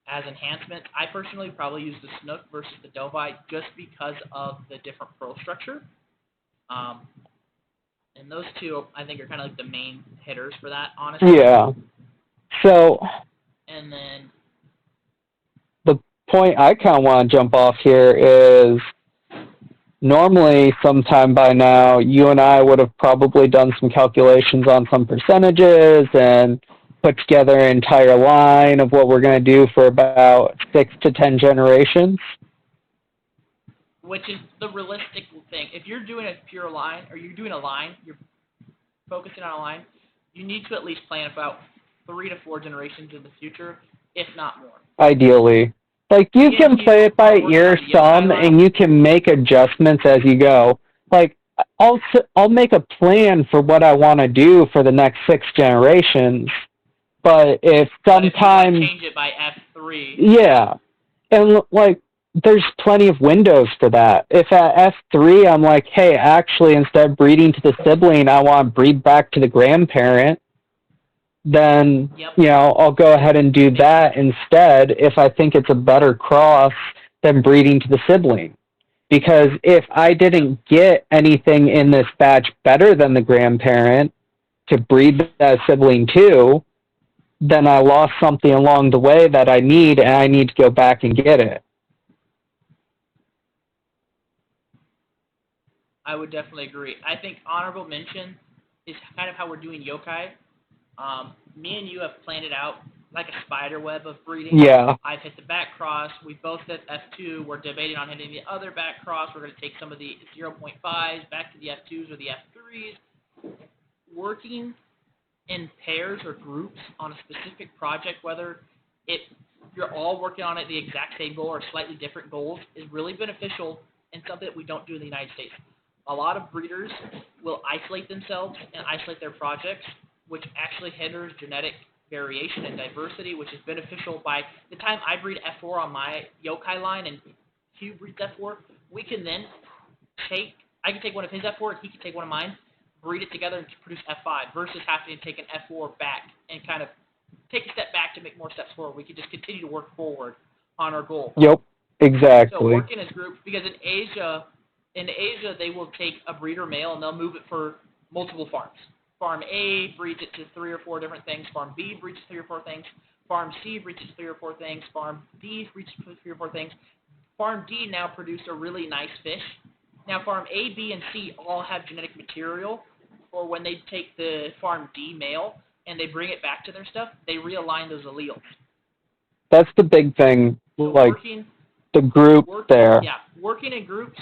A: as enhancement. I personally probably use the Snook versus the Dovi just because of the different pearl structure. And those two, I think, are kind of like the main hitters for that, honestly.
B: Yeah. So,
A: and then
B: the point I kind of want to jump off here is normally sometime by now, you and I would have probably done some calculations on some percentages and put together an entire line of what we're going to do for about 6 to 10 generations.
A: Which is the realistic thing. If you're doing a pure line, or you're doing a line, you're focusing on a line, you need to at least plan about 3 to 4 generations in the future, if not more.
B: Ideally. Like, you can play it by ear some, and you can make adjustments as you go. Like, I'll make a plan for what I want to do for the next 6 generations, but if sometimes...
A: change it by F3...
B: Yeah. And, like, there's plenty of windows for that. If at F3 I'm like, hey, actually, instead of breeding to the sibling, I want to breed back to the grandparent, then, I'll go ahead and do that instead if I think it's a better cross than breeding to the sibling. Because if I didn't get anything in this batch better than the grandparent to breed that sibling to, then I lost something along the way that I need, and I need to go back and get it.
A: I would definitely agree. I think honorable mention is kind of how we're doing yokai. Me and you have planned it out like a spider web of breeding.
B: Yeah.
A: I've hit the back cross. We both hit F2. We're debating on hitting the other back cross. We're going to take some of the 0.5s back to the F2s or the F3s. Working in pairs or groups on a specific project, whether you're all working on it the exact same goal or slightly different goals, is really beneficial and something that we don't do in the United States. A lot of breeders will isolate themselves and isolate their projects, which actually hinders genetic variation and diversity, which is beneficial. By the time I breed F4 on my yokai line and Hugh breeds F4, we can then I can take one of his F4 and he can take one of mine, breed it together and produce F5 versus having to take an F4 back and kind of take a step back to make more steps forward. We can just continue to work forward on our goal.
B: Yep, exactly.
A: So working as groups, because in Asia, they will take a breeder male and they'll move it for multiple farms. Farm A breeds it to 3 or 4 different things. Farm B breeds 3 or 4 things. Farm C breeds 3 or 4 things. Farm D breeds 3 or 4 things. Farm D now produced a really nice fish. Now Farm A, B, and C all have genetic material, or when they take the Farm D male and they bring it back to their stuff, they realign those alleles.
B: That's the big thing,
A: So
B: like the group there.
A: Yeah, working in groups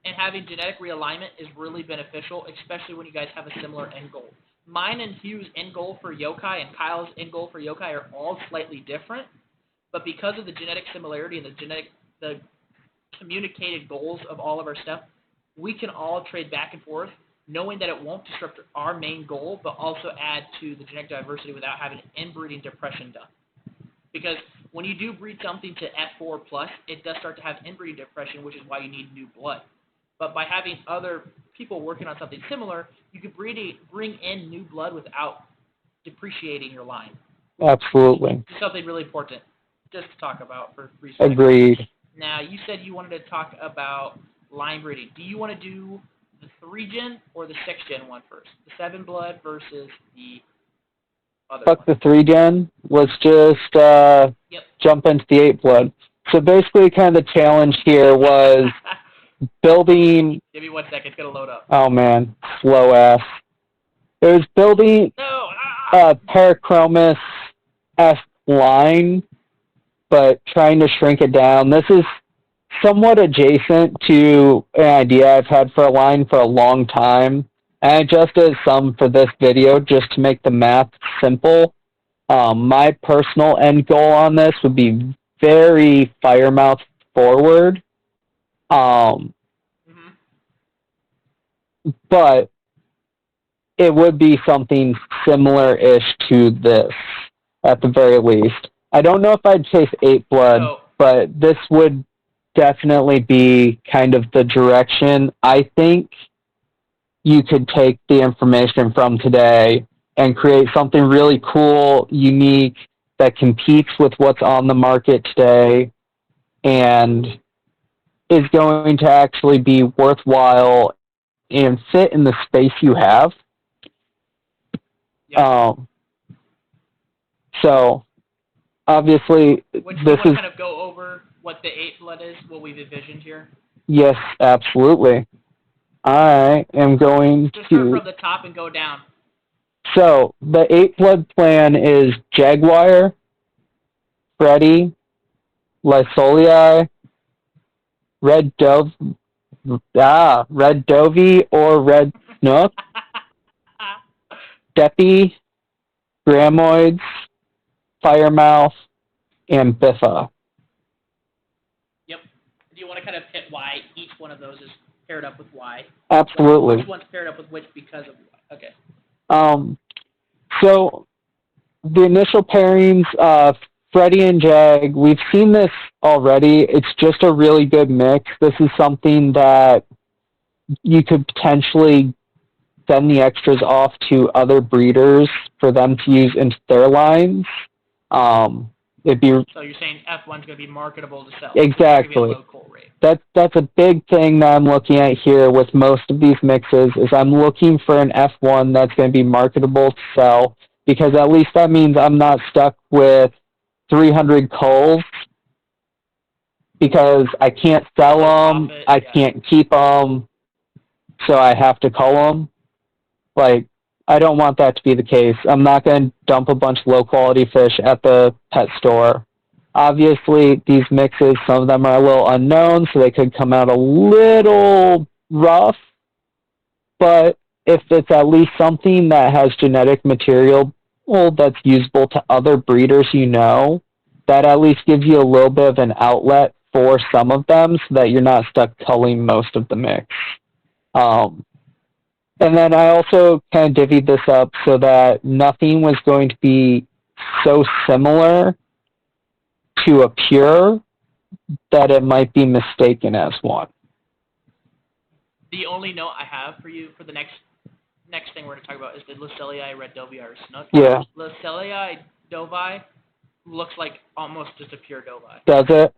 A: and having genetic realignment is really beneficial, especially when you guys have a similar end goal. Mine and Hugh's end goal for yokai and Kyle's end goal for yokai are all slightly different, but because of the genetic similarity and the communicated goals of all of our stuff, we can all trade back and forth, knowing that it won't disrupt our main goal, but also add to the genetic diversity without having inbreeding depression done. Because when you do breed something to F4+, it does start to have inbreeding depression, which is why you need new blood. But by having other people working on something similar, you can bring in new blood without depreciating your line.
B: Absolutely.
A: It's something really important just to talk about for research.
B: Agreed.
A: Now, you said you wanted to talk about line breeding. Do you want to do the 3-gen or the 6-gen one first? The 7-blood versus the other
B: Fuck
A: one?
B: the 3-gen. Let's just jump into the 8-blood. So basically, kind of the challenge here was building...
A: Give me 1 second. It's going to load up.
B: Oh, man. Slow ass. It was building Parachromis-esque line, but trying to shrink it down. This is somewhat adjacent to an idea I've had for a line for a long time, And I adjusted some for this video just to make the math simple. My personal end goal on this would be very firemouth forward. But it would be something similar-ish to this, at the very least. I don't know if I'd chase 8 blood, but this would definitely be kind of the direction I think you could take the information from today and create something really cool, unique, that competes with what's on the market today and is going to actually be worthwhile and fit in the space you have. So, obviously,
A: Would you kind of go over what the 8 blood is, what we've envisioned here?
B: Yes, absolutely. I am going
A: Just start from the top and go down.
B: So, the 8 blood plan is Jaguar, Freddie, Luceli, Red Dovi or Red Snook, Deppy, Grammodes, Firemouth, and Biffa.
A: Yep. Do you want to kind of hit why each one of those is paired up with why?
B: Absolutely.
A: Which one's paired up with which because of why? Okay.
B: So the initial pairings, Freddie and Jag, we've seen this already. It's just a really good mix. This is something that you could potentially send the extras off to other breeders for them to use into their lines. It'd be
A: so you're saying F1's going to be marketable to sell.
B: Exactly. That's a big thing that I'm looking at here with most of these mixes is I'm looking for an F1 that's going to be marketable to sell because at least that means I'm not stuck with 300 culls because I can't sell them, I can't keep them, so I have to cull them. Like, I don't want that to be the case. I'm not going to dump a bunch of low-quality fish at the pet store. Obviously, these mixes, some of them are a little unknown, so they could come out a little rough. But if it's at least something that has genetic material that's usable to other breeders you know, that at least gives you a little bit of an outlet for some of them so that you're not stuck culling most of the mix. And then I also kind of divvied this up so that nothing was going to be so similar to a pure that it might be mistaken as one.
A: The only note I have for you for the next thing we're going to talk about is the Luceli, Red Dovi, or Snook.
B: Yeah.
A: Luceli, Dovi looks like almost just a pure Dovi.
B: Does it?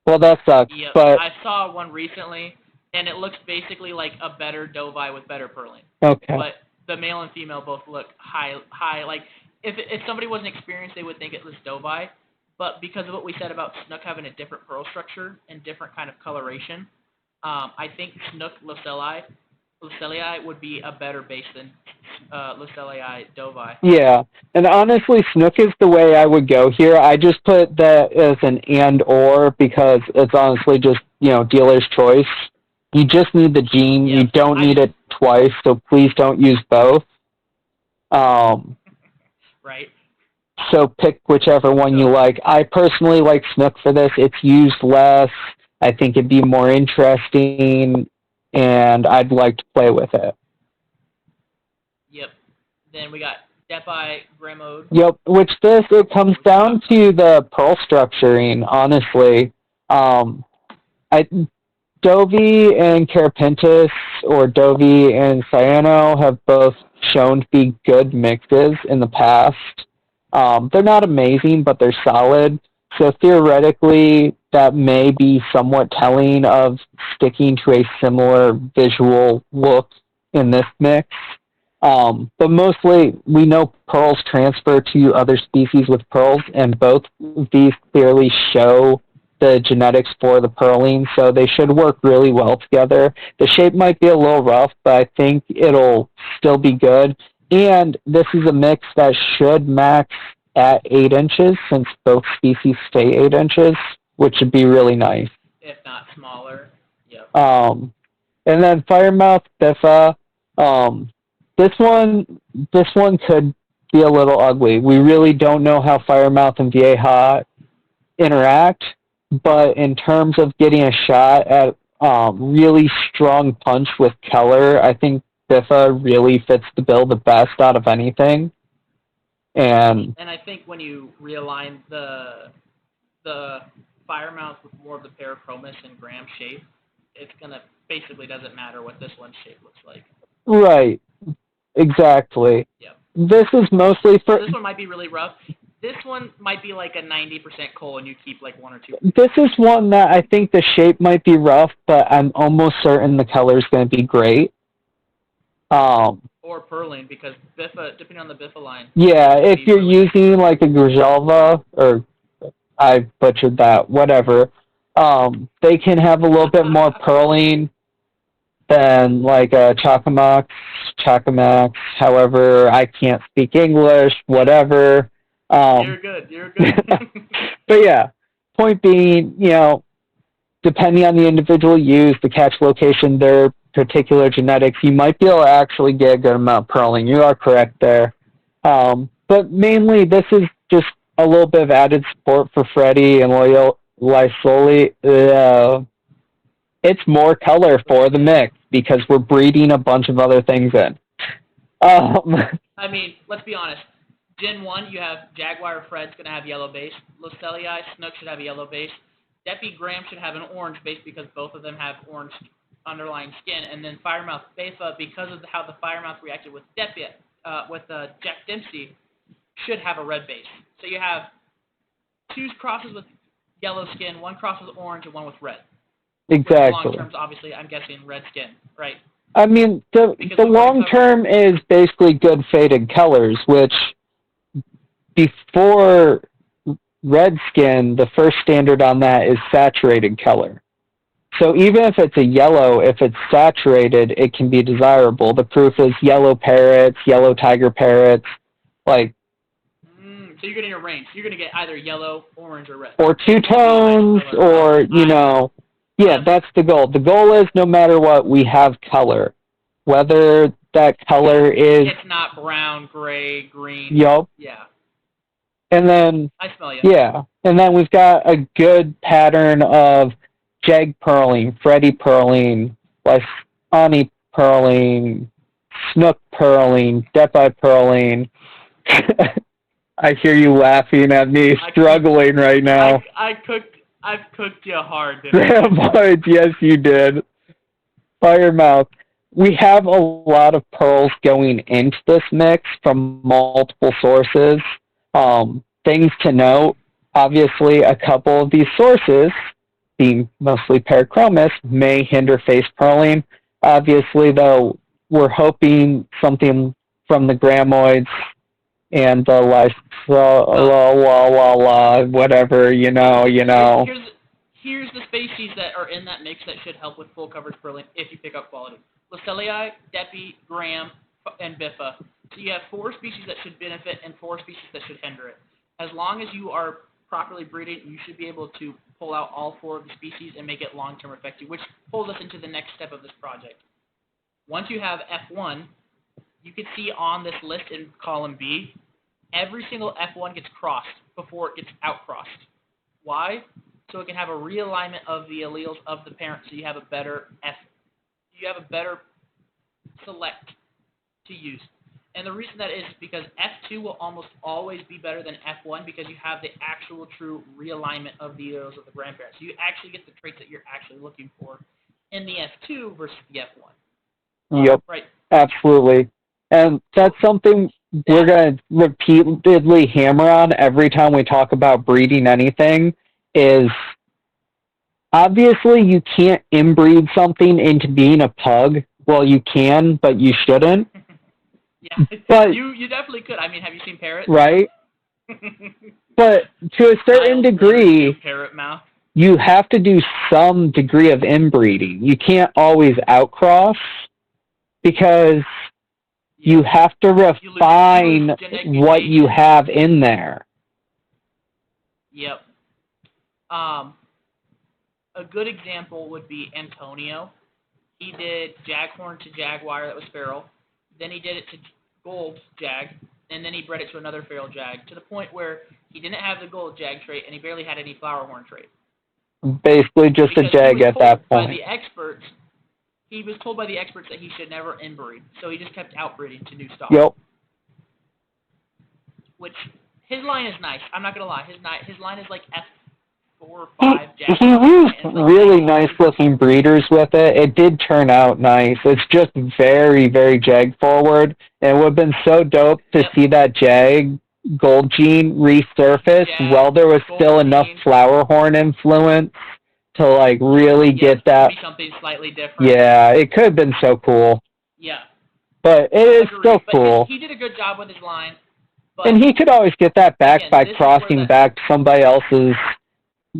B: Well, that sucks.
A: Yeah,
B: but
A: I saw one recently, and it looks basically like a better Dovi with better purling.
B: Okay.
A: But the male and female both look high. Like, if somebody wasn't experienced, they would think it was Dovi. But because of what we said about Snook having a different pearl structure and different kind of coloration, I think Snook Luceli would be a better base than Luceli Dovi.
B: Yeah, and honestly, Snook is the way I would go here. I just put that as an and/or because it's honestly just, dealer's choice. You just need the gene. Yep. You don't need it twice, so please don't use both.
A: Right.
B: So pick whichever one you like. I personally like Snook for this. It's used less. I think it'd be more interesting, and I'd like to play with it.
A: Yep. Then we got Depi, Grammodes.
B: Yep, it comes down to the pearl structuring, honestly. Dovi and Carapentis, or Dovi and Cyano, have both shown to be good mixes in the past. They're not amazing, but they're solid. So theoretically, that may be somewhat telling of sticking to a similar visual look in this mix. But mostly, we know pearls transfer to other species with pearls, and both of these clearly show the genetics for the purling, so they should work really well together. The shape might be a little rough, but I think it'll still be good. And this is a mix that should max at 8 inches, since both species stay 8 inches, which would be really nice.
A: If not smaller, yep.
B: And then Firemouth, Biffa, Um, this one could be a little ugly. We really don't know how Firemouth and Vieja interact, but in terms of getting a shot at really strong punch with color, I think Biffa really fits the bill the best out of anything. And
A: I think when you realign the Firemouth with more of the Parachromis and Gram shape, it's gonna basically doesn't matter what this one's shape looks like.
B: right, exactly.
A: Yep.
B: This is mostly for.
A: So this one might be really rough. This one might be like a 90% coal, and you keep like 1 or 2.
B: This is one that I think the shape might be rough, but I'm almost certain the color is going to be great.
A: Or Perling, because Biffa, depending on the Biffa line.
B: Yeah, if you're using like a Grijalva, or I butchered that, whatever, they can have a little bit more Perling than like a Chacamax, however, I can't speak English, whatever.
A: You're good.
B: But yeah, point being, depending on the individual use, the catch location, their particular genetics, you might be able to actually get a good amount of Perling. You are correct there. But mainly, this is just a little bit of added support for Freddie and Luceli. It's more color for the mix because we're breeding a bunch of other things in.
A: I mean, let's be honest. Gen 1, you have Jaguar Fred's going to have yellow base. Luceli Snook should have a yellow base. Deppy Graham should have an orange base because both of them have orange underlying skin. And then Firemouth Biffa, because of how the Firemouth reacted with Deppy, with Jack Dempsey, should have a red base. So you have 2 crosses with yellow skin, 1 cross with orange, and 1 with red.
B: Exactly.
A: Long terms, obviously, I'm guessing red skin, right?
B: I mean, the long term is basically good faded colors, which before red skin, the first standard on that is saturated color. So even if it's a yellow, if it's saturated, it can be desirable. The proof is yellow parrots, yellow tiger parrots, like.
A: So you're getting a range. You're going to get either yellow, orange, or red.
B: Or 2 tones, or, yeah, that's the goal. The goal is no matter what, we have color. Whether that color is...
A: It's not brown, gray, green.
B: Yup.
A: Yeah.
B: And then...
A: I smell you.
B: Yeah. And then we've got a good pattern of Jag Perling, Freddie Perling, Ani Perling, Snook Perling, Depi Perling. I hear you laughing at me, struggling right now.
A: I've cooked you hard, didn't I?
B: Yes, you did. Firemouth. We have a lot of pearls going into this mix from multiple sources. Things to note, obviously, a couple of these sources, being mostly Parachromis, may hinder face pearling. Obviously, though, we're hoping something from the Grammodes and the whatever,
A: Here's the species that are in that mix that should help with full coverage pearling if you pick up quality. Luceli, Deppy, Graham, and Biffa. So you have 4 species that should benefit and 4 species that should hinder it. As long as you are properly breeding, you should be able to pull out all 4 of the species and make it long-term effective, which pulls us into the next step of this project. Once you have F1, you can see on this list in column B, every single F1 gets crossed before it gets outcrossed. Why? So it can have a realignment of the alleles of the parent, so you have a better select to use. And the reason that is because F2 will almost always be better than F1 because you have the actual true realignment of the alleles of the grandparents. So you actually get the traits that you're actually looking for in the F2 versus the F1.
B: Yep.
A: Right.
B: Absolutely. And that's something we're going to repeatedly hammer on every time we talk about breeding anything is obviously you can't inbreed something into being a pug. Well, you can, but you shouldn't.
A: Yeah,
B: but
A: you definitely could. I mean, have you seen Parrot?
B: Right. But to a certain degree,
A: Parrot mouth.
B: You have to do some degree of inbreeding. You can't always outcross because you have to refine what you have in there.
A: Yep. A good example would be Antonio. He did Jaghorn to Jaguar, that was feral. Then he did it to Gold Jag, and then he bred it to another feral Jag, to the point where he didn't have the Gold Jag trait, and he barely had any Flowerhorn trait.
B: Basically just a Jag at that point.
A: He was told by the experts that he should never inbreed, so he just kept outbreeding to new stock.
B: Yep.
A: Which, his line is nice. I'm not going to lie. His line is like F4 or 5.
B: He used really nice-looking breeders with it. It did turn out nice. It's just very, very Jag forward. And it would have been so dope to see that Jag Gold gene resurface while there was still enough Flowerhorn influence to like really get that.
A: Something slightly different.
B: Yeah, it could have been so cool.
A: Yeah.
B: But it is still cool.
A: He did a good job with his line.
B: And he could always get that back by crossing back to somebody else's,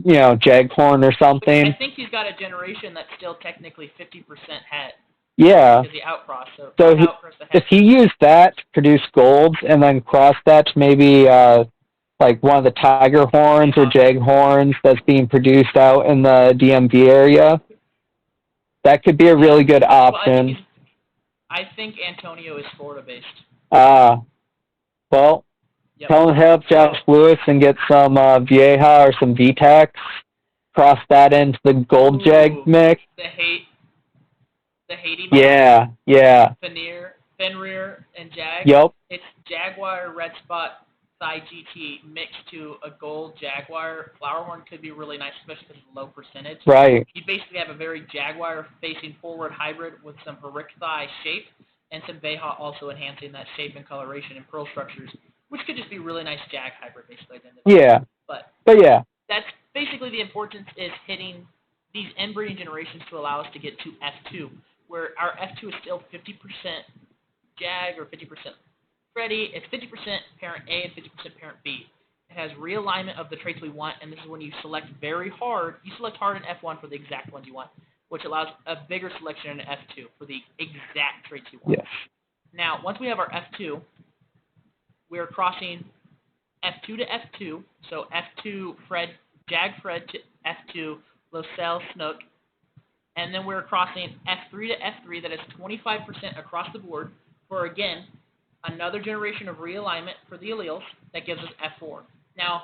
B: Jaghorn or something.
A: I think he's got a generation that's still technically 50% het.
B: Yeah.
A: Because he outcrossed.
B: So if he used that to produce golds and then cross that to maybe like one of the tiger horns or Jaghorns that's being produced out in the DMV area, that could be a really good option.
A: I think Antonio is Florida-based.
B: Well, tell him to help Josh Lewis and get some Vieja or some VTEX. Cross that into the Gold Jag mix.
A: The Haiti.
B: Yeah.
A: Fenrir, and Jag.
B: Yep.
A: It's Jaguar, Red Spot, Thigh GT mixed to a Gold Jaguar. Flowerhorn could be really nice, especially because it's low percentage.
B: Right.
A: You basically have a very Jaguar facing forward hybrid with some Parrot thigh shape and some Vieja also enhancing that shape and coloration and pearl structures, which could just be really nice Jag hybrid basically.
B: Yeah. But yeah.
A: That's basically the importance is hitting these inbreeding generations to allow us to get to F2, where our F2 is still 50% Jag or 50% Freddie. It's 50% parent A and 50% parent B. It has realignment of the traits we want, and this is when you select very hard. You select hard in F1 for the exact ones you want, which allows a bigger selection in F2 for the exact traits you want.
B: Yes.
A: Now, once we have our F2, we're crossing F2 to F2, so F2 Jag Fred to F2 Luceli Snook, and then we're crossing F3 to F3 that is 25% across the board for, again, another generation of realignment for the alleles that gives us F4. Now,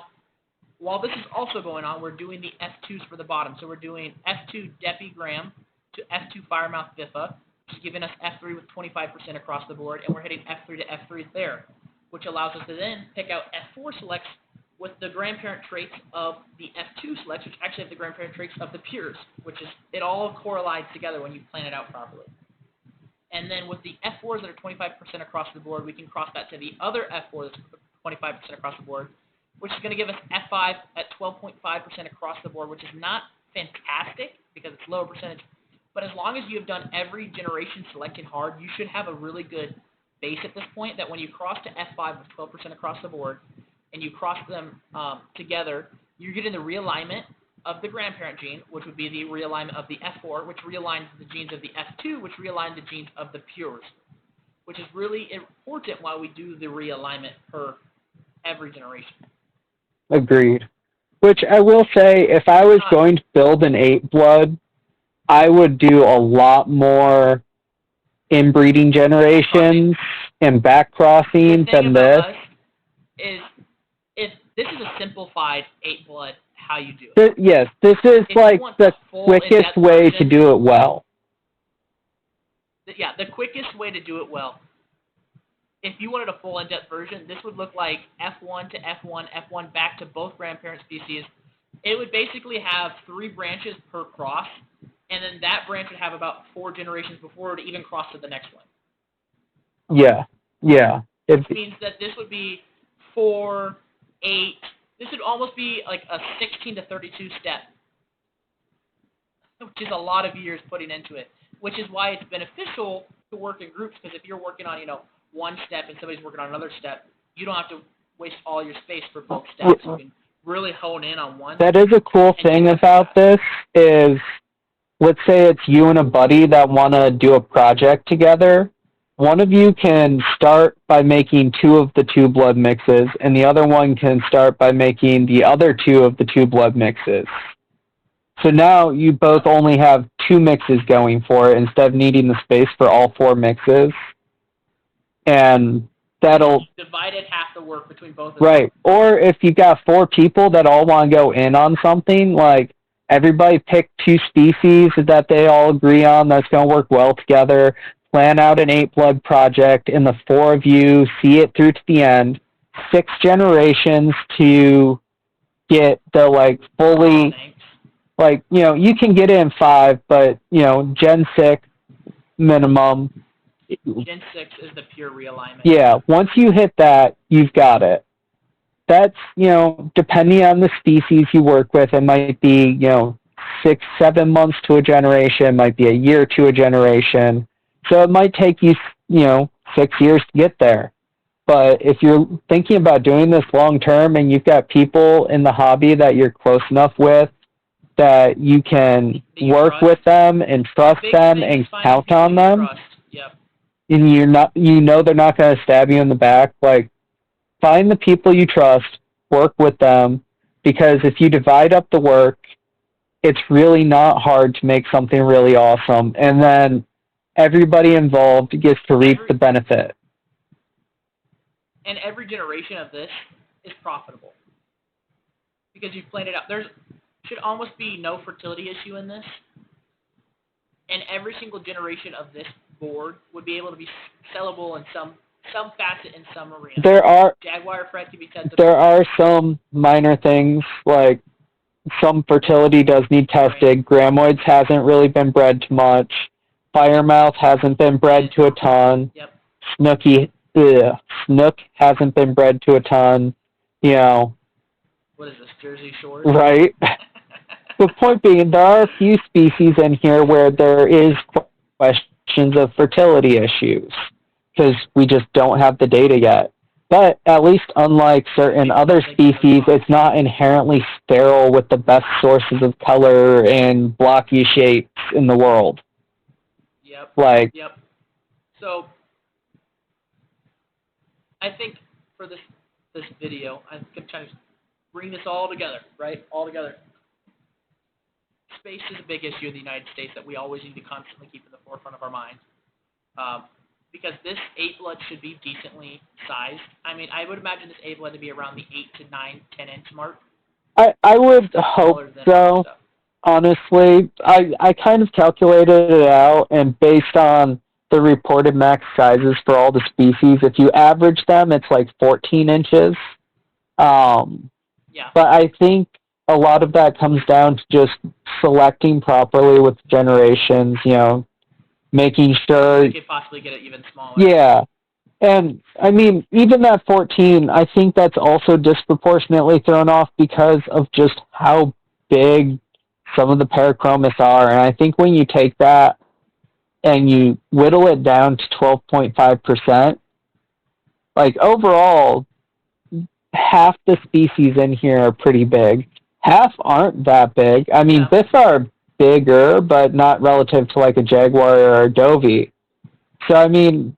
A: while this is also going on, we're doing the F2s for the bottom. So we're doing F2 Deppy Graham to F2 Firemouth Biffa, which is giving us F3 with 25% across the board, and we're hitting F3 to F3 there, which allows us to then pick out F4 selects with the grandparent traits of the F2 selects, which actually have the grandparent traits of the pures, which is, it all correlates together when you plan it out properly. And then with the F4s that are 25% across the board, we can cross that to the other F4 that's 25% across the board, which is going to give us F5 at 12.5% across the board, which is not fantastic because it's lower percentage. But as long as you have done every generation selecting hard, you should have a really good base at this point that when you cross to F5 with 12% across the board and you cross them together, you're getting the realignment of the grandparent gene, which would be the realignment of the F4, which realigns the genes of the F2, which realign the genes of the pures, which is really important while we do the realignment per every generation.
B: Agreed. Which I will say, if I was going to build an 8-blood, I would do a lot more inbreeding generations and back crossing than this.
A: Is if this is a simplified 8-blood, how you do
B: it. Yes, this is like the quickest way to do it well.
A: Yeah, the quickest way to do it well. If you wanted a full in-depth version, this would look like F1 to F1, F1 back to both grandparent species. It would basically have 3 branches per cross, and then that branch would have about 4 generations before it would even cross to the next one.
B: Yeah.
A: Which means that this would be 4, 8. This would almost be like a 16 to 32 step, which is a lot of years putting into it, which is why it's beneficial to work in groups, because if you're working on, one step and somebody's working on another step, you don't have to waste all your space for both steps. You can really hone in on one.
B: That is a cool thing about this is, let's say it's you and a buddy that want to do a project together. One of you can start by making 2 of the 2-blood mixes, and the other one can start by making the other 2 of the 2-blood mixes. So now you both only have 2 mixes going for it instead of needing the space for all 4 mixes. And that'll...
A: Divided half the work between both of them.
B: Right. Or if you got 4 people that all want to go in on something, like everybody pick 2 species that they all agree on that's going to work well together, plan out an 8-blood project, and the 4 of you see it through to the end. 6 generations to get the, like, fully... Like, you know, you can get it in 5, but, you know, Gen 6 minimum.
A: Gen 6 is the pure realignment.
B: Yeah, once you hit that, you've got it. That's, you know, depending on the species you work with, it might be, you know, 6, 7 months to a generation, it might be a year to a generation. So it might take you, you know, 6 years to get there. But if you're thinking about doing this long term and you've got people in the hobby that you're close enough with, that you can work with them and trust them and count on them,
A: yep.
B: and you know they're not going to stab you in the back, like, find the people you trust, work with them, because if you divide up the work, it's really not hard to make something really awesome, and then everybody involved gets to reap the benefit.
A: And every generation of this is profitable because you've planned it out. There should almost be no fertility issue in this, and every single generation of this board would be able to be sellable in some facet in some arena. Jaguar Fred can be tested.
B: There are some minor things, like some fertility does need tested. Grammodes hasn't really been bred to much. Firemouth hasn't been bred to a ton.
A: Yep.
B: Snook hasn't been bred to a ton. You know.
A: What is this, Jersey Shores?
B: Right. The point being, there are a few species in here where there is questions of fertility issues, because we just don't have the data yet. But at least unlike certain other species, it's not inherently sterile with the best sources of color and blocky shapes in the world.
A: Yep.
B: Yep.
A: So, I think for this video, I'm trying to bring this all together, right? All together. Space is a big issue in the United States that we always need to constantly keep in the forefront of our mind. Because this 8-blood should be decently sized. I mean, I would imagine this 8-blood to be around the 8 to 9, 10-inch mark.
B: I would hope so, honestly. I kind of calculated it out, and based on the reported max sizes for all the species, if you average them, it's like 14 inches.
A: Yeah.
B: But I think a lot of that comes down to just selecting properly with generations, you know, making sure...
A: You could possibly get it even smaller.
B: Yeah. And, I mean, even that 14, I think that's also disproportionately thrown off because of just how big some of the Parachromis are. And I think when you take that and you whittle it down to 12.5%, like, overall, half the species in here are pretty big. Half aren't that big. I mean, Biff are bigger, but not relative to like a Jaguar or a Dovi. So, I mean,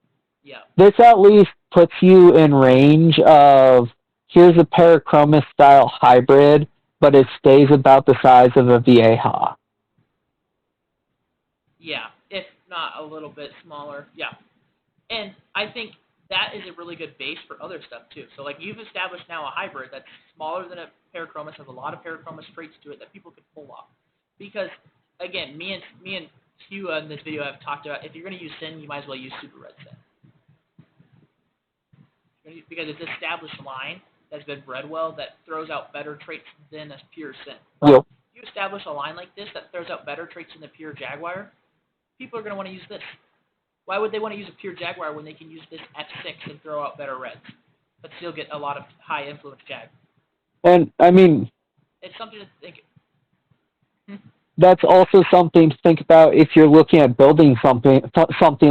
B: this at least puts you in range of, here's a Parachromis style hybrid, but it stays about the size of a Vieja.
A: Yeah, if not a little bit smaller. Yeah. And I think that is a really good base for other stuff, too. So, like, you've established now a hybrid that's smaller than a Parachromis, has a lot of Parachromis traits to it that people could pull off. Because, again, me and Hugh in this video have talked about, if you're going to use Sin, you might as well use Super Red Sin. Because it's an established line that's been bred well that throws out better traits than a pure Sin.
B: Yep.
A: If you establish a line like this that throws out better traits than the pure Jaguar, people are going to want to use this. Why would they want to use a pure Jaguar when they can use this F6 and throw out better reds, but still get a lot of high influence Jag?
B: And, I mean...
A: It's something to think...
B: That's also something to think about if you're looking at building something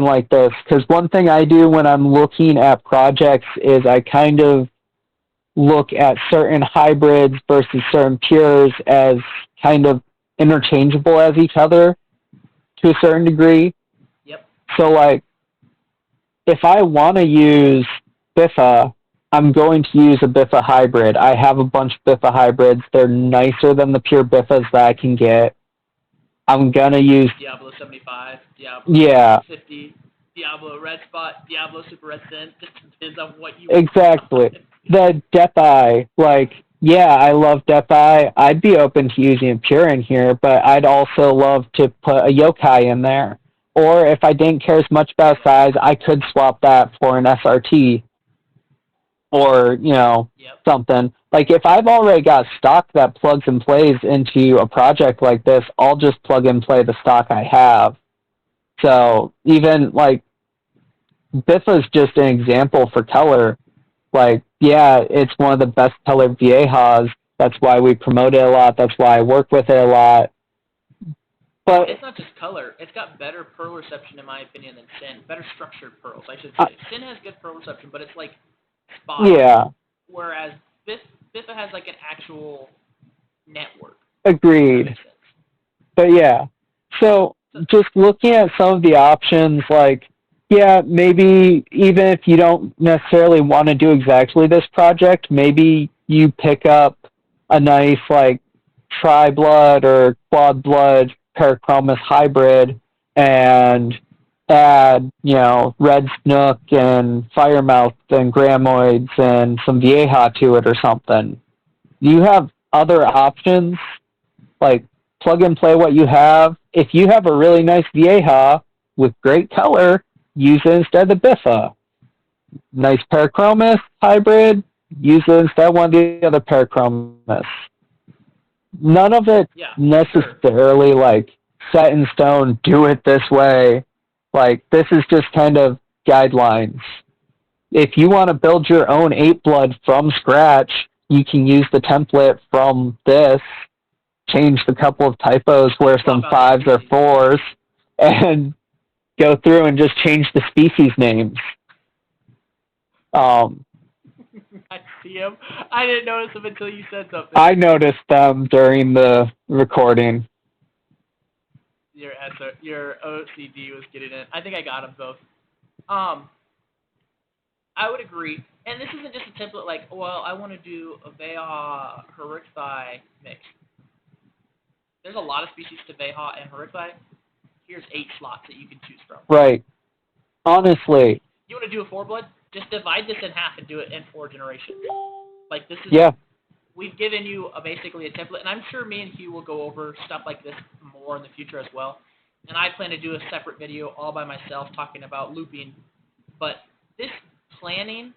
B: like this. Because one thing I do when I'm looking at projects is I kind of look at certain hybrids versus certain pures as kind of interchangeable as each other to a certain degree.
A: Yep.
B: So, like, if I want to use Biffa, I'm going to use a Biffa hybrid. I have a bunch of Biffa hybrids. They're nicer than the pure Biffas that I can get. I'm gonna use
A: Diablo 75, Diablo
B: yeah,
A: 50, Diablo Red Spot, Diablo Super Red Sin. Just depends on what you
B: exactly.
A: want.
B: The Death Eye, like, yeah, I love Death Eye. I'd be open to using a Pure in here, but I'd also love to put a Yokai in there. Or if I didn't care as much about size, I could swap that for an SRT or,
A: Yep.
B: something. Like, if I've already got stock that plugs and plays into a project like this, I'll just plug and play the stock I have. So, even, like, Biffa's just an example for Teller. Like, yeah, it's one of the best Teller Viejas. That's why we promote it a lot. That's why I work with it a lot. But
A: it's not just color. It's got better pearl reception, in my opinion, than Sin. Better structured pearls, I should say. Sin has good pearl reception, but it's like spotty.
B: Yeah.
A: Whereas Biffa has like an actual network.
B: Agreed. But yeah. So just looking at some of the options, like, yeah, maybe even if you don't necessarily want to do exactly this project, maybe you pick up a nice, like, tri-blood or quad-blood Parachromis hybrid and add, Red Snook and Firemouth and Grammodes and some Vieja to it or something. You have other options, like, plug and play what you have. If you have a really nice Vieja with great color, use it instead of the Biffa. Nice Parachromis hybrid, use it instead of one of the other Parachromis. None of it necessarily, like, set in stone, do it this way. Like, this is just kind of guidelines. If you want to build your own 8-blood from scratch, you can use the template from this, change the couple of typos where some 5s or 4s, and go through and just change the species names.
A: I see him. I didn't notice him until you said something.
B: I noticed them during the recording.
A: Your OCD was getting in. I think I got them both. I would agree. And this isn't just a template like, well, I want to do a Veha Hericthi mix. There's a lot of species to Veha and Hericthi. Here's 8 slots that you can choose from.
B: Right. Honestly.
A: You want to do a 4-blood? Just divide this in half and do it in 4 generations. Like, this is...
B: Yeah.
A: We've given you basically a template, and I'm sure me and Hugh will go over stuff like this more in the future as well. And I plan to do a separate video all by myself talking about looping. But this planning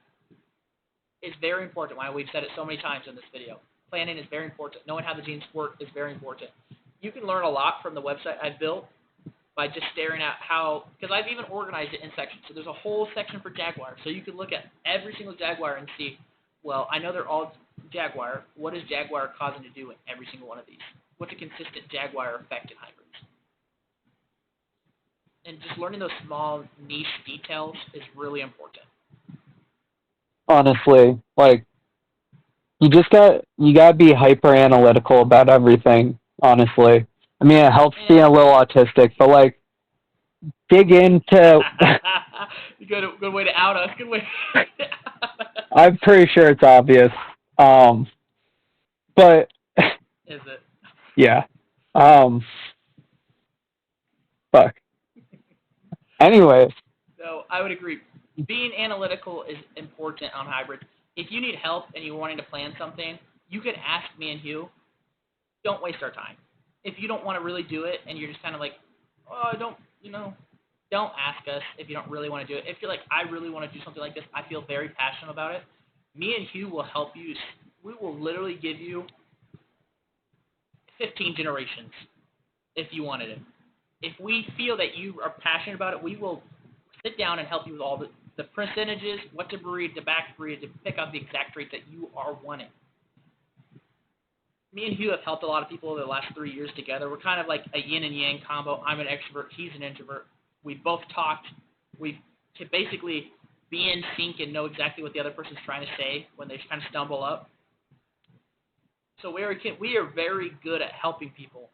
A: is very important. Why we've said it so many times in this video. Planning is very important. Knowing how the genes work is very important. You can learn a lot from the website I've built by just staring at how, because I've even organized it in sections. So there's a whole section for Jaguar. So you can look at every single Jaguar and see, well, I know they're all Jaguar. What is Jaguar causing to do in every single one of these? What's a consistent Jaguar effect in hybrids? And just learning those small niche details is really important.
B: Honestly, like, you gotta be hyper analytical about everything, honestly. I mean, it helps being a little autistic, but, like, dig into...
A: Good way to out us. Good way.
B: I'm pretty sure it's obvious. But...
A: Is it?
B: Yeah. Fuck. Anyways.
A: So, I would agree. Being analytical is important on hybrids. If you need help and you're wanting to plan something, you can ask me and Hugh. Don't waste our time. If you don't want to really do it and you're just kind of like, oh, don't ask us if you don't really want to do it. If you're like, I really want to do something like this, I feel very passionate about it, me and Hugh will help you. We will literally give you 15 generations if you wanted it. If we feel that you are passionate about it, we will sit down and help you with all the percentages, what to breed, to back breed, to pick out the exact trait that you are wanting. Me and Hugh have helped a lot of people over the last 3 years together. We're kind of like a yin and yang combo. I'm an extrovert. He's an introvert. We both talked. We can basically be in sync and know exactly what the other person's trying to say when they kind of stumble up. So we are very good at helping people.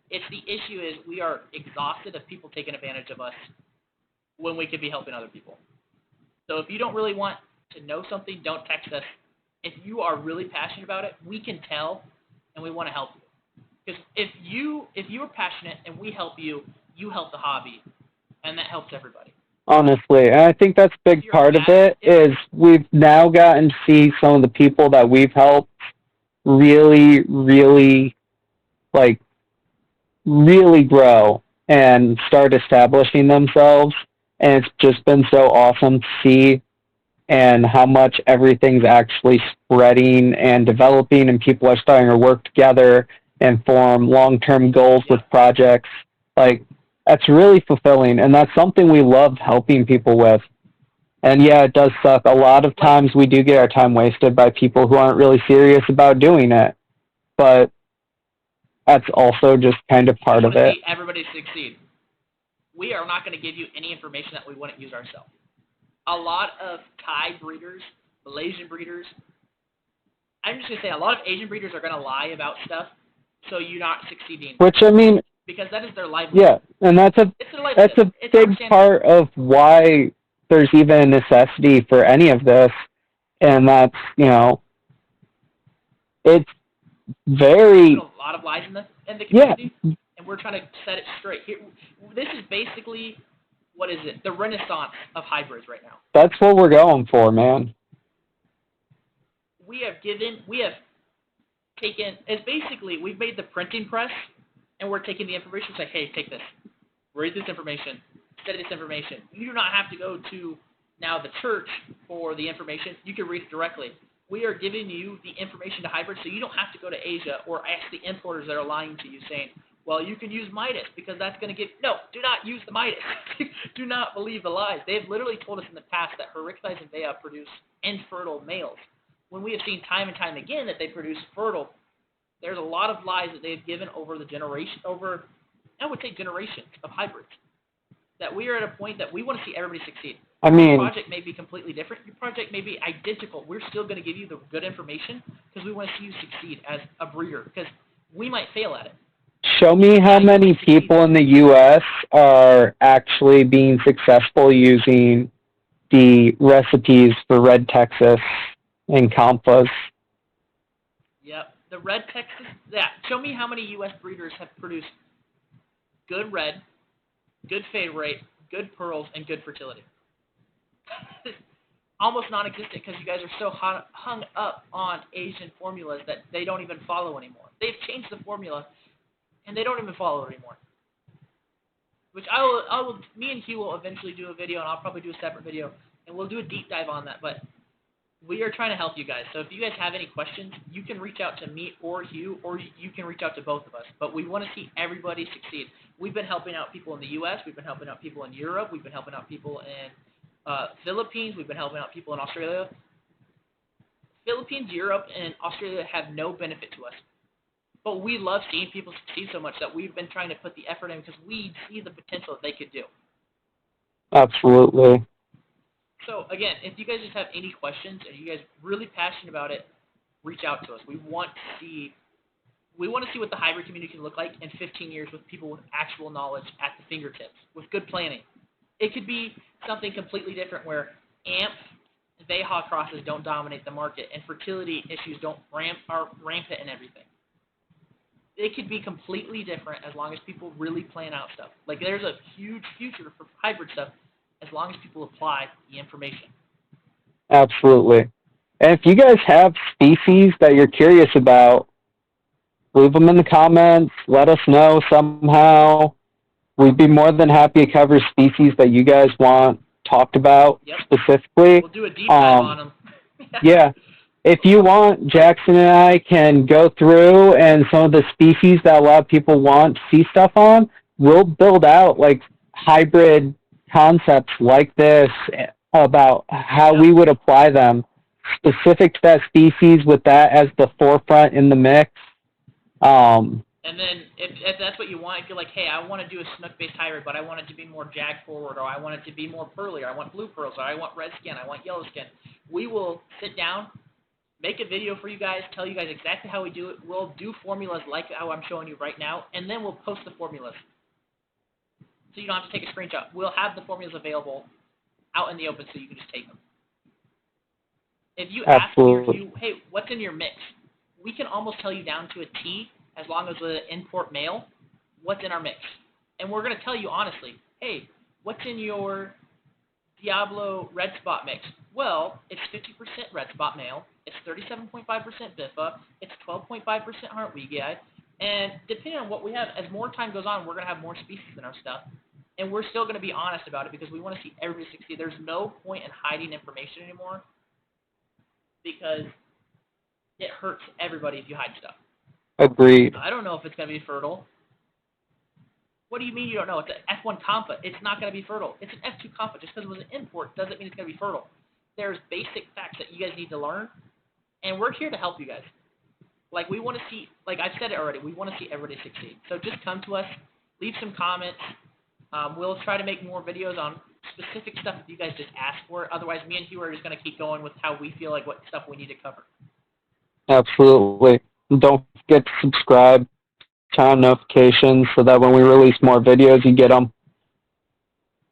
A: It's the issue is we are exhausted of people taking advantage of us when we could be helping other people. So if you don't really want to know something, don't text us. If you are really passionate about it, we can tell, and we want to help you. Because if you are passionate and we help you, you help the hobby, and that helps everybody.
B: Honestly, and I think that's a
A: If
B: big
A: you're
B: part of
A: mad,
B: it is we've now gotten to see some of the people that we've helped really, really, like, really grow and start establishing themselves. And it's just been so awesome to see and how much everything's actually spreading and developing, and people are starting to work together and form long-term goals with projects. Like, that's really fulfilling, and that's something we love helping people with. And yeah, it does suck. A lot of times we do get our time wasted by people who aren't really serious about doing it, but that's also just kind of part of it.
A: See everybody succeed. We are not going to give you any information that we wouldn't use ourselves. A lot of Thai breeders, Malaysian breeders, I'm just going to say a lot of Asian breeders are going to lie about stuff so you're not succeeding.
B: Which, I mean,
A: because that is their livelihood.
B: Yeah, and that's a big part of why there's even a necessity for any of this, and that's, it's very...
A: There's a lot of lies in the community, and we're trying to set it straight. Here, this is basically, what is it, the renaissance of hybrids right now.
B: That's what we're going for, man.
A: We have taken, it's basically, we've made the printing press, and we're taking the information and say, hey, take this. Read this information. Study this information. You do not have to go to now the church for the information. You can read it directly. We are giving you the information to hybrids, so you don't have to go to Asia or ask the importers that are lying to you saying, well, you can use Midas because that's going to give... No, do not use the Midas. Do not believe the lies. They have literally told us in the past that Herictides and Vea produce infertile males. When we have seen time and time again that they produce fertile, there's a lot of lies that they've given over the generation, over, I would say, generations of hybrids. That we are at a point that we want to see everybody succeed.
B: I mean,
A: your project may be completely different. Your project may be identical. We're still going to give you the good information because we want to see you succeed as a breeder, because we might fail at it.
B: Show me how many people in the U.S. are actually being successful using the recipes for Red Texas and Compas.
A: Yep. The Red Texas, show me how many U.S. breeders have produced good red, good fade rate, good pearls, and good fertility. Almost non-existent because you guys are so hung up on Asian formulas that they don't even follow anymore. They've changed the formula, and they don't even follow it anymore. Which me and Hugh will eventually do a video, and I'll probably do a separate video, and we'll do a deep dive on that. But we are trying to help you guys. So if you guys have any questions, you can reach out to me or Hugh, or you can reach out to both of us. But we want to see everybody succeed. We've been helping out people in the U.S. We've been helping out people in Europe. We've been helping out people in Philippines. We've been helping out people in Australia. Philippines, Europe, and Australia have no benefit to us. But we love seeing people succeed so much that we've been trying to put the effort in because we see the potential that they could do.
B: Absolutely.
A: So, again, if you guys just have any questions and you guys are really passionate about it, reach out to us. We want to see what the hybrid community can look like in 15 years with people with actual knowledge at the fingertips, with good planning. It could be something completely different where AMP and Veha crosses don't dominate the market and fertility issues are rampant and everything. It could be completely different as long as people really plan out stuff. Like, there's a huge future for hybrid stuff as long as people apply the information.
B: Absolutely. And if you guys have species that you're curious about, leave them in the comments. Let us know somehow. We'd be more than happy to cover species that you guys want talked about specifically.
A: We'll do a deep dive on them.
B: Yeah. If you want, Jackson and I can go through and some of the species that a lot of people want to see stuff on, we'll build out like hybrid concepts like this about how we would apply them specific to that species with that as the forefront in the mix.
A: And then if that's what you want, if you're like, hey, I want to do a snook-based hybrid, but I want it to be more jag-forward, or I want it to be more pearly, or I want blue pearls, or I want red skin, I want yellow skin, we will sit down, make a video for you guys, tell you guys exactly how we do it. We'll do formulas like how I'm showing you right now, and then we'll post the formulas. So you don't have to take a screenshot. We'll have the formulas available out in the open so you can just take them. If you ask me, hey, what's in your mix? We can almost tell you down to a T as long as the import male, what's in our mix. And we're going to tell you honestly, hey, what's in your Diablo red spot mix? Well, it's 50% red spot male, it's 37.5% Biffa, it's 12.5% Hartwigi, and depending on what we have, as more time goes on, we're going to have more species in our stuff. And we're still going to be honest about it because we want to see everybody succeed. There's no point in hiding information anymore because it hurts everybody if you hide stuff.
B: Agreed.
A: I don't know if it's going to be fertile. What do you mean you don't know? It's an F1 Compa. It's not going to be fertile. It's an F2 Compa. Just because it was an import doesn't mean it's going to be fertile. There's basic facts that you guys need to learn, and we're here to help you guys. Like, we want to see, like I've said it already, we want to see everybody succeed. So just come to us, leave some comments. We'll try to make more videos on specific stuff that you guys just ask for. Otherwise, me and Hugh are just going to keep going with how we feel like what stuff we need to cover.
B: Absolutely. Don't forget to subscribe, turn on notifications so that when we release more videos, you get them.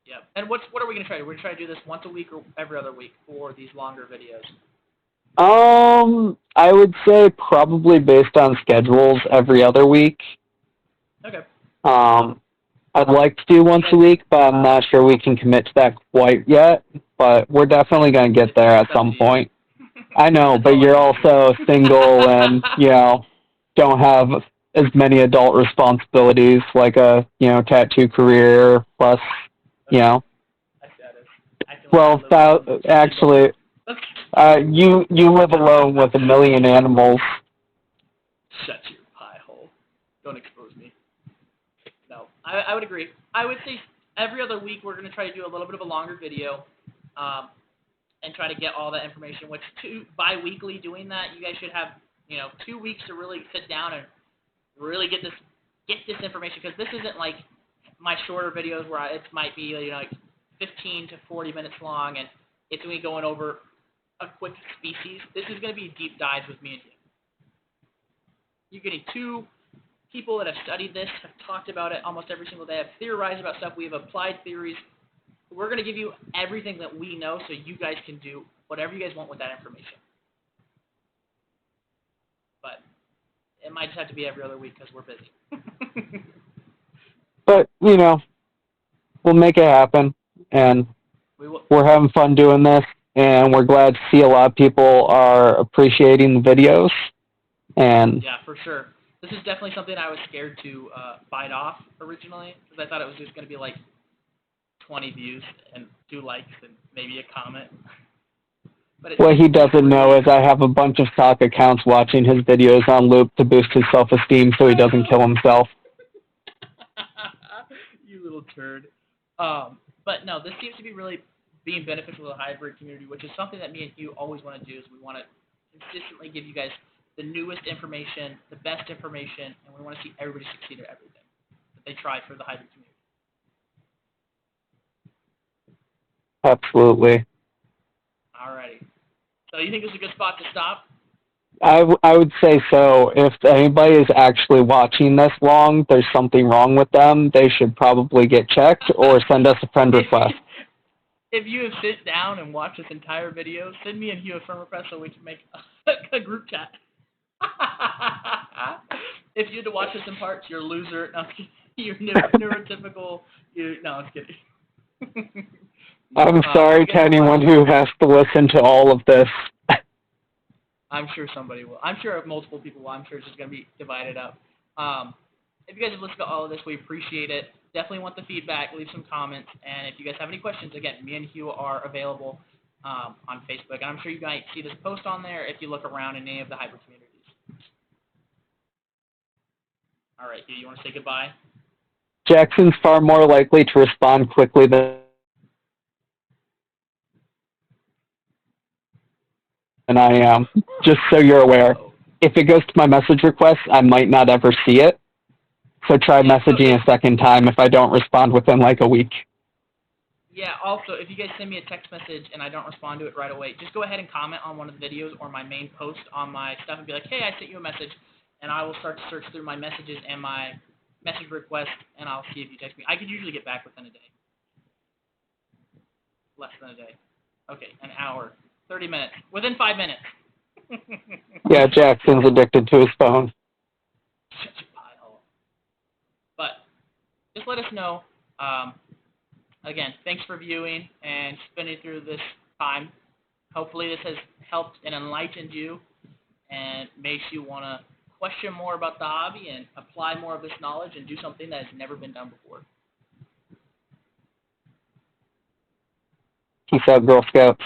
A: Yeah. And what are we going to try to do? We're going to try to do this once a week or every other week for these longer videos.
B: I would say probably based on schedules every other week.
A: Okay.
B: I'd like to do once a week, but I'm not sure we can commit to that quite yet. But we're definitely going to get there at some point. I know, but you're also single and, don't have as many adult responsibilities like a, tattoo career plus, Well, actually, you live alone with a million animals.
A: Shut your pie hole. Don't expose me. No, I would agree. I would say every other week we're going to try to do a little bit of a longer video and try to get all that information, which bi-weekly doing that, you guys should have, 2 weeks to really sit down and really get this information, because this isn't like my shorter videos where it might be, like 15 to 40 minutes long, and it's going to be going over a quick species. This is going to be deep dives with me and you. You're getting two people that have studied this, have talked about it almost every single day, have theorized about stuff. We have applied theories. We're going to give you everything that we know so you guys can do whatever you guys want with that information. But it might just have to be every other week because we're busy.
B: But, we'll make it happen. And we're having fun doing this. And we're glad to see a lot of people are appreciating the videos. And
A: yeah, for sure. This is definitely something I was scared to bite off originally, because I thought it was just going to be like 20 views and 2 likes and maybe a comment. But
B: what he doesn't know is I have a bunch of stock accounts watching his videos on loop to boost his self-esteem so he doesn't kill himself.
A: You little turd. But no, this seems to be really being beneficial to the hybrid community, which is something that me and Hugh always want to do, is we want to consistently give you guys the newest information, the best information, and we want to see everybody succeed at everything that they try for the hybrid community.
B: Absolutely.
A: Alrighty. So you think this is a good spot to stop?
B: I would say so. If anybody is actually watching this long, there's something wrong with them. They should probably get checked or send us a friend request.
A: If you have sit down and watched this entire video, send me and Hugh a friend request so we can make a group chat. If you had to watch this in parts, you're a loser. No, you're neurotypical. No, I'm kidding.
B: I'm sorry to anyone who has to listen to all of this.
A: I'm sure somebody will. I'm sure multiple people will. I'm sure it's just going to be divided up. If you guys have listened to all of this, we appreciate it. Definitely want the feedback. Leave some comments. And if you guys have any questions, again, me and Hugh are available on Facebook. And I'm sure you guys see this post on there if you look around in any of the hybrid communities. All right, Hugh, you want to say goodbye?
B: Jackson's far more likely to respond quickly than I am, just so you're aware. If it goes to my message request, I might not ever see it. So try messaging a second time if I don't respond within like a week.
A: Yeah, also, if you guys send me a text message and I don't respond to it right away, just go ahead and comment on one of the videos or my main post on my stuff and be like, hey, I sent you a message, and I will start to search through my messages and my message request, and I'll see if you text me. I could usually get back within a day. Less than a day. Okay, an hour. 30 minutes. Within 5 minutes.
B: Yeah, Jackson's addicted to his phone.
A: such a pothole. But just let us know. Again, thanks for viewing and spending through this time. Hopefully this has helped and enlightened you and makes you want to question more about the hobby and apply more of this knowledge and do something that has never been done before.
B: Peace out, Girl Scouts.